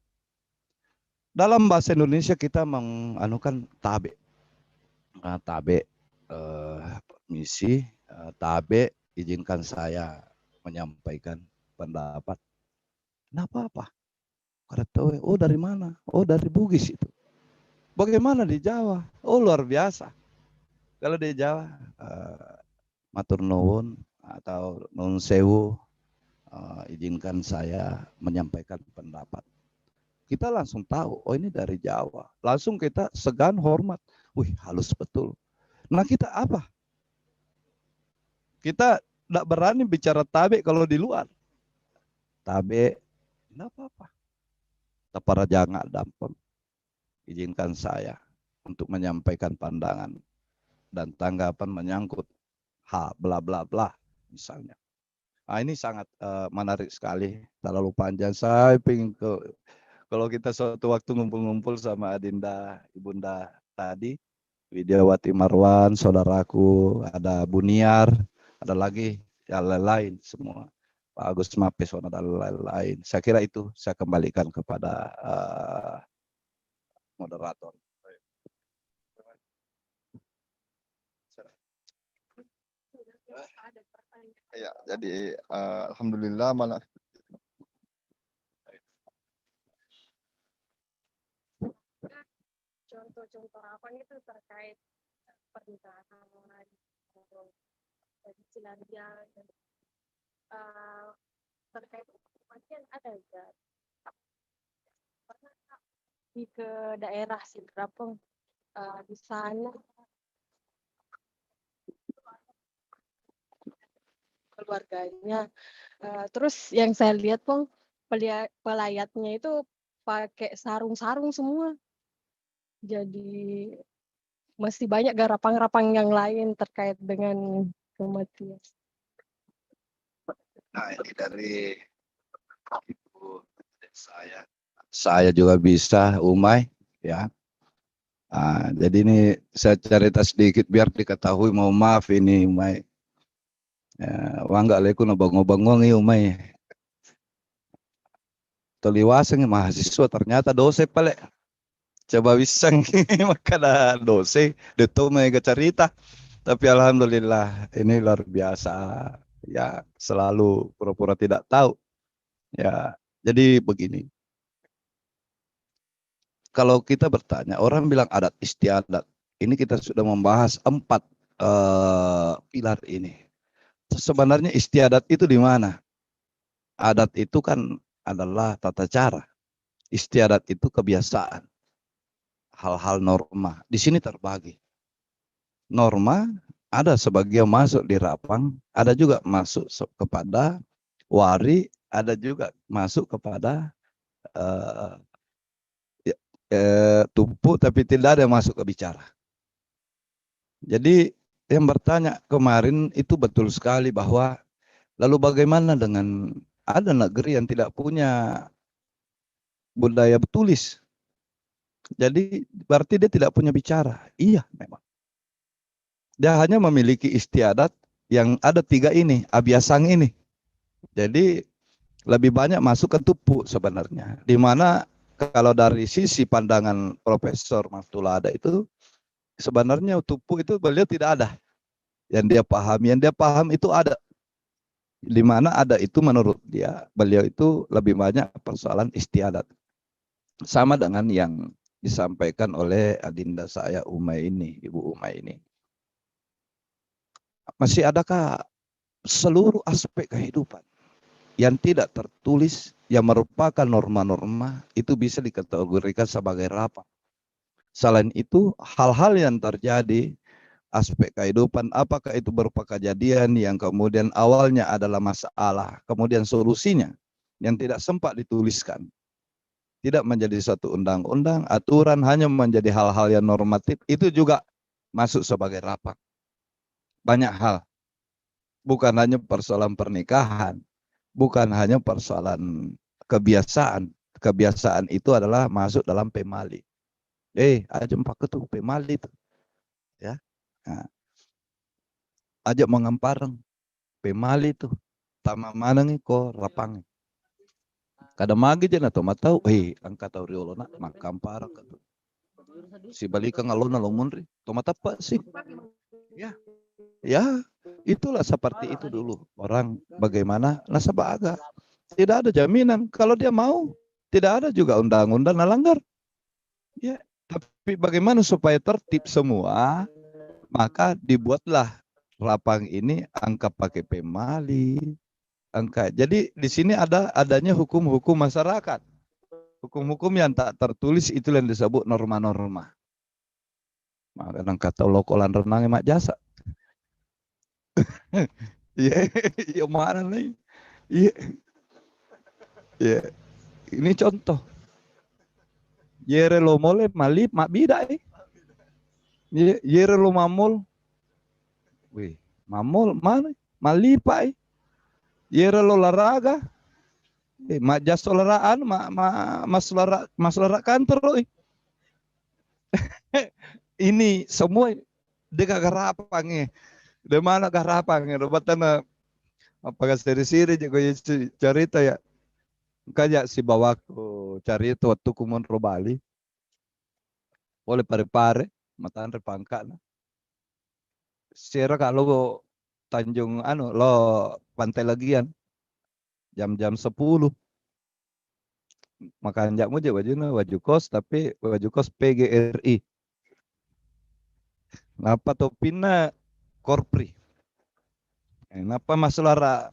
Dalam bahasa Indonesia kita menganukan tabe. Tabe misi, tabe izinkan saya menyampaikan pendapat. Kenapa apa? Kata oh dari mana? Oh dari Bugis itu. Bagaimana di Jawa? Oh luar biasa. Kalau di Jawa matur nuwun atau nun sewu, izinkan saya menyampaikan pendapat. Kita langsung tahu, oh ini dari Jawa. Langsung kita segan hormat. Wih, halus betul. Nah kita apa? Kita tidak berani bicara tabe kalau di luar. Tabe, tidak apa-apa. Tapara jangan dampem. Izinkan saya untuk menyampaikan pandangan dan tanggapan menyangkut bla bla bla misalnya. Nah ini sangat menarik sekali. Terlalu panjang. Saya ingin kalau kita suatu waktu ngumpul-ngumpul sama Adinda, Ibunda tadi, Widiawati Marwan, saudaraku, ada Buniar, ada lagi yang lain-lain semua. Pak Agus Mapesona dan lain-lain. Saya kira itu saya kembalikan kepada moderator. Ya, jadi alhamdulillah malah contoh-contoh apa itu terkait pernikahan dari Cilandia terkait kematian ada enggak? Pernah ke daerah Sidrapong di sana keluarganya. Terus yang saya lihat Pong, pelayatnya itu pakai sarung-sarung semua. Jadi masih banyak garapang-garapang yang lain terkait dengan kematian. Nah ini dari ibu saya. Saya juga bisa Umay ya. Jadi ini saya cerita sedikit biar diketahui, mau maaf ini Umay. Wangga leku na bangong-bangong Umay. Toliwasang mahasiswa ternyata dosen pala. Coba wisang maka ada dosen, itu mereka cerita. Tapi alhamdulillah ini luar biasa. Ya selalu pura-pura tidak tahu. Ya jadi begini. Kalau kita bertanya, orang bilang adat istiadat. Ini kita sudah membahas 4 pilar ini. Sebenarnya istiadat itu di mana? Adat itu kan adalah tata cara. Istiadat itu kebiasaan. Hal-hal norma. Di sini terbagi. Norma ada sebagian masuk di Rapang, ada juga masuk kepada Wari, ada juga masuk kepada Tumpu, tapi tidak ada yang masuk ke bicara. Jadi yang bertanya kemarin itu betul sekali bahwa lalu bagaimana dengan ada negeri yang tidak punya budaya bertulis? Jadi berarti dia tidak punya bicara. Iya memang. Dia hanya memiliki istiadat yang ada 3 ini, abiasang ini. Jadi lebih banyak masuk ke tupu sebenarnya. Di mana kalau dari sisi pandangan Profesor Maftulada itu sebenarnya tupu itu beliau tidak ada. Yang dia paham itu ada. Di mana ada itu menurut dia, beliau itu lebih banyak persoalan istiadat. Sama dengan yang disampaikan oleh adinda saya Umay ini, Ibu Umay ini. Masih adakah seluruh aspek kehidupan yang tidak tertulis, yang merupakan norma-norma, itu bisa dikategorikan sebagai rapang. Selain itu, hal-hal yang terjadi, aspek kehidupan, apakah itu berupa kejadian yang kemudian awalnya adalah masalah, kemudian solusinya yang tidak sempat dituliskan, tidak menjadi satu undang-undang, aturan, hanya menjadi hal-hal yang normatif, itu juga masuk sebagai rapang. Banyak hal, bukan hanya persoalan pernikahan, bukan hanya persoalan kebiasaan. Kebiasaan itu adalah masuk dalam pemali. Aja pakai tuh pemali itu. Ya. Nah, ajak mengampareng pemali itu. Tama mana nih kok rapang. Kada magi jana to matau, angka tau riolo na makampareng katu. Si balika ngalona lomunri, to matapa sih. Ya. Ya, itulah seperti itu dulu. Orang bagaimana nasabah agak. Tidak ada jaminan. Kalau dia mau, tidak ada juga undang-undang nalanggar. Ya, tapi bagaimana supaya tertib semua, maka dibuatlah rapang ini angka pakai pemali, angka. Jadi di sini adanya hukum-hukum masyarakat. Hukum-hukum yang tak tertulis itu yang disebut norma-norma. Maka kata lokolan renang emak jasa. Iya, mana nih? Iya. Ya, ini contoh. Yere lo mole malip mak bida Yere lo mamol. Wih, mamol mana? Malipa Yere lo laraga. Mak jas laraan mas lara kantor Ini semua deka garapang De mana garapang Robatana apakah seri-seri jago cerita ya. Kayak si bawaku cari itu waktu kumon Bali. Oleh pare-pare, mataan repangka. Sira kalau Tanjung lo Pantai Lagian jam-jam 10. Makan jakmu aja baju kos tapi baju kos PGRI. Napa topina korpri. Napa masulara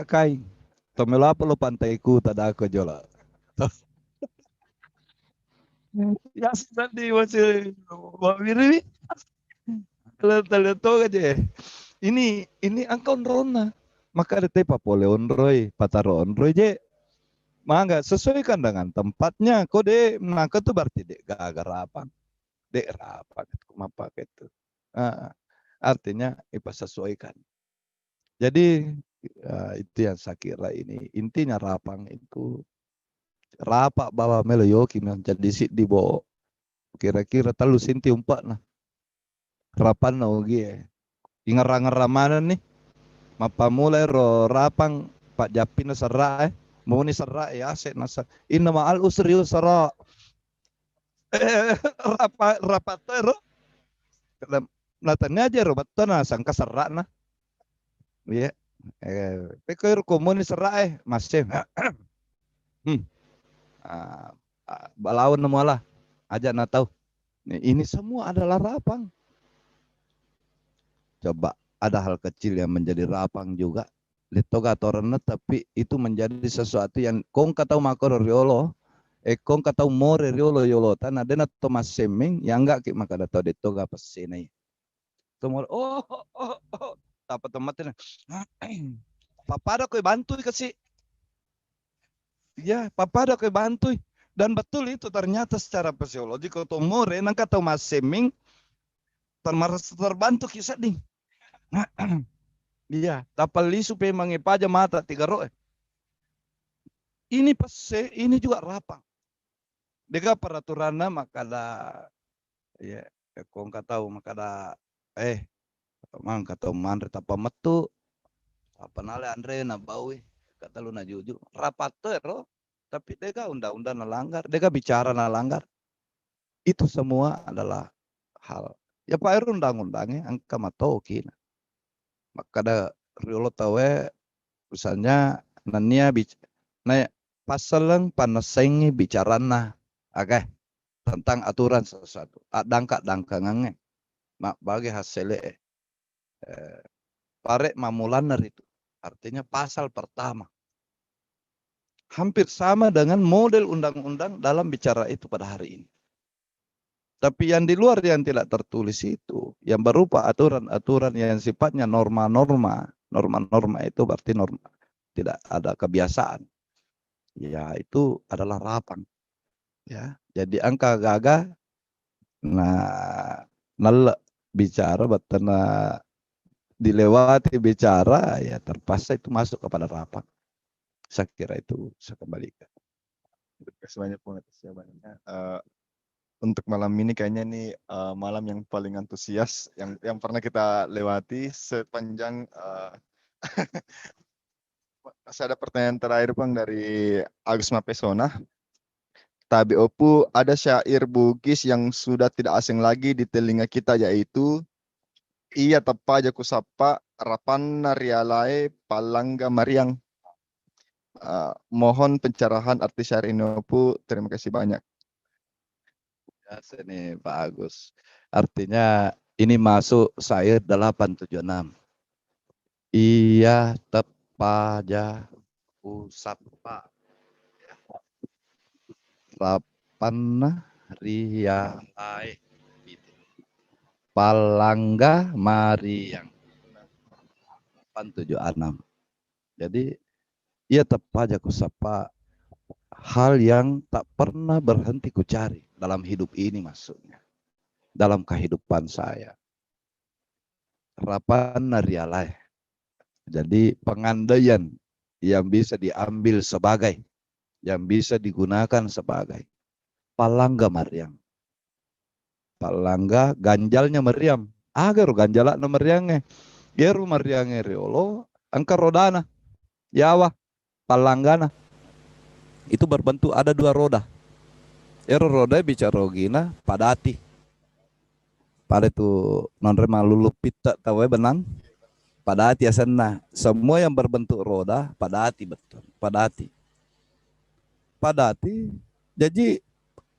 kain. Tomelo apa lo pantaiku tada aku jola. Ya tadi masih wawiri. Lihat aja. Ini angka onrona. Maka ada Papole onroy, Pataro onroy je. Mangga sesuaikan dengan tempatnya. Kode menangka tuh berarti dek gagar apa? Dek rapat apa gitu. Artinya sesuaikan. Jadi itu yang saya kira ini intinya rapang itu rapak bawa meloyoki jadi si di bo kira-kira telu sinti umpat nah rapan naugi ingarang-ngarang mana nih mapa mulai ro rapang Pak Japin serak mau ni serak ya aset nasa inna ma'al usri usra rapat ro natanya aja ro batana sangka serak nah ya pekoir komuni serak masih balawan namualah aja na tahu ini semua adalah rapang. Coba ada hal kecil yang menjadi rapang juga litoga torena tapi itu menjadi sesuatu yang kong katau makor riolo kong katau more riolo yolo tan ada na Thomas Seming yang enggak ki maka datau ditoga pesini tumor apa tomatin papada ko bantu kasih ya papada ko bantu dan betul itu ternyata secara fisiologi ko more nang katau Mas Seming terbantu kisah nih. Iya, tapal lisu pe mangipaja mata 3 roe. Ini pase, ini juga rapang. Deka peraturanna makada ya kau nggak tahu makada mang kata mandre tapa metu apa nale andre na bawi kata lu na juju rapat ro tapi deka undang-undang nalanggar deka bicara nalanggar itu semua adalah hal ya pak er undang-undangnya angka matoki makada riolo tawe misalnya nania bicara pasalang panasengi bicarana agak tentang aturan sesuatu dangka ngange mak bagi hasilnya pare mamulaner itu artinya pasal pertama hampir sama dengan model undang-undang dalam bicara itu pada hari ini. Tapi yang di luar yang tidak tertulis itu, yang berupa aturan-aturan yang sifatnya norma-norma itu berarti norma tidak ada kebiasaan. Ya itu adalah rapang. Ya, jadi angka gaga nala bicara batana dilewati bicara ya terpaksa itu masuk kepada rapang. Saya kira itu saya kembalikan. Terima kasih banyak Bung atas jawabannya. Untuk malam ini kayaknya nih malam yang paling antusias yang pernah kita lewati sepanjang saya ada pertanyaan terakhir Bang dari Agus Mapesona. Tabi Opu ada syair Bugis yang sudah tidak asing lagi di telinga kita yaitu iya tepa jaku sapa rapan narialae palangga mariang. Mohon pencerahan arti syair ini Opu. Terima kasih banyak. Ya, sini Pak Agus. Artinya ini masuk syair 876. Iya tepa jaku sapa rapan rialae palangga mariang 876. Jadi ia tepat aku sapa hal yang tak pernah berhenti ku cari dalam hidup ini maksudnya. Dalam kehidupan saya. Rapan narialai. Jadi pengandaian yang bisa diambil sebagai, yang bisa digunakan sebagai palangga mariang. Palangga ganjalnya meriam. Agar ganjalakna meriangnya. Geru meriangnya riolo angka rodana. Yawa palanggana itu berbentuk ada 2 roda. Roda bicara rogina padati. Pada itu nonrema lulu pita tawe benang padati asana. Semua yang berbentuk roda padati betul. Padati. Jadi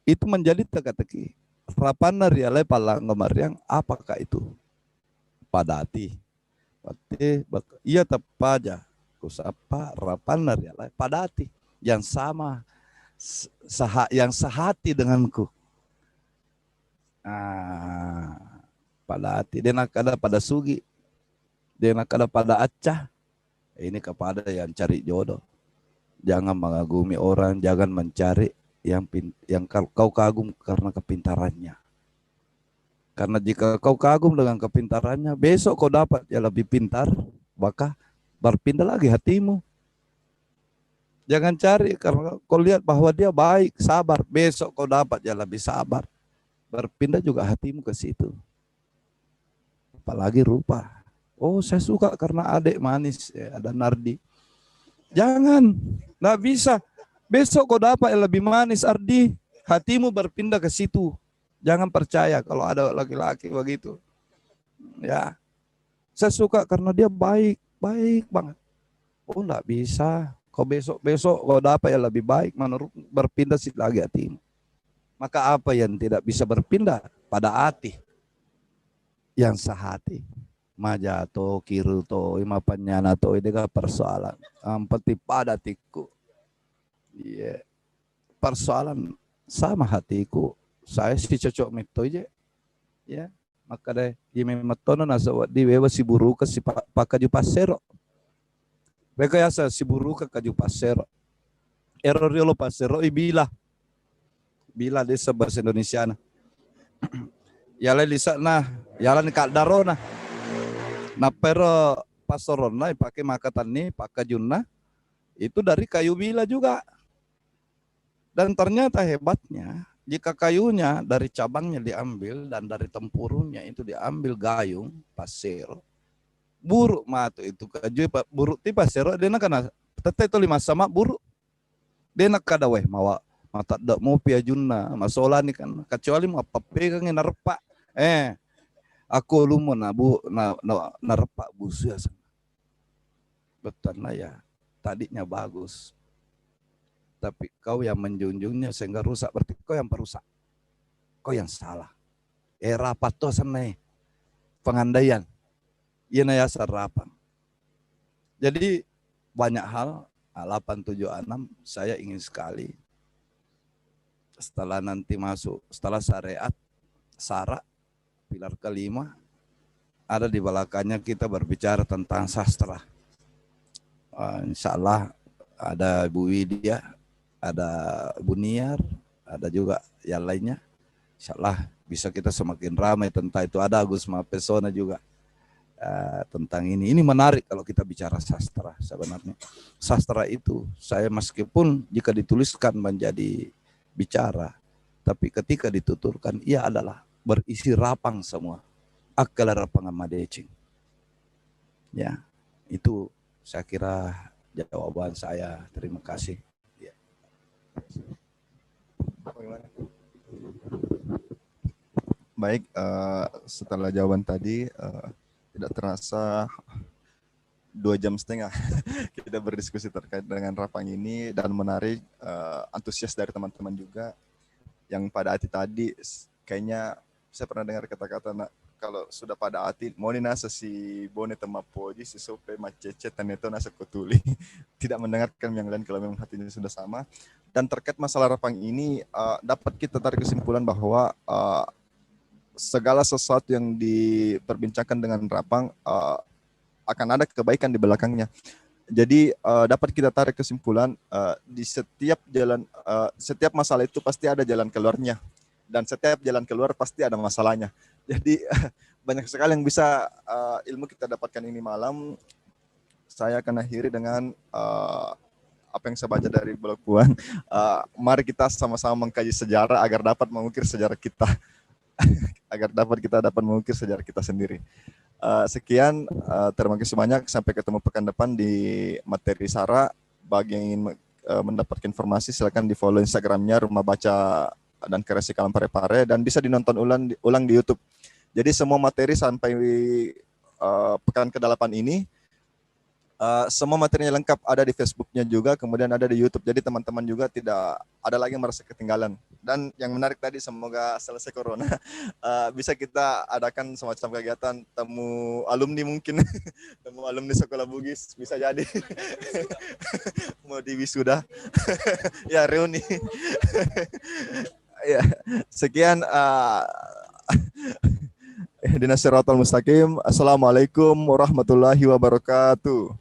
itu menjadi teka-teki. Rapana rialai palangga mariang apakah itu? Padati. Berarti iya tepaja. Kusapa rapana rialai padati yang sama yang sehati denganku. Padati dia nak ada pada sugi, dia nak ada pada acah. Ini kepada yang cari jodoh. Jangan mengagumi orang, jangan mencari yang kau kagum karena kepintarannya. Karena jika kau kagum dengan kepintarannya, besok kau dapat yang lebih pintar, maka berpindah lagi hatimu. Jangan cari karena kau lihat bahwa dia baik, sabar. Besok kau dapat yang lebih sabar. Berpindah juga hatimu ke situ. Apalagi rupa. Oh saya suka karena adik manis, ada Nardi. Jangan, nggak bisa. Besok kau dapat yang lebih manis Ardi. Hatimu berpindah ke situ. Jangan percaya kalau ada laki-laki begitu. Ya, saya suka karena dia baik banget. Oh nggak bisa. Kau besok kau dapat yang lebih baik menurut berpindah situ lagi hatimu. Maka apa yang tidak bisa berpindah pada hati yang sehati. Majato, kiruto, imapanyana to ini persoalan. Ampati pada tiku. Iya. Persoalan sama hatiku. Saya si cocok mito aja. Ya. Maka deh ime matono nasa di wewa si buruka si pakaju pasero. Rekayasa si buruka kaju pasero. Eroriolo pasero ibila. Bila desa bahasa Indonesia na. Yala lisa na, yala ni kaldarona. Na pero pasorona pakai makatan ni pakajuna itu dari kayu bila juga. Dan ternyata hebatnya, jika kayunya dari cabangnya diambil dan dari tempurungnya itu diambil gayung, pasir, buruk matu itu kaju buruk ti pasir, dia nak kena teteh itu 5 sama buruk. Dia nak kada weh mawa mata dak mau piajunna, masola ni kan kecuali mau pepegang narpa. Aku lumun narpa busu ya. Betul ya, tadinya bagus. Tapi kau yang menjunjungnya sehingga rusak, berarti kau yang perusak. Kau yang salah. Rapat tuh senai pengandaian. Iya naya sarapan. Jadi banyak hal 876 saya ingin sekali setelah nanti masuk, setelah syariat, sara, pilar kelima, ada di belakangnya kita berbicara tentang sastra. Insya Allah ada Bu Widya, ada Bu Niar, ada juga yang lainnya. Insya Allah bisa kita semakin ramai tentang itu. Ada Agus Mapesona juga tentang ini. Ini menarik kalau kita bicara sastra sebenarnya. Sastra itu saya meskipun jika dituliskan menjadi bicara, tapi ketika dituturkan ia adalah berisi rapang semua. Akal rapang amadecing. Ya, itu saya kira jawaban saya. Terima kasih. Ya. Baik, setelah jawaban tadi tidak terasa 2,5 jam kita berdiskusi terkait dengan rapang ini dan menarik antusias dari teman-teman juga yang pada hati tadi kayaknya saya pernah dengar kata-kata kalau sudah pada hati mau nasa si bone temapoji si sope macece taneto nasa kotuli tidak mendengarkan yang lain kalau memang hatinya sudah sama. Dan terkait masalah rapang ini dapat kita tarik kesimpulan bahwa segala sesuatu yang diperbincangkan dengan rapang akan ada kebaikan di belakangnya. Jadi dapat kita tarik kesimpulan di setiap jalan, setiap masalah itu pasti ada jalan keluarnya, dan setiap jalan keluar pasti ada masalahnya. Jadi banyak sekali yang bisa ilmu kita dapatkan ini malam. Saya akan akhiri dengan apa yang saya baca dari blog Puan. Mari kita sama-sama mengkaji sejarah agar dapat mengukir sejarah kita. Agar kita dapat mengukir sejarah kita sendiri. Sekian, terima kasih banyak. Sampai ketemu pekan depan di materi Sara. Bagi yang ingin mendapatkan informasi, silakan di follow Instagramnya Rumah Baca dan Kreasi Kalam Parepare, dan bisa dinonton ulang di YouTube. Jadi semua materi sampai pekan ke-8 ini, semua materinya lengkap, ada di Facebooknya juga, kemudian ada di YouTube. Jadi teman-teman juga tidak ada lagi yang merasa ketinggalan. Dan yang menarik tadi, semoga selesai corona, bisa kita adakan semacam kegiatan temu alumni mungkin, temu alumni sekolah Bugis, bisa jadi. Mau di wisuda, ya reuni. Ya, sekian. Ihdinash shiratal mustaqim. Assalamualaikum warahmatullahi wabarakatuh.